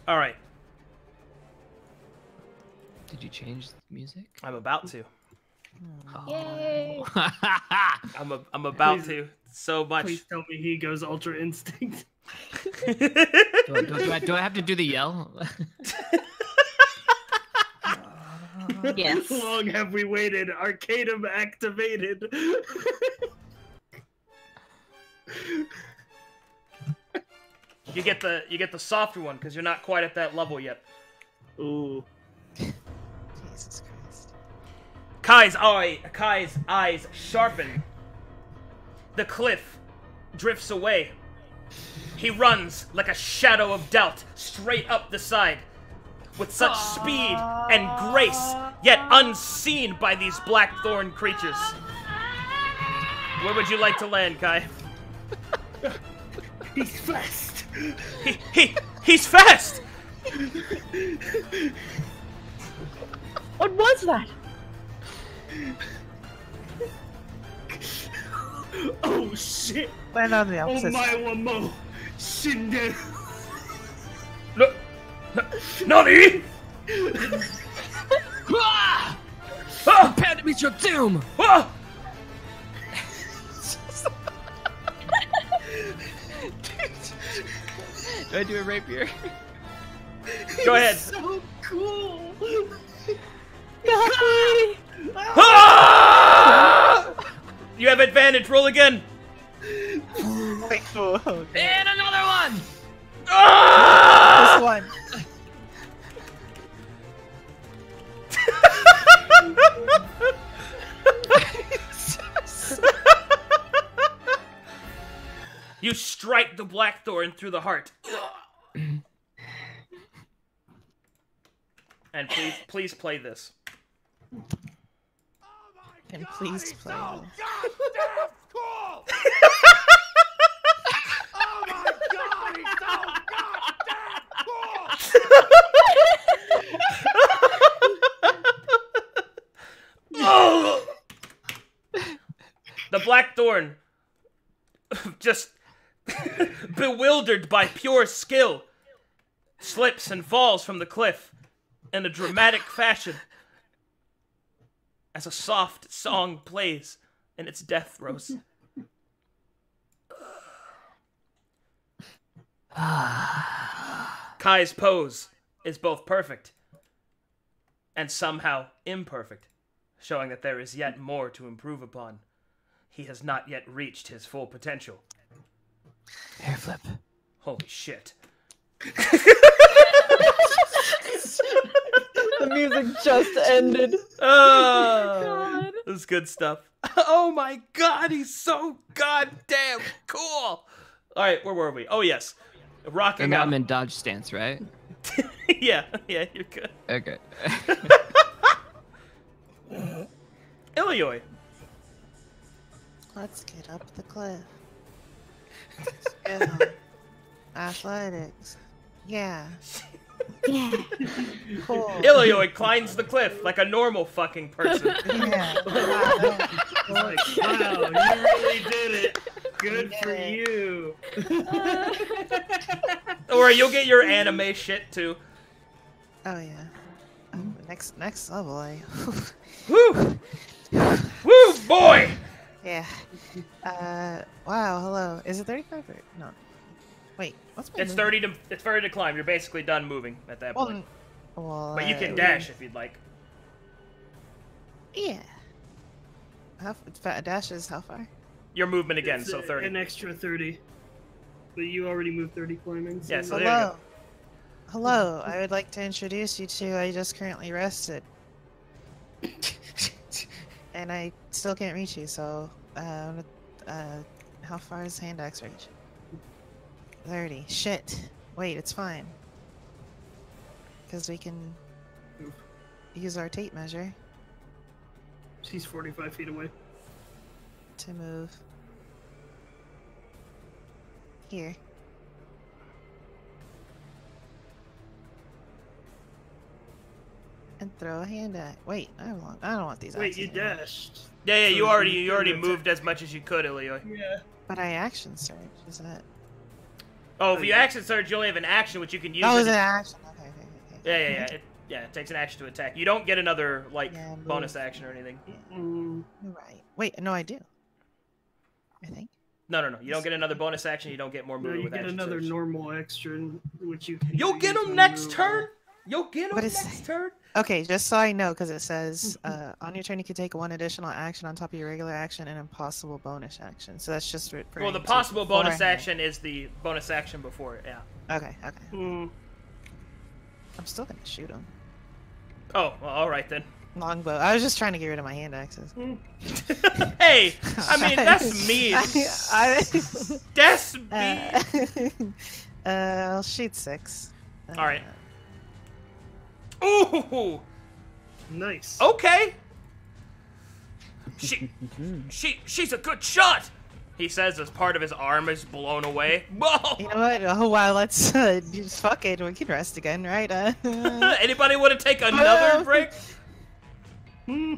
All right, Did you change the music? I'm about to. Yay! I'm about Please- to so much. Please tell me he goes Ultra Instinct. Do I have to do the yell? Yes. Long have we waited? Arcadum activated. You get the softer one because you're not quite at that level yet. Ooh. Jesus Christ. Kai's eyes sharpen. The cliff drifts away. He runs like a shadow of doubt straight up the side with such speed and grace, yet unseen by these blackthorn creatures. Where would you like to land, Kai? He's fast. He's fast! What was that? Oh shit! Land on the Oh opposite my side. wamo! Shinde! Nani? Ah! Ah! Prepare to meet your doom! Ah! Do I do a rapier? Go ahead. So cool! Ah! You have advantage. Roll again. Wait, oh, okay. And another one! Ah! This one. You strike the blackthorn through the heart. And please play this. And please play this. Cool! Oh my god, he's so goddamn cool! Oh! The blackthorn, just bewildered by pure skill, slips and falls from the cliff in a dramatic fashion as a soft song plays in its death throes. Kai's pose is both perfect and somehow imperfect, showing that there is yet more to improve upon. He has not yet reached his full potential. Hair flip. Holy shit. The music just ended. Oh, This is good stuff. Oh my god, he's so goddamn cool. All right, where were we? Oh yes, rocking And now out. I'm in dodge stance, right? yeah, you're good. Okay. Ilioi. Let's get up the cliff. Let's go. Athletics. Yeah. Yeah. Cool. Ilioi climbs the cliff like a normal fucking person. Yeah. Like, wow, you really did it. Good You for did you. Or you'll get your anime shit too. Oh yeah. Next level, Woo! Woo, boy! Yeah. Wow. Hello. Is it 35 or no? Wait. What's my It's 30 to climb. You're basically done moving at that point. Well, But you can dash if you'd like. Yeah. How dash is how far? Your movement again, It's so 30. An extra 30. But you already moved 30 climbing. Yeah, so there you Hello. go. Hello. I would like to introduce you to. I just currently rested. And I still can't reach you, so how far is hand axe reach? 30. Shit. Wait, it's fine. Because we can use our tape measure She's 45 feet away. to move here. And throw a hand axe. Wait, I don't want these Wait, axes you anymore. dashed. Yeah, So you already you couldn't attack. moved as much as you could, Ilioi. Yeah. But I action surge. Is that? Oh, if you action surge, you only have an action which you can use. Oh, as- is it action? Okay. Yeah. It takes an action to attack. You don't get another Yeah, bonus move. action or anything. You're right. Wait, no, I do. I think. No. You don't get another bonus action. You don't get more No, movement you with get action another surge. normal extra, which you can You'll get use him when next you, turn. You'll get him But it's- next turn. Okay, just so I know, because it says on your turn you can take one additional action on top of your regular action and impossible bonus action. So that's just for. Well, the possible bonus action is the bonus action before it. Yeah. Okay. Mm, I'm still gonna shoot him. Oh, well, all right then. Longbow. I was just trying to get rid of my hand axes. Hey, I mean that's mean. That's mean. I'll shoot 6. All right. Ooh. nice. Okay. She's a good shot. He says as part of his arm is blown away. Whoa. You know what? Oh wow, let's just fuck it. We can rest again, right? Anybody want to take another break? Oh,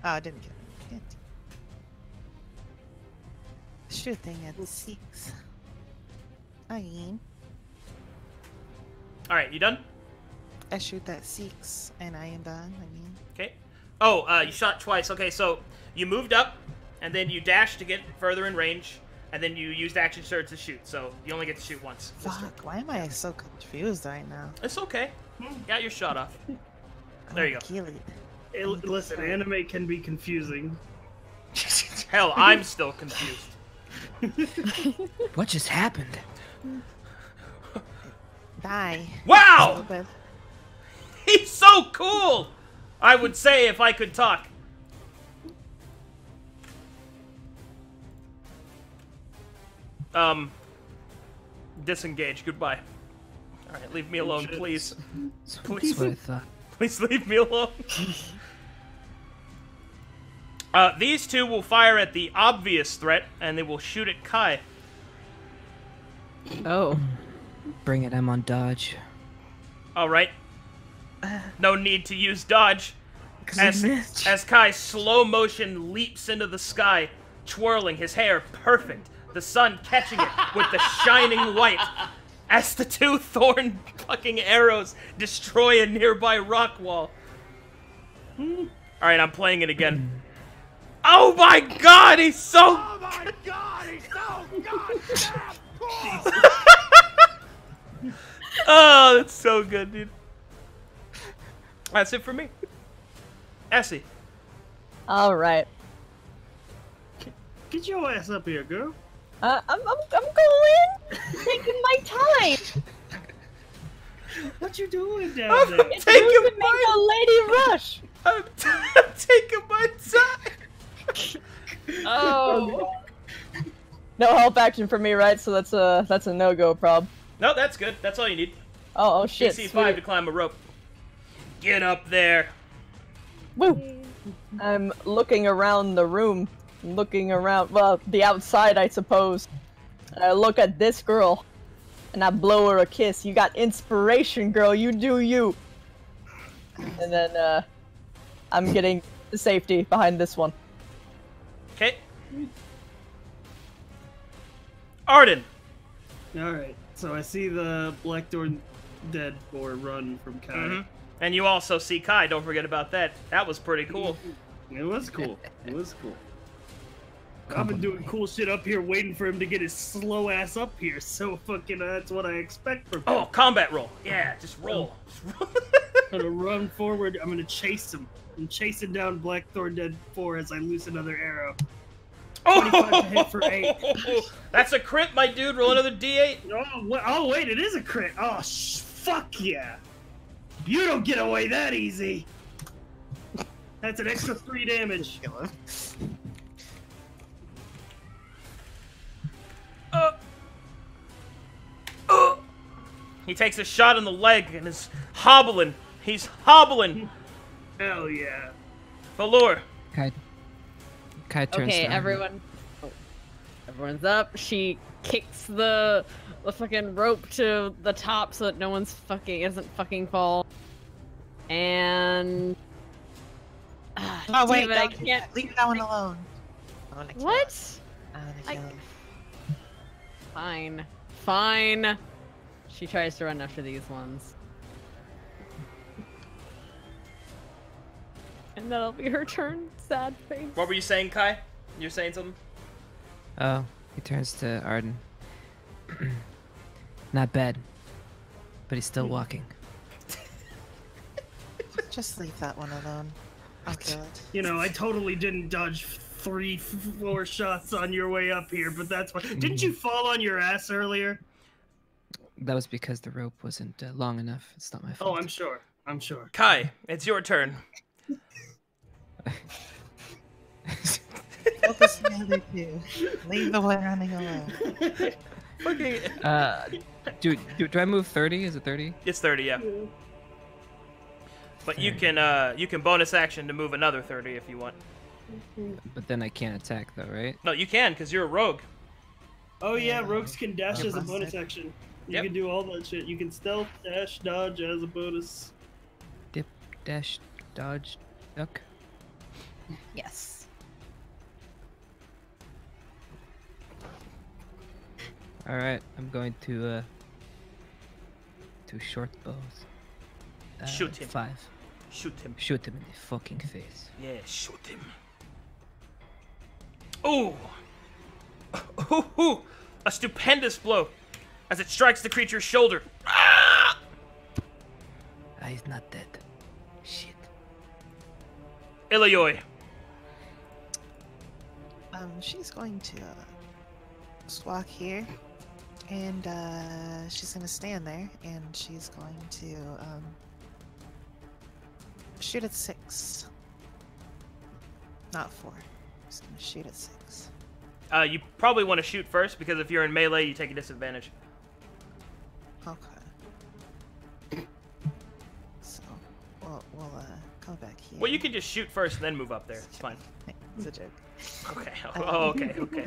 I didn't get it. Shooting at 6. Again. All right, you done? I shoot at 6, and I am done. I mean, Okay. Oh, you shot twice. Okay, so you moved up, and then you dashed to get further in range, and then you used action surge to shoot. So you only get to shoot once. this turn. fuck. Why am I so confused right now? It's okay. Got your shot off. There you go. Kill it. Hey, listen, anime can be confusing. Hell, I'm still confused. What just happened? Die. Wow! Stupid. He's so cool! I would say if I could talk. Disengage. Goodbye. Alright, leave me alone, shit. please. That's Please. what I thought. Please leave me alone. These two will fire at the obvious threat, and they will shoot at Kai. Oh. Bring it, I'm on dodge. Alright. No need to use dodge. As missed. Kai slow motion leaps into the sky, twirling his hair perfect, the sun catching it with the shining white, as the two thorn fucking arrows destroy a nearby rock wall. Alright, I'm playing it again. Oh my god, he's so... Oh my god, he's so goddamn cool! Oh, that's so good, dude. That's it for me. Essie. All right. Get your ass up here, girl. I'm going. Taking my time. What you doing down I'm there? It's taking time to my... make a lady rush. I'm taking my time. Oh. No help action for me, right? So that's a no-go prob. No, that's good. That's all you need. Oh shit. DC 5 to climb a rope. Get up there. Woo! I'm looking around the room, looking around, well, the outside, I suppose. I look at this girl, and I blow her a kiss. You got inspiration, girl. You do you. And then, I'm getting the safety behind this one. Okay. Arden. Alright, so I see the Blackthorn dead boar run from Kai. Mm-hmm. And you also see Kai, don't forget about that. That was pretty cool. It was cool. It was cool. I've been doing cool shit up here waiting for him to get his slow ass up here, so fucking that's what I expect from him. Oh, combat roll. Yeah, just roll. I'm gonna run forward, I'm gonna chase him. I'm chasing down Blackthorn Dead 4 as I loose another arrow. 25 to hit for 8. That's a crit, my dude. Roll another D8. Oh wait, it is a crit. Oh, fuck yeah. You don't get away that easy. That's an extra 3 damage. He takes a shot in the leg and is hobbling. He's hobbling. Hell yeah. Valor. Kai turns Okay, around. everyone's up. She kicks the fucking rope to the top so that no one's isn't fucking fall. And Oh wait, damn it, I can't. leave that one alone. I wanna kill What? it. I wanna kill it. Fine. Fine. She tries to run after these ones. And that'll be her turn. Sad face. What were you saying, Kai? You're saying something? Oh, he turns to Arden. Not bad, but he's still walking. Just leave that one alone. I'll kill it. You know, I totally didn't dodge 3-4 shots on your way up here, but that's why. Didn't you fall on your ass earlier? That was because the rope wasn't long enough. It's not my fault. Oh, I'm sure. I'm sure. Kai, it's your turn. Focus on the other two. Leave the one running alone. Okay. Do I move 30? Is it 30? It's 30, yeah. But you can bonus action to move another 30 if you want. But then I can't attack though, right? No, you can because you're a rogue. Oh yeah, rogues can dash as a bonus Bonus action. You Yep. can do all that shit. You can stealth, dash, dodge as a bonus. Dip, dash, dodge, duck. Yes. All right, I'm going to short bows. Shoot him. 5. Shoot him. Shoot him in the fucking face. Yeah, shoot him. Ooh! Ooh, ooh! A stupendous blow as it strikes the creature's shoulder. Ah! He's not dead. Shit. Ilayoi. She's going to just walk here, and she's gonna stand there, and she's going to shoot at 6. Not 4. Just gonna shoot at 6. You probably want to shoot first because if you're in melee, you take a disadvantage. Okay. So we'll go back here. Well, you can just shoot first and then move up there. It's fine. It's a joke. Okay. Oh, okay. Okay.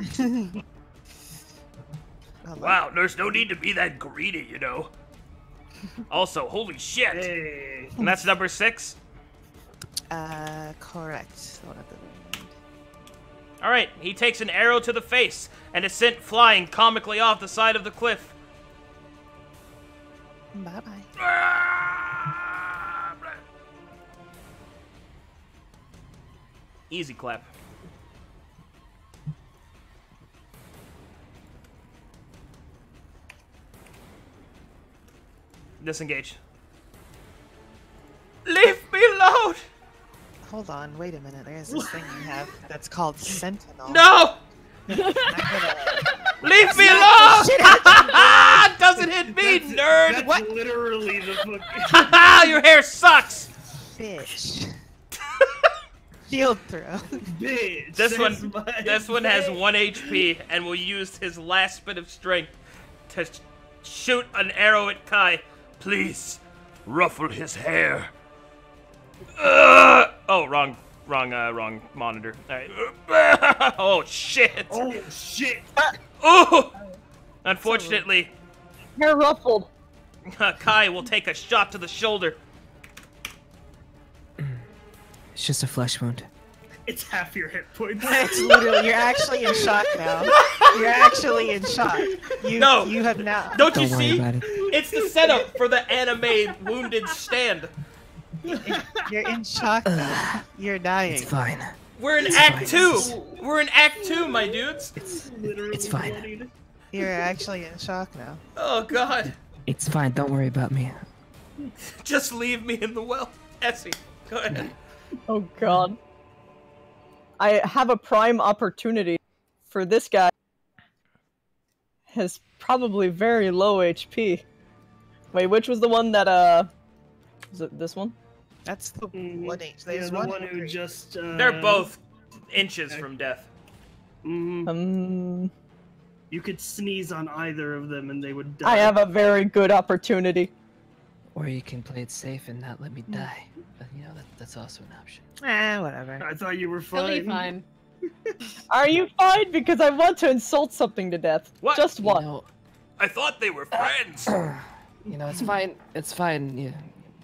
Hold on. Wow, there's no need to be that greedy, you know. Also, holy shit. Hey. And that's number 6. Correct. The one at the very end. All right, he takes an arrow to the face and is sent flying comically off the side of the cliff. Bye bye. Easy clap. Disengage. Leave me alone! Hold on, wait a minute. There's this thing you have that's called Sentinel. No! I'm gonna... Leave me alone! Doesn't hit me, nerd! That's What? literally the fucking... Your hair sucks! Bitch. shield throw. Bitch. This that's one, my this one has thing. 1 HP and will use his last bit of strength to shoot an arrow at Kai. Please, ruffle his hair. Oh, wrong monitor. All right. Oh shit. Oh shit. Oh. Unfortunately, Hair ruffled. Kai will take a shot to the shoulder. It's just a flesh wound. It's half your hit points. It's literally, you're actually in shock now. You're actually in shock. You have now. Don't you Don't worry see? about it. It's the setup for the anime wounded stand. You're in shock now. You're dying. It's fine. We're in It's Act fine. 2. We're in Act 2, my dudes. It's fine. bloodied. You're actually in shock now. Oh god. It's fine. Don't worry about me. Just leave me in the well. Essie, go ahead. Oh god. I have a prime opportunity for this guy. Has probably very low HP. Wait, which was the one that was it this one? That's the Mhm. 1H. Yeah, There's the one one who just. They're both inches from death. Mhm. You could sneeze on either of them and they would die. I have a very good opportunity. Or you can play it safe and not let me die. But, you know, that's also an option. whatever. I thought you were He'll be fine. fine. Are you fine? Because I want to insult something to death. What? Just You one. know, I thought they were friends. you know, it's fine. It's fine. Yeah.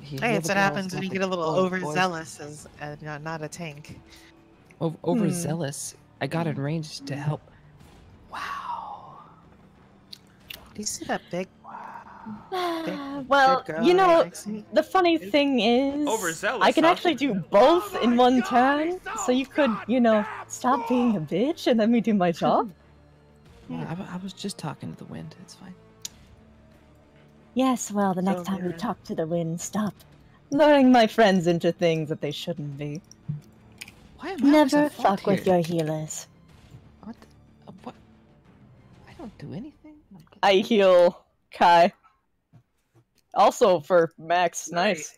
Hey, it's what happens when you get a little overzealous as not a tank. Overzealous. I got in range to help. Wow. Do you see that big? Well, girl you know, right next to me? the funny thing is, Overzealous, I can huh? actually do both in one turn, so you could, you know, stop being a bitch and let me do my job. Yeah, I was just talking to the wind. It's fine. Yes, well, the next So time you weird. talk to the wind, stop. Luring my friends into things that they shouldn't be. Why am I always Never at fault fuck with here? your healers. What? What? I don't do anything. I heal Kai. Also for Max, nice.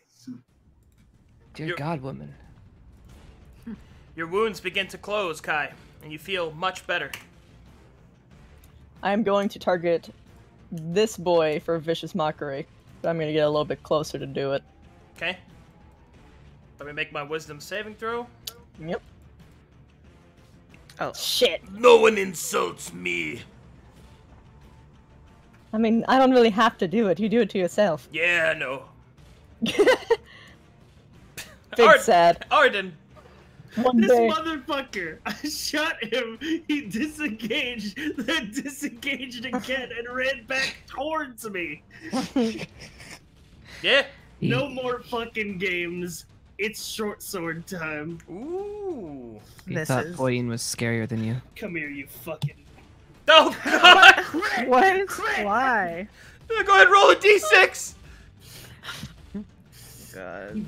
Dear You're- God, woman. Your wounds begin to close, Kai, and you feel much better. I am going to target this boy for vicious mockery, but I'm gonna get a little bit closer to do it. Okay? Let me make my wisdom saving throw. Yep. Oh. Shit. No one insults me. I mean, I don't really have to do it. You do it to yourself. Yeah, no. Big sad. Arden. One This day. motherfucker! I shot him, he disengaged, then disengaged again and ran back towards me! Yeah. No more fucking games. It's short sword time. Ooh. He This thought is- Boyin was scarier than you. Come here, you fucking. Oh god! What? Why? Go ahead, roll a d6. God.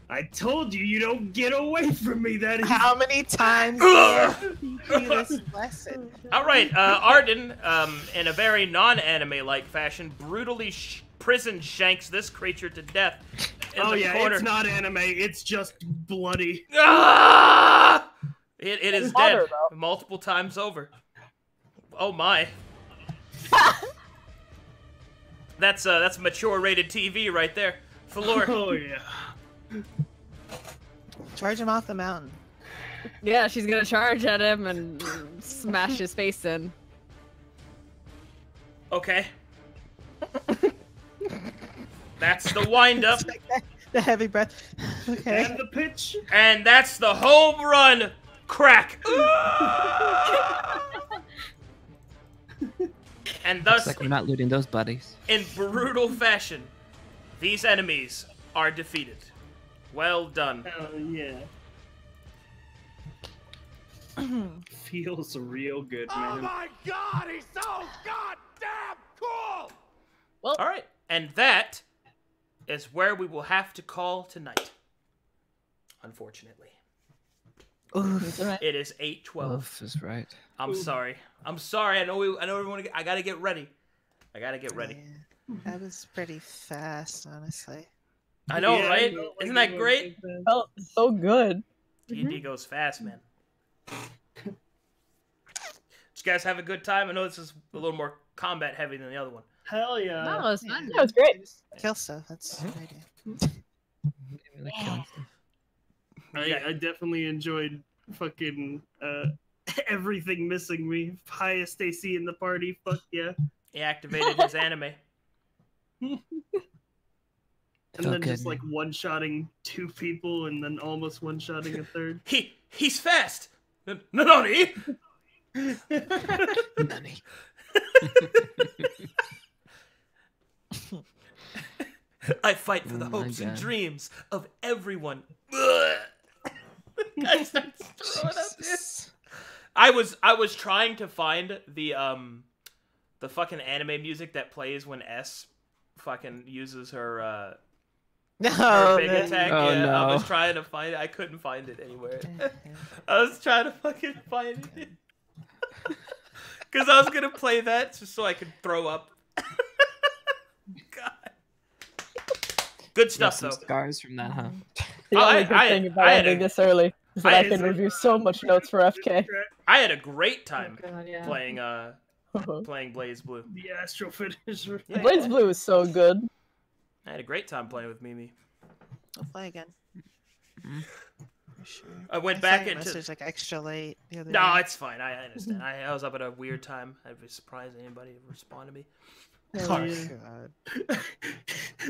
I told you, you don't get away from me. That is. How many times do Ugh. you do this lesson? All right, Arden, in a very non-anime-like fashion, brutally prison shanks this creature to death in Oh the yeah, corner. it's not anime. It's just bloody. Ah! It is dead Water, though. multiple times over. Oh my. That's mature rated TV right there. Floor. Oh yeah. Charge him off the mountain. Yeah, she's gonna charge at him and smash his face in. Okay. That's the wind up, The heavy breath. Okay. And the pitch. and that's the home run crack. And Looks thus, like we're not looting those buddies. in brutal fashion, these enemies are defeated. Well done. Oh yeah. Feels real good, Oh man. my god, he's so goddamn cool! All right, and that is where we will have to call tonight. Unfortunately, It's alright. it is 8:12. Wolf is right. I'm sorry. I'm sorry. I know everyone. I gotta get ready. I gotta get ready. Yeah, that was pretty fast, honestly. I know, Yeah, right? I know, Isn't like, that great? Felt so good. D&D goes fast, man. Did you guys have a good time? I know this is a little more combat heavy than the other one. Hell yeah. No, it's fun. That was great. Kill stuff. That's a good idea. I definitely enjoyed fucking everything missing me. Highest AC in the party. Fuck yeah. He activated his anime. And Felt then good, just man. like one-shotting 2 people and then almost one-shotting a third. He's fast. Nani? Nani. I fight for the Oh my hopes and God. dreams of everyone. I started throwing up, dude. I was trying to find the fucking anime music that plays when S fucking uses her No, big attack. Oh, Yeah, I was no. trying to find it. I couldn't find it anywhere. I was trying to fucking find it. Because I was going to play that just so I could throw up. God. Good You have stuff, some though. scars from that, huh? The Oh, only good thing about I had ending a- this early is that I I had can a- review so much notes for FK. I had a great time God, yeah. playing playing Blaze Blue. The astral finisher. Yeah, Blaze Blue is so good. I had a great time playing with Mimi. I'll play again. For sure. I went I back saw your into. message like extra late the other No, day. it's fine. I understand. I was up at a weird time. I'd be surprised anybody would respond to me. Oh, yeah. God.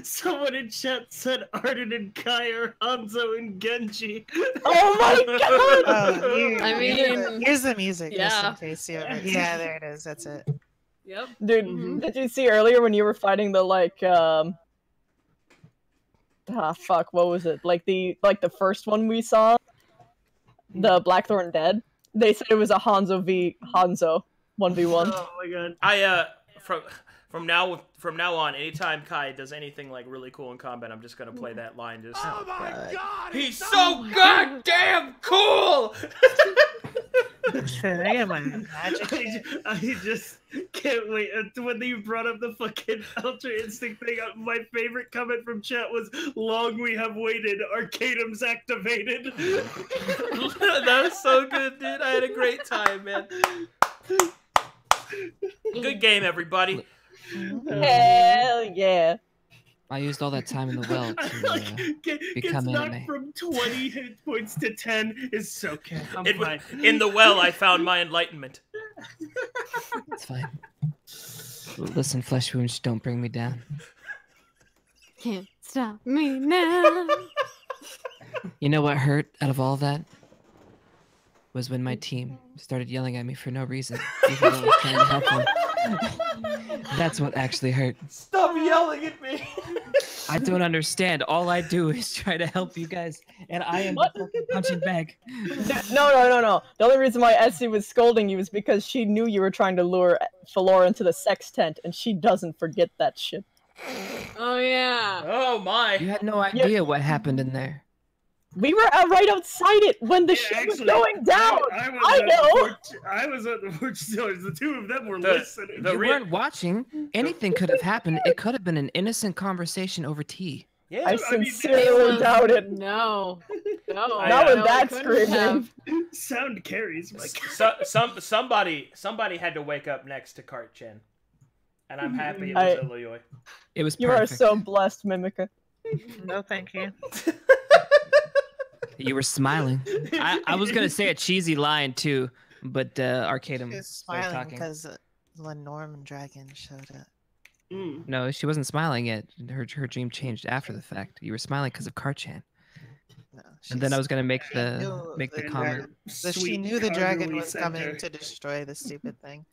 Someone in chat said Arden and Kai are Hanzo and Genji. Oh my god! Oh, I mean, here's the music. yeah. Just in case you ever. Yeah, there it is. That's it. Yep. Dude, Mhm. did you see earlier when you were fighting the fuck, what was it? Like the first one we saw? The Blackthorn Dead? They said it was a Hanzo v Hanzo 1v1. Oh my god. I from now on, anytime Kai does anything like really cool in combat, I'm just gonna play that line. Just Oh my God! he's so goddamn cool. I am my magic. I just can't wait. When you brought up the fucking Ultra Instinct thing, my favorite comment from chat was, "Long we have waited, Arcadum's activated." That was so good, dude. I had a great time, man. Good game, everybody. Hell yeah. I used all that time in the well to Like, gets become knocked anime. from 20 hit points to 10. It's okay. I'm It fine. was, in the well, I found my enlightenment. It's fine. Listen, flesh wounds don't bring me down. Can't stop me now. You know what hurt out of all that? Was when my team started yelling at me for no reason, even though I was trying to help them. That's what actually hurt. Stop yelling at me. I don't understand. All I do is try to help you guys, and I am the fucking punching bag. No. The only reason why Essie was scolding you is because she knew you were trying to lure Falora into the sex tent, and she doesn't forget that shit. Oh yeah. Oh my. You had no idea what happened in there. We were right outside it when the shit was going down. I know. I was at the porch. The two of them were The- listening. the You re- weren't watching. Anything could have happened. It could have been an innocent conversation over tea. Yeah. I sincerely doubt it. No. No. I, Not uh, with that couldn't screaming. have. Sound carries. Like, Somebody had to wake up next to Cart Chen, and I'm happy it I- was Iloy. It was You perfect. are so blessed, Mimica. No, thank you. You were smiling. I was gonna say a cheesy line too, but Arcadum She was started smiling talking. because the Norman dragon showed up. No, she wasn't smiling yet. Her dream changed after the fact. You were smiling because of Karchan. No, And then I was gonna make knew the comment. that she knew the dragon was coming to destroy the stupid thing.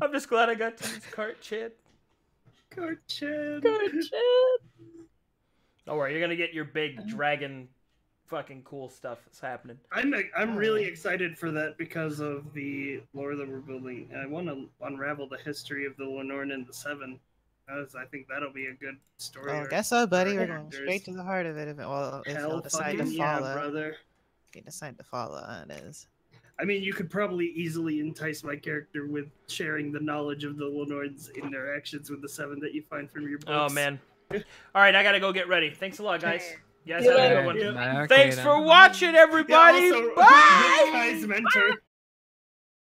I'm just glad I got to use Cart Chen. Carchan. Don't worry, you're gonna get your big dragon, fucking cool stuff that's happening. I'm really excited for that because of the lore that we're building. I want to unravel the history of the Lenorn and the Seven. I think that'll be a good story. Well, I arc guess so, buddy. for We're going characters. straight to the heart of it. If Hell you'll decide to fucking yeah, follow, brother. if you decide to follow, it is. I mean, you could probably easily entice my character with sharing the knowledge of the Lenorn's interactions with the Seven that you find from your books. Oh man. All right, I gotta go get ready. Thanks a lot, guys. You guys have a good one. Bye, Thanks Arcadum. for watching, everybody. Yeah, also, Bye. this guy's mentor.